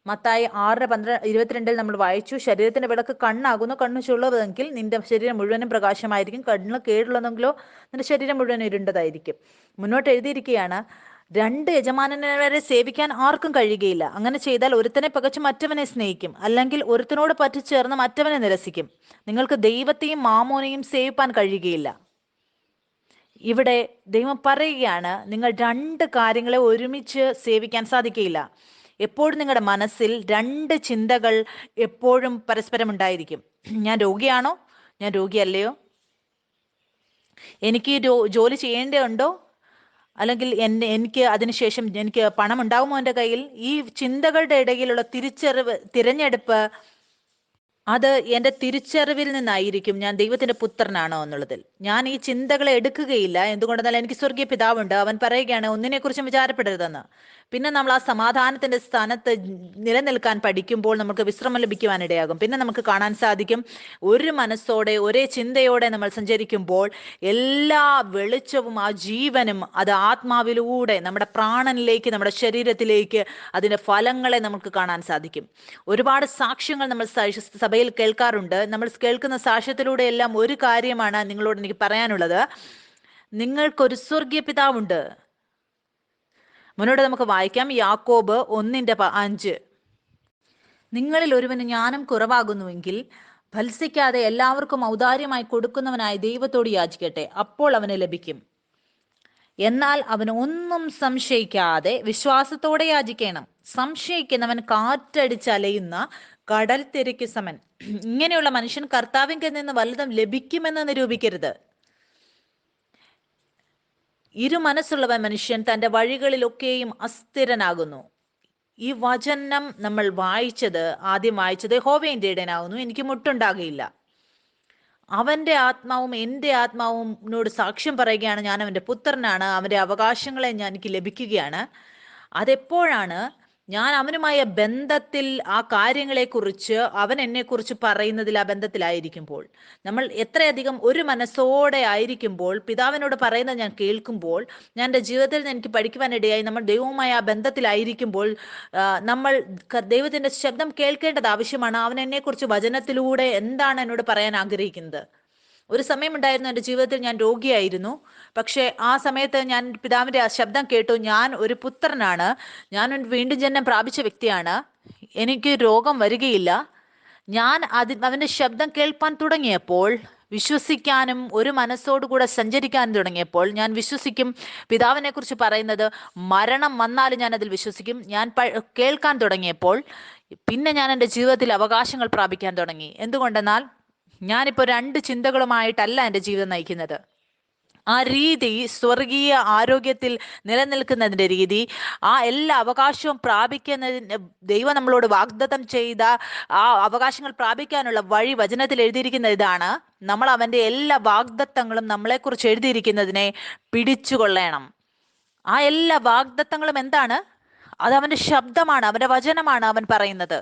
മത്തായി 6:22 നമ്മൾ വായിച്ചു, ശരീരത്തിന്റെ വിളക്ക് കണ്ണാകുന്നു. കണ്ണു ചുള്ളതെങ്കിൽ നിന്റെ ശരീരം മുഴുവനും പ്രകാശമായിരിക്കും. കണ്ണ് കേടുള്ളതെങ്കിലോ നിന്റെ ശരീരം മുഴുവൻ ഇരുണ്ടതായിരിക്കും. മുന്നോട്ട് എഴുതിയിരിക്കുകയാണ്, 2 യജമാനന്മാരെ സേവിക്കാൻ ആർക്കും കഴിയുകയില്ല. അങ്ങനെ ചെയ്താൽ ഒരുത്തനെ പകച്ച് മറ്റവനെ സ്നേഹിക്കും, അല്ലെങ്കിൽ ഒരുത്തനോട് പറ്റിച്ചേർന്ന് മറ്റവനെ നിരസിക്കും. നിങ്ങൾക്ക് ദൈവത്തെയും മാമോനെയും സേവിപ്പാൻ കഴിയുകയില്ല. ഇവിടെ ദൈവം പറയുകയാണ്, നിങ്ങൾ രണ്ട് കാര്യങ്ങളെ ഒരുമിച്ച് സേവിക്കാൻ സാധിക്കുകയില്ല. എപ്പോഴും നിങ്ങളുടെ മനസ്സിൽ രണ്ട് ചിന്തകൾ എപ്പോഴും പരസ്പരം ഉണ്ടായിരിക്കും. ഞാൻ രോഗിയാണോ? ഞാൻ രോഗിയല്ലയോ? എനിക്ക് ജോലി ചെയ്യേണ്ടതുണ്ടോ? അല്ലെങ്കിൽ എനിക്ക് അതിനുശേഷം എനിക്ക് പണം ഉണ്ടാകുമോ എൻ്റെ കയ്യിൽ? ഈ ചിന്തകളുടെ ഇടയിലുള്ള തിരഞ്ഞെടുപ്പ്, അത് എൻ്റെ തിരിച്ചറിവിൽ നിന്നായിരിക്കും ഞാൻ ദൈവത്തിന്റെ പുത്രനാണോ എന്നുള്ളതിൽ. ഞാൻ ഈ ചിന്തകളെ എടുക്കുകയില്ല. എന്തുകൊണ്ടെന്നാൽ എനിക്ക് സ്വർഗീയ പിതാവുണ്ട്. അവൻ പറയുകയാണ് ഒന്നിനെ കുറിച്ചും വിചാരപ്പെടരുതെന്ന്. പിന്നെ നമ്മൾ ആ സമാധാനത്തിന്റെ സ്ഥാനത്ത് നിലനിൽക്കാൻ പഠിക്കുമ്പോൾ നമുക്ക് വിശ്രമം ലഭിക്കുവാനിടയാകും. പിന്നെ നമുക്ക് കാണാൻ സാധിക്കും, ഒരു മനസ്സോടെ ഒരേ ചിന്തയോടെ നമ്മൾ സഞ്ചരിക്കുമ്പോൾ എല്ലാ വെളിച്ചവും ആ ജീവനും അത് ആത്മാവിലൂടെ നമ്മുടെ പ്രാണനിലേക്ക്, നമ്മുടെ ശരീരത്തിലേക്ക് അതിന്റെ ഫലങ്ങളെ നമുക്ക് കാണാൻ സാധിക്കും. ഒരുപാട് സാക്ഷ്യങ്ങൾ നമ്മൾ സഭയിൽ കേൾക്കാറുണ്ട്. നമ്മൾ കേൾക്കുന്ന സാക്ഷ്യത്തിലൂടെ എല്ലാം ഒരു കാര്യമാണ് നിങ്ങളോട് എനിക്ക് പറയാനുള്ളത്: നിങ്ങൾക്കൊരു സ്വർഗീയ പിതാവുണ്ട്. മുന്നോട്ട് നമുക്ക് വായിക്കാം, യാക്കോബ് 1:5. നിങ്ങളിൽ ഒരുവന് ജ്ഞാനം കുറവാകുന്നുവെങ്കിൽ ഫത്സിക്കാതെ എല്ലാവർക്കും ഔദാര്യമായി കൊടുക്കുന്നവനായ ദൈവത്തോട് യാചിക്കട്ടെ, അപ്പോൾ അവന് ലഭിക്കും. എന്നാൽ അവൻ ഒന്നും സംശയിക്കാതെ വിശ്വാസത്തോടെ യാചിക്കണം. സംശയിക്കുന്നവൻ കാറ്റടിച്ചലയുന്ന കടൽ തിരയ്ക്ക് സമൻ. ഇങ്ങനെയുള്ള മനുഷ്യൻ കർത്താവിങ്കിൽ നിന്ന് വല്ലതും ലഭിക്കുമെന്ന് നിരൂപിക്കരുത്. മനസ്സുള്ളവൻ മനുഷ്യൻ തന്റെ വഴികളിലൊക്കെയും അസ്ഥിരനാകുന്നു. ഈ വചനം നമ്മൾ ആദ്യം വായിച്ചത് യഹോവയുടെ ഇടയനാകുന്നു, എനിക്ക് മുട്ടുണ്ടാകുകയില്ല. അവന്റെ ആത്മാവും എൻ്റെ ആത്മാവിനോട് സാക്ഷ്യം പറയുകയാണ്, ഞാൻ അവന്റെ പുത്രനാണ്, അവന്റെ അവകാശങ്ങളെ എനിക്ക് ലഭിക്കുകയാണ്. അതെപ്പോഴാണ്? ഞാൻ അവനുമായ ബന്ധത്തിൽ, ആ കാര്യങ്ങളെക്കുറിച്ച് അവൻ എന്നെക്കുറിച്ച് പറയുന്നതിൽ ആ ബന്ധത്തിലായിരിക്കുമ്പോൾ, നമ്മൾ എത്രയധികം ഒരു മനസ്സോടെ ആയിരിക്കുമ്പോൾ, പിതാവിനോട് പറയുന്നത് ഞാൻ കേൾക്കുമ്പോൾ, ഞാൻ എൻ്റെ ജീവിതത്തിൽ എനിക്ക് പഠിക്കുവാനിടയായി, നമ്മൾ ദൈവവുമായ ആ ബന്ധത്തിലായിരിക്കുമ്പോൾ നമ്മൾ ദൈവത്തിന്റെ ശബ്ദം കേൾക്കേണ്ടത് ആവശ്യമാണ്. അവൻ എന്നെക്കുറിച്ച് വചനത്തിലൂടെ എന്താണ് എന്നോട് പറയാൻ ആഗ്രഹിക്കുന്നത്. ഒരു സമയമുണ്ടായിരുന്നു എൻ്റെ ജീവിതത്തിൽ, ഞാൻ രോഗിയായിരുന്നു. പക്ഷേ ആ സമയത്ത് ഞാൻ പിതാവിൻ്റെ ആ ശബ്ദം കേട്ടു, ഞാൻ ഒരു പുത്രനാണ്, ഞാൻ വീണ്ടും ജന്മം പ്രാപിച്ച വ്യക്തിയാണ്, എനിക്ക് രോഗം വരികയില്ല. ഞാൻ അവൻ്റെ ശബ്ദം കേൾപ്പാൻ തുടങ്ങിയപ്പോൾ, വിശ്വസിക്കാനും ഒരു മനസ്സോടുകൂടെ സഞ്ചരിക്കാനും തുടങ്ങിയപ്പോൾ, ഞാൻ വിശ്വസിക്കും. പിതാവിനെ കുറിച്ച് പറയുന്നത് മരണം വന്നാലും ഞാൻ അതിൽ വിശ്വസിക്കും. ഞാൻ കേൾക്കാൻ തുടങ്ങിയപ്പോൾ പിന്നെ ഞാൻ എൻ്റെ ജീവിതത്തിൽ അവകാശങ്ങൾ പ്രാപിക്കാൻ തുടങ്ങി. എന്തുകൊണ്ടെന്നാൽ ഞാനിപ്പോൾ രണ്ട് ചിന്തകളുമായിട്ടല്ല എൻ്റെ ജീവിതം നയിക്കുന്നത്. ആ രീതി, സ്വർഗീയ ആരോഗ്യത്തിൽ നിലനിൽക്കുന്നതിൻ്റെ രീതി, ആ എല്ലാ അവകാശവും പ്രാപിക്കുന്നതിന് ദൈവം നമ്മളോട് വാഗ്ദത്തം ചെയ്ത ആ അവകാശങ്ങൾ പ്രാപിക്കാനുള്ള വഴി വചനത്തിൽ എഴുതിയിരിക്കുന്ന ഇതാണ്: നമ്മൾ അവൻ്റെ എല്ലാ വാഗ്ദത്തങ്ങളും നമ്മളെക്കുറിച്ച് എഴുതിയിരിക്കുന്നതിനെ പിടിച്ചുകൊള്ളണം. ആ എല്ലാ വാഗ്ദത്തങ്ങളും എന്താണ്? അത് അവൻ്റെ ശബ്ദമാണ്, അവൻ്റെ വചനമാണ്. അവൻ പറയുന്നത്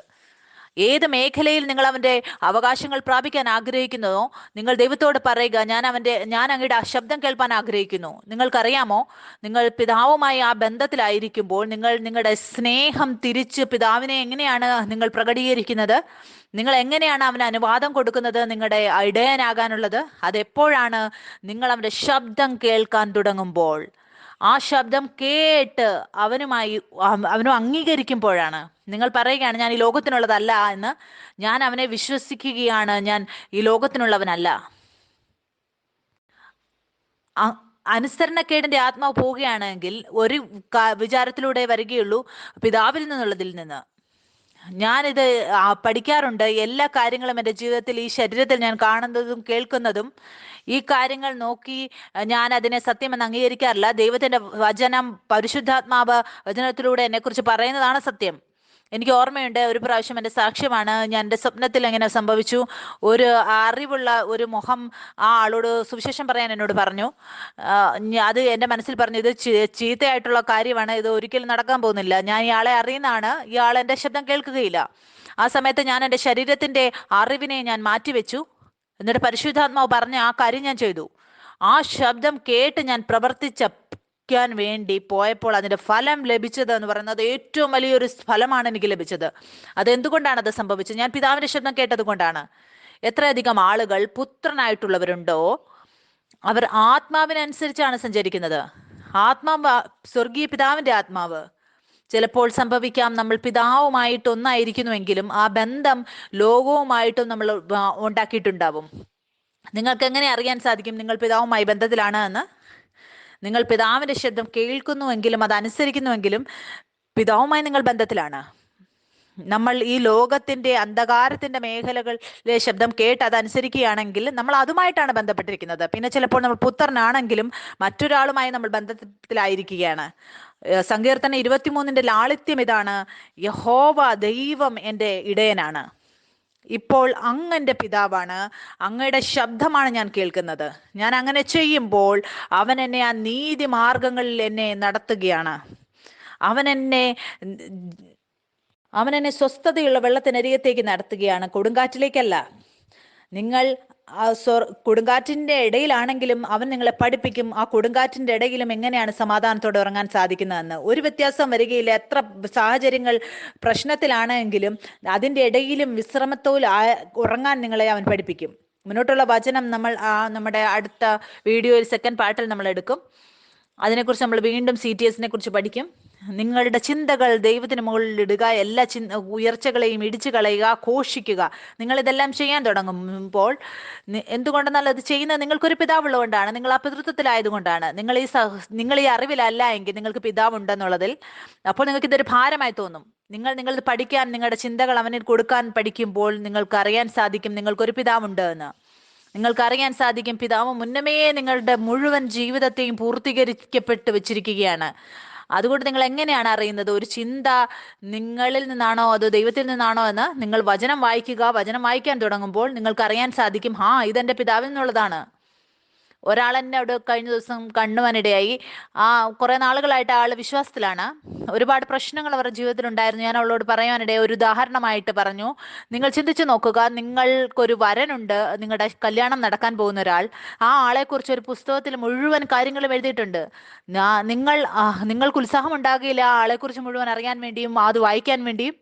ഏത് മേഖലയിൽ നിങ്ങൾ അവൻ്റെ അവകാശങ്ങൾ പ്രാപിക്കാൻ ആഗ്രഹിക്കുന്നതോ, നിങ്ങൾ ദൈവത്തോട് പറയുക, ഞാൻ അങ്ങയുടെ ആ ശബ്ദം കേൾപ്പാൻ ആഗ്രഹിക്കുന്നു. നിങ്ങൾക്കറിയാമോ, നിങ്ങൾ പിതാവുമായി ആ ബന്ധത്തിലായിരിക്കുമ്പോൾ നിങ്ങളുടെ സ്നേഹം തിരിച്ച് പിതാവിനെ എങ്ങനെയാണ് നിങ്ങൾ പ്രകടീകരിക്കുന്നത്? നിങ്ങൾ എങ്ങനെയാണ് അവന് അനുവാദം കൊടുക്കുന്നത് നിങ്ങളുടെ ഇടയനാകാനുള്ളത്? അതെപ്പോഴാണ്? നിങ്ങൾ അവൻ്റെ ശബ്ദം കേൾക്കാൻ തുടങ്ങുമ്പോൾ, ആ ശബ്ദം കേട്ട് അവനും അംഗീകരിക്കുമ്പോഴാണ്. നിങ്ങൾ പറയുകയാണ്, ഞാൻ ഈ ലോകത്തിനുള്ളതല്ല എന്ന്. ഞാൻ അവനെ വിശ്വസിക്കുകയാണ്, ഞാൻ ഈ ലോകത്തിനുള്ളവനല്ല. അനുസരണക്കേടിന്റെ ആത്മാവ് പോവുകയാണെങ്കിൽ ഒരു വിചാരത്തിലൂടെ വരികയുള്ളൂ, പിതാവിൽ നിന്നുള്ളതിൽ നിന്ന്. ഞാനിത് പഠിക്കാറുണ്ട്. എല്ലാ കാര്യങ്ങളും എൻ്റെ ജീവിതത്തിൽ, ഈ ശരീരത്തിൽ ഞാൻ കാണുന്നതും കേൾക്കുന്നതും, ഈ കാര്യങ്ങൾ നോക്കി ഞാൻ അതിനെ സത്യമെന്ന് അംഗീകരിക്കാറില്ല. ദൈവത്തിന്റെ വചനം, പരിശുദ്ധാത്മാവ് വചനത്തിലൂടെ എന്നെക്കുറിച്ച് പറയുന്നതാണ് സത്യം. എനിക്ക് ഓർമ്മയുണ്ട്, ഒരു പ്രാവശ്യം എൻ്റെ സാക്ഷ്യമാണ്, ഞാൻ എൻ്റെ സ്വപ്നത്തിൽ എങ്ങനെ സംഭവിച്ചു. ഒരു അറിവുള്ള ഒരു മുഖം ആ ആളോട് സുവിശേഷം പറയാൻ എന്നോട് പറഞ്ഞു. അത് എൻ്റെ മനസ്സിൽ പറഞ്ഞു, ഇത് ചീത്തയായിട്ടുള്ള കാര്യമാണ്, ഇത് ഒരിക്കലും നടക്കാൻ പോകുന്നില്ല, ഞാൻ ഇയാളെ അറിയുന്നതാണ്, ഇയാൾ എൻ്റെ ശബ്ദം കേൾക്കുകയില്ല. ആ സമയത്ത് ഞാൻ എൻ്റെ ശരീരത്തിൻ്റെ അറിവിനെ ഞാൻ മാറ്റിവെച്ചു. എന്നിട്ട് പരിശുദ്ധാത്മാവ് പറഞ്ഞ ആ കാര്യം ഞാൻ ചെയ്തു. ആ ശബ്ദം കേട്ട് ഞാൻ പ്രവർത്തിക്കാൻ വേണ്ടി പോയപ്പോൾ അതിന്റെ ഫലം ലഭിച്ചത് എന്ന് പറയുന്നത് ഏറ്റവും വലിയൊരു ഫലമാണ് എനിക്ക് ലഭിച്ചത്. അതെന്തുകൊണ്ടാണ് അത് സംഭവിച്ചത്? ഞാൻ പിതാവിന്റെ ശബ്ദം കേട്ടത് കൊണ്ടാണ്. എത്രയധികം ആളുകൾ പുത്രനായിട്ടുള്ളവരുണ്ടോ, അവർ ആത്മാവിനനുസരിച്ചാണ് സഞ്ചരിക്കുന്നത്. ആത്മാവ്, സ്വർഗീയ പിതാവിന്റെ ആത്മാവ്. ചിലപ്പോൾ സംഭവിക്കാം, നമ്മൾ പിതാവുമായിട്ട് ഒന്നായിരിക്കുന്നുവെങ്കിലും ആ ബന്ധം ലോകവുമായിട്ടും നമ്മൾ ഉണ്ടാക്കിയിട്ടുണ്ടാവും. നിങ്ങൾക്ക് എങ്ങനെ അറിയാൻ സാധിക്കും നിങ്ങൾ പിതാവുമായി ബന്ധത്തിലാണ് എന്ന്? നിങ്ങൾ പിതാവിന്റെ ശബ്ദം കേൾക്കുന്നുവെങ്കിലും അത് അനുസരിക്കുന്നുവെങ്കിലും പിതാവുമായി നിങ്ങൾ ബന്ധത്തിലാണ്. നമ്മൾ ഈ ലോകത്തിന്റെ അന്ധകാരത്തിന്റെ മേഖലകളിലെ ശബ്ദം കേട്ട് അതനുസരിക്കുകയാണെങ്കിൽ നമ്മൾ അതുമായിട്ടാണ് ബന്ധപ്പെട്ടിരിക്കുന്നത്. പിന്നെ ചിലപ്പോൾ നമ്മൾ പുത്രനാണെങ്കിലും മറ്റൊരാളുമായി നമ്മൾ ബന്ധത്തിലായിരിക്കുകയാണ്. സങ്കീർത്തനം 23 ലാളിത്യം ഇതാണ്: യഹോവ ദൈവം എൻ്റെ ഇടയനാണ്, ഇപ്പോൾ അങ്ങന്റെ പിതാവാണ്, അങ്ങയുടെ ശബ്ദമാണ് ഞാൻ കേൾക്കുന്നത്. ഞാൻ അങ്ങനെ ചെയ്യുമ്പോൾ അവൻ എന്നെ ആ നീതി മാർഗങ്ങളിൽ എന്നെ നടത്തുകയാണ്. അവൻ എന്നെ സ്വസ്ഥതയുള്ള വെള്ളത്തിനരികത്തേക്ക് നടത്തുകയാണ്, കൊടുങ്കാറ്റിലേക്കല്ല. നിങ്ങൾ കൊടുങ്കാറ്റിന്റെ ഇടയിലാണെങ്കിലും അവൻ നിങ്ങളെ പഠിപ്പിക്കും, ആ കൊടുങ്കാറ്റിന്റെ ഇടയിലും എങ്ങനെയാണ് സമാധാനത്തോടെ ഉറങ്ങാൻ സാധിക്കുന്നതെന്ന്. ഒരു വ്യത്യാസം വരികയില്ല. എത്ര സാഹചര്യങ്ങൾ പ്രശ്നത്തിലാണെങ്കിലും അതിൻ്റെ ഇടയിലും വിശ്രമത്തോൽ ഉറങ്ങാൻ നിങ്ങളെ അവൻ പഠിപ്പിക്കും. മുന്നോട്ടുള്ള വചനം നമ്മൾ നമ്മുടെ അടുത്ത വീഡിയോയിൽ സെക്കൻഡ് പാർട്ടിൽ നമ്മൾ എടുക്കും. അതിനെക്കുറിച്ച് നമ്മൾ വീണ്ടും CTSനെ കുറിച്ച് പഠിക്കും. നിങ്ങളുടെ ചിന്തകൾ ദൈവത്തിന് മുകളിൽ ഇടുക, എല്ലാ ഉയർച്ചകളെയും ഇടിച്ചു കളയുക, ഘോഷിക്കുക. നിങ്ങളിതെല്ലാം ചെയ്യാൻ തുടങ്ങുമ്പോൾ എന്തുകൊണ്ടെന്നാൽ അത് ചെയ്യുന്നത് നിങ്ങൾക്കൊരു പിതാവുള്ളതുകൊണ്ടാണ്, നിങ്ങൾ ആ പിതൃത്വത്തിലായതുകൊണ്ടാണ്. നിങ്ങൾ ഈ അറിവിലല്ല എങ്കിൽ നിങ്ങൾക്ക് പിതാവുണ്ടെന്നുള്ളതിൽ, അപ്പോൾ നിങ്ങൾക്ക് ഇതൊരു ഭാരമായി തോന്നും. നിങ്ങൾ പഠിക്കാൻ, നിങ്ങളുടെ ചിന്തകൾ അവനിൽ കൊടുക്കാൻ പഠിക്കുമ്പോൾ നിങ്ങൾക്ക് അറിയാൻ സാധിക്കും നിങ്ങൾക്കൊരു പിതാവുണ്ട് എന്ന്. നിങ്ങൾക്കറിയാൻ സാധിക്കും പിതാവ് മുന്നമേ നിങ്ങളുടെ മുഴുവൻ ജീവിതത്തെയും പൂർത്തീകരിക്കപ്പെട്ട് വെച്ചിരിക്കുകയാണ്. അതുകൊണ്ട് നിങ്ങൾ എങ്ങനെയാണ് അറിയുന്നത് ഒരു ചിന്ത നിങ്ങളിൽ നിന്നാണോ അതോ ദൈവത്തിൽ നിന്നാണോ എന്ന്? നിങ്ങൾ വചനം വായിക്കുക. വചനം വായിക്കാൻ തുടങ്ങുമ്പോൾ നിങ്ങൾക്ക് അറിയാൻ സാധിക്കും, ഇതെന്റെ പിതാവിൽ നിന്നുള്ളതാണ്. ഒരാൾ എന്നെ അവിടെ കഴിഞ്ഞ ദിവസം കണ്ണുവാനിടയായി. കുറെ നാളുകളായിട്ട് ആള് വിശ്വാസത്തിലാണ്. ഒരുപാട് പ്രശ്നങ്ങൾ അവരുടെ ജീവിതത്തിൽ ഉണ്ടായിരുന്നു. ഞാൻ അവളോട് പറയാനിടയായി, ഒരു ഉദാഹരണമായിട്ട് പറഞ്ഞു, നിങ്ങൾ ചിന്തിച്ചു നോക്കുക, നിങ്ങൾക്കൊരു വരനുണ്ട്, നിങ്ങളുടെ കല്യാണം നടക്കാൻ പോകുന്ന ഒരാൾ. ആ ആളെക്കുറിച്ച് ഒരു പുസ്തകത്തിൽ മുഴുവൻ കാര്യങ്ങളും എഴുതിയിട്ടുണ്ട്. നിങ്ങൾക്ക് ഉത്സാഹം ഉണ്ടാകുകയില്ല ആ ആളെക്കുറിച്ച് മുഴുവൻ അറിയാൻ വേണ്ടിയും അത് വായിക്കാൻ വേണ്ടിയും.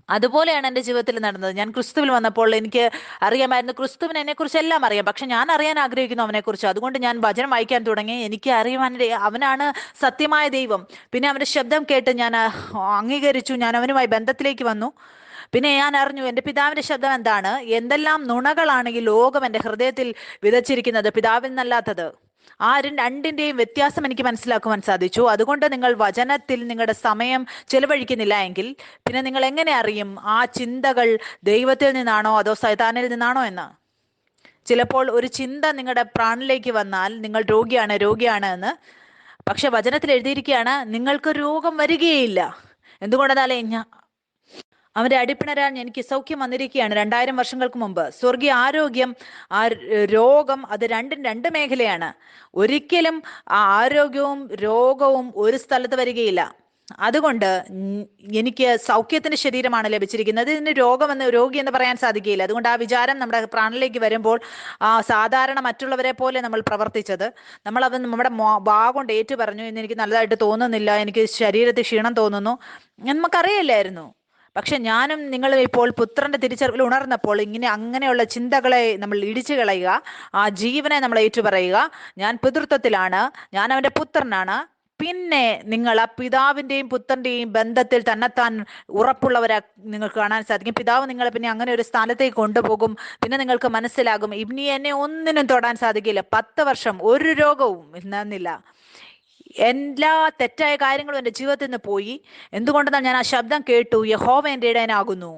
അതുപോലെയാണ് എൻ്റെ ജീവിതത്തിൽ നടന്നത്. ഞാൻ ക്രിസ്തുവിൽ വന്നപ്പോൾ എനിക്ക് അറിയാമായിരുന്നു, ക്രിസ്തുവിന് എന്നെക്കുറിച്ച് എല്ലാം അറിയാം, പക്ഷെ ഞാൻ അറിയാൻ ആഗ്രഹിക്കുന്നു അവനെക്കുറിച്ച്. അതുകൊണ്ട് ഞാൻ വചനം വായിക്കാൻ തുടങ്ങി. എനിക്ക് അറിയുവാൻ അവനാണ് സത്യമായ ദൈവം. പിന്നെ അവൻ്റെ ശബ്ദം കേട്ട് ഞാൻ അംഗീകരിച്ചു. ഞാൻ അവനുമായി ബന്ധത്തിലേക്ക് വന്നു. പിന്നെ ഞാൻ അറിഞ്ഞു എൻ്റെ പിതാവിൻ്റെ ശബ്ദം എന്താണ്. എന്തെല്ലാം നുണകളാണ് ഈ ലോകം എൻ്റെ ഹൃദയത്തിൽ വിതച്ചിരിക്കുന്നത് പിതാവിൽ നിന്നല്ലാത്തത്. രണ്ടിൻ്റെയും വ്യത്യാസം എനിക്ക് മനസ്സിലാക്കുവാൻ സാധിച്ചു. അതുകൊണ്ട് നിങ്ങൾ വചനത്തിൽ നിങ്ങളുടെ സമയം ചെലവഴിക്കുന്നില്ല എങ്കിൽ പിന്നെ നിങ്ങൾ എങ്ങനെ അറിയും ആ ചിന്തകൾ ദൈവത്തിൽ നിന്നാണോ അതോ സൈതാനിൽ നിന്നാണോ എന്ന്? ചിലപ്പോൾ ഒരു ചിന്ത നിങ്ങളുടെ പ്രാണനിലേക്ക് വന്നാൽ നിങ്ങൾ രോഗിയാണ് എന്ന്. പക്ഷെ വചനത്തിൽ എഴുതിയിരിക്കുകയാണ് നിങ്ങൾക്ക് രോഗം വരികയില്ല. എന്തുകൊണ്ടെന്നാലേ അവന്റെ അടിപ്പിണരാൻ എനിക്ക് സൗഖ്യം വന്നിരിക്കുകയാണ്. 2000 വർഷങ്ങൾക്ക് മുമ്പ്. സ്വർഗീയ ആരോഗ്യം, രോഗം, അത് രണ്ട് മേഖലയാണ്. ഒരിക്കലും ആരോഗ്യവും രോഗവും ഒരു സ്ഥലത്ത് വരികയില്ല. അതുകൊണ്ട് എനിക്ക് സൗഖ്യത്തിന്റെ ശരീരമാണ് ലഭിച്ചിരിക്കുന്നത്, ഇതിന് രോഗി എന്ന് പറയാൻ സാധിക്കുകയില്ല. അതുകൊണ്ട് ആ വിചാരം നമ്മുടെ പ്രാണനിലേക്ക് വരുമ്പോൾ സാധാരണ മറ്റുള്ളവരെ പോലെ നമ്മൾ പ്രവർത്തിച്ചത്, നമ്മളത് നമ്മുടെ കൊണ്ട് ഏറ്റു പറഞ്ഞു, ഇന്ന് എനിക്ക് നല്ലതായിട്ട് തോന്നുന്നില്ല, എനിക്ക് ശരീരത്തിൽ ക്ഷീണം തോന്നുന്നു, നമുക്കറിയില്ലായിരുന്നു. പക്ഷെ ഞാനും നിങ്ങളും ഇപ്പോൾ പുത്രന്റെ തിരിച്ചറിവിൽ ഉണർന്നപ്പോൾ അങ്ങനെയുള്ള ചിന്തകളെ നമ്മൾ ഇടിച്ചു കളയുക, ആ ജീവനെ നമ്മൾ ഏറ്റുപറയുക. ഞാൻ പിതൃത്വത്തിലാണ്, ഞാൻ അവന്റെ പുത്രനാണ്. പിന്നെ നിങ്ങൾ ആ പിതാവിന്റെയും പുത്രന്റെയും ബന്ധത്തിൽ തന്നെത്താൻ ഉറപ്പുള്ളവരെ നിങ്ങൾക്ക് കാണാൻ സാധിക്കും. പിതാവ് നിങ്ങളെ പിന്നെ അങ്ങനെ ഒരു സ്ഥാനത്തേക്ക് കൊണ്ടുപോകും. പിന്നെ നിങ്ങൾക്ക് മനസ്സിലാകും, ഇനി എന്നെ ഒന്നിനും തൊടാൻ സാധിക്കില്ല. 10 വർഷം ഒരു രോഗവും നിന്നില്ല. എല്ലാ തെറ്റായ കാര്യങ്ങളും എൻ്റെ ജീവിതത്തിൽ നിന്ന് പോയി. എന്തുകൊണ്ടെന്നാൽ ഞാൻ ആ ശബ്ദം കേട്ടു, യഹോവ എൻ്റെ ഇടയനാകുന്നു.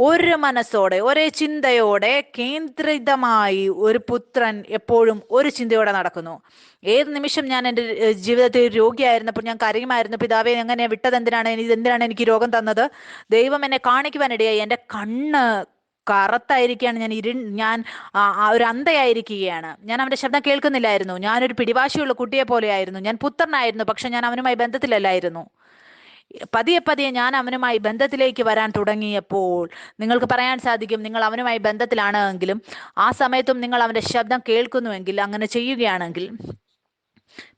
ഒരു മനസ്സോടെ, ഒരേ ചിന്തയോടെ, കേന്ദ്രിതമായി ഒരു പുത്രൻ എപ്പോഴും ഒരു ചിന്തയോടെ നടക്കുന്നു. ഏത് നിമിഷം ഞാൻ എൻ്റെ ജീവിതത്തിൽ രോഗിയായിരുന്നപ്പോൾ ഞാൻ കരയുമായിരുന്നു, പിതാവെ എങ്ങനെ വിട്ടതെന്തിനാണ്, ഇതെന്തിനാണ് എനിക്ക് രോഗം തന്നത്? ദൈവം എന്നെ കാണിക്കുവാനിടയായി. എൻ്റെ കണ്ണ് കറുത്തായിരിക്കുകയാണ്, ഞാൻ ഒരു അന്ധയായിരിക്കുകയാണ്. ഞാൻ അവന്റെ ശബ്ദം കേൾക്കുന്നില്ലായിരുന്നു. ഞാനൊരു പിടിവാശിയുള്ള കുട്ടിയെ പോലെയായിരുന്നു. ഞാൻ പുത്രനായിരുന്നു, പക്ഷെ ഞാൻ അവനുമായി ബന്ധത്തിലല്ലായിരുന്നു. പതിയെ ഞാൻ അവനുമായി ബന്ധത്തിലേക്ക് വരാൻ തുടങ്ങിയപ്പോൾ നിങ്ങൾക്ക് പറയാൻ സാധിക്കും, നിങ്ങൾ അവനുമായി ബന്ധത്തിലാണ് എങ്കിലും ആ സമയത്തും നിങ്ങൾ അവന്റെ ശബ്ദം കേൾക്കുന്നുവെങ്കിൽ, അങ്ങനെ ചെയ്യുകയാണെങ്കിൽ,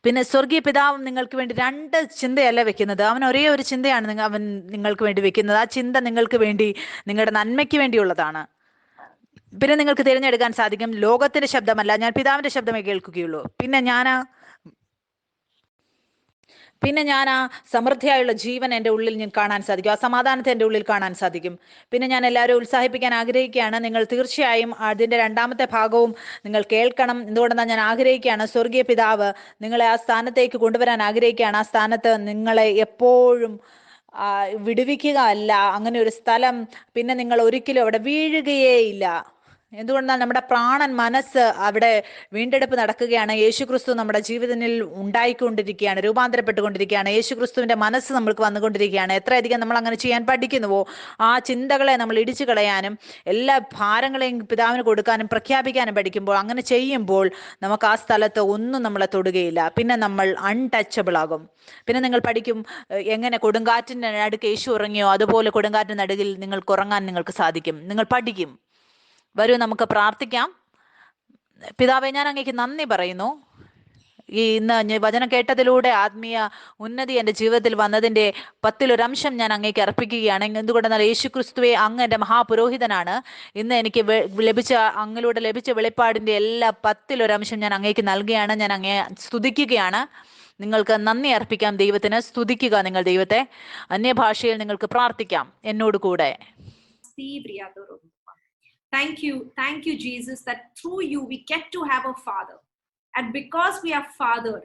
പിന്നെ സ്വർഗീയ പിതാവും നിങ്ങൾക്ക് വേണ്ടി 2 ചിന്തയല്ല വെക്കുന്നത്. അവൻ ഒരേ ഒരു ചിന്തയാണ് അവൻ നിങ്ങൾക്ക് വേണ്ടി വെക്കുന്നത്. ആ ചിന്ത നിങ്ങൾക്ക് വേണ്ടി, നിങ്ങളുടെ നന്മയ്ക്ക് വേണ്ടിയുള്ളതാണ്. പിന്നെ നിങ്ങൾക്ക് തിരഞ്ഞെടുക്കാൻ സാധിക്കും, ലോകത്തിന്റെ ശബ്ദമല്ല, ഞാൻ പിതാവിന്റെ ശബ്ദമേ കേൾക്കുകയുള്ളൂ. പിന്നെ പിന്നെ ഞാൻ ആ സമൃദ്ധിയായുള്ള ജീവൻ എൻ്റെ ഉള്ളിൽ ഞാൻ കാണാൻ സാധിക്കും, ആ സമാധാനത്തെ എൻ്റെ ഉള്ളിൽ കാണാൻ സാധിക്കും. പിന്നെ ഞാൻ എല്ലാവരും ഉത്സാഹിപ്പിക്കാൻ ആഗ്രഹിക്കുകയാണ്, നിങ്ങൾ തീർച്ചയായും അതിൻ്റെ രണ്ടാമത്തെ ഭാഗവും നിങ്ങൾ കേൾക്കണം. എന്തുകൊണ്ടെന്നാൽ ഞാൻ ആഗ്രഹിക്കുകയാണ്, സ്വർഗീയ പിതാവ് നിങ്ങളെ ആ സ്ഥാനത്തേക്ക് കൊണ്ടുവരാൻ ആഗ്രഹിക്കുകയാണ്. ആ സ്ഥാനത്ത് നിങ്ങളെ എപ്പോഴും വിടുവിക്കുക അല്ല, അങ്ങനെ ഒരു സ്ഥലം, പിന്നെ നിങ്ങൾ ഒരിക്കലും അവിടെ വീഴുകയേ ഇല്ല. എന്തുകൊണ്ടാൽ നമ്മുടെ പ്രാണൻ മനസ്സ് അവിടെ വീണ്ടെടുപ്പ് നടക്കുകയാണ്. യേശുക്രിസ്തു നമ്മുടെ ജീവിതത്തിൽ ഉണ്ടായിക്കൊണ്ടിരിക്കുകയാണ്, രൂപാന്തരപ്പെട്ടുകൊണ്ടിരിക്കുകയാണ്. യേശുക്രിസ്തുവിന്റെ മനസ്സ് നമ്മൾക്ക് വന്നുകൊണ്ടിരിക്കുകയാണ്. എത്രയധികം നമ്മൾ അങ്ങനെ ചെയ്യാൻ പഠിക്കുന്നുവോ ആ ചിന്തകളെ നമ്മൾ ഇടിച്ചു കളയാനും എല്ലാ ഭാരങ്ങളെയും പിതാവിന് കൊടുക്കാനും പ്രഖ്യാപിക്കാനും പഠിക്കുമ്പോൾ, അങ്ങനെ ചെയ്യുമ്പോൾ നമുക്ക് ആ സ്ഥലത്ത് ഒന്നും നമ്മളെ തൊടുകയില്ല. പിന്നെ നമ്മൾ അൺടച്ചബിൾ ആകും. പിന്നെ നിങ്ങൾ പഠിക്കും എങ്ങനെ കൊടുങ്കാറ്റിന്റെ നടുക്ക് യേശു ഉറങ്ങിയോ അതുപോലെ കൊടുങ്കാറ്റിന്റെ നടുകിൽ നിങ്ങൾക്ക് ഉറങ്ങാൻ നിങ്ങൾക്ക് സാധിക്കും. നിങ്ങൾ പഠിക്കും. വരൂ നമുക്ക് പ്രാർത്ഥിക്കാം. പിതാവേ, ഞാൻ അങ്ങേക്ക് നന്ദി പറയുന്നു. ഈ ഇന്ന് വചനം കേട്ടതിലൂടെ ആത്മീയ ഉന്നതി എൻ്റെ ജീവിതത്തിൽ വന്നതിൻ്റെ 10% ഞാൻ അങ്ങേക്ക് അർപ്പിക്കുകയാണ്. എന്തുകൊണ്ടെന്നാൽ യേശുക്രിസ്തുവെ അങ്ങ് എൻ്റെ മഹാപുരോഹിതനാണ്. ഇന്ന് എനിക്ക് അങ്ങിലൂടെ ലഭിച്ച വെളിപ്പാടിൻ്റെ എല്ലാ 10% ഞാൻ അങ്ങേക്ക് നൽകുകയാണ്. ഞാൻ അങ്ങേ സ്തുതിക്കുകയാണ്. നിങ്ങൾക്ക് നന്ദി അർപ്പിക്കാം ദൈവത്തിന്. സ്തുതിക്കുക നിങ്ങൾ ദൈവത്തെ. അന്യഭാഷയിൽ നിങ്ങൾക്ക് പ്രാർത്ഥിക്കാം എന്നോട് കൂടെ. Thank you, Jesus, that through you we get to have a Father. And because we are fathered,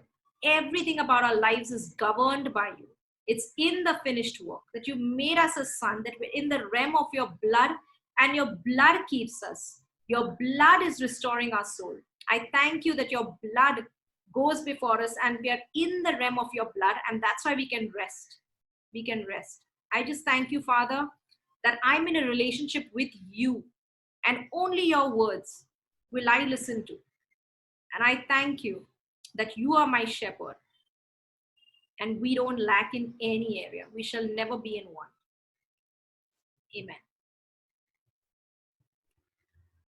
everything about our lives is governed by you. It's in the finished work that you made us a son, that we're in the realm of your blood, and your blood keeps us. Your blood is restoring our soul. I thank you that your blood goes before us and we are in the realm of your blood, and that's why we can rest. We can rest. I just thank you, Father, that I'm in a relationship with you, and only your words will I listen to. And I thank you that you are my shepherd and we don't lack in any area. We shall never be in want. Amen.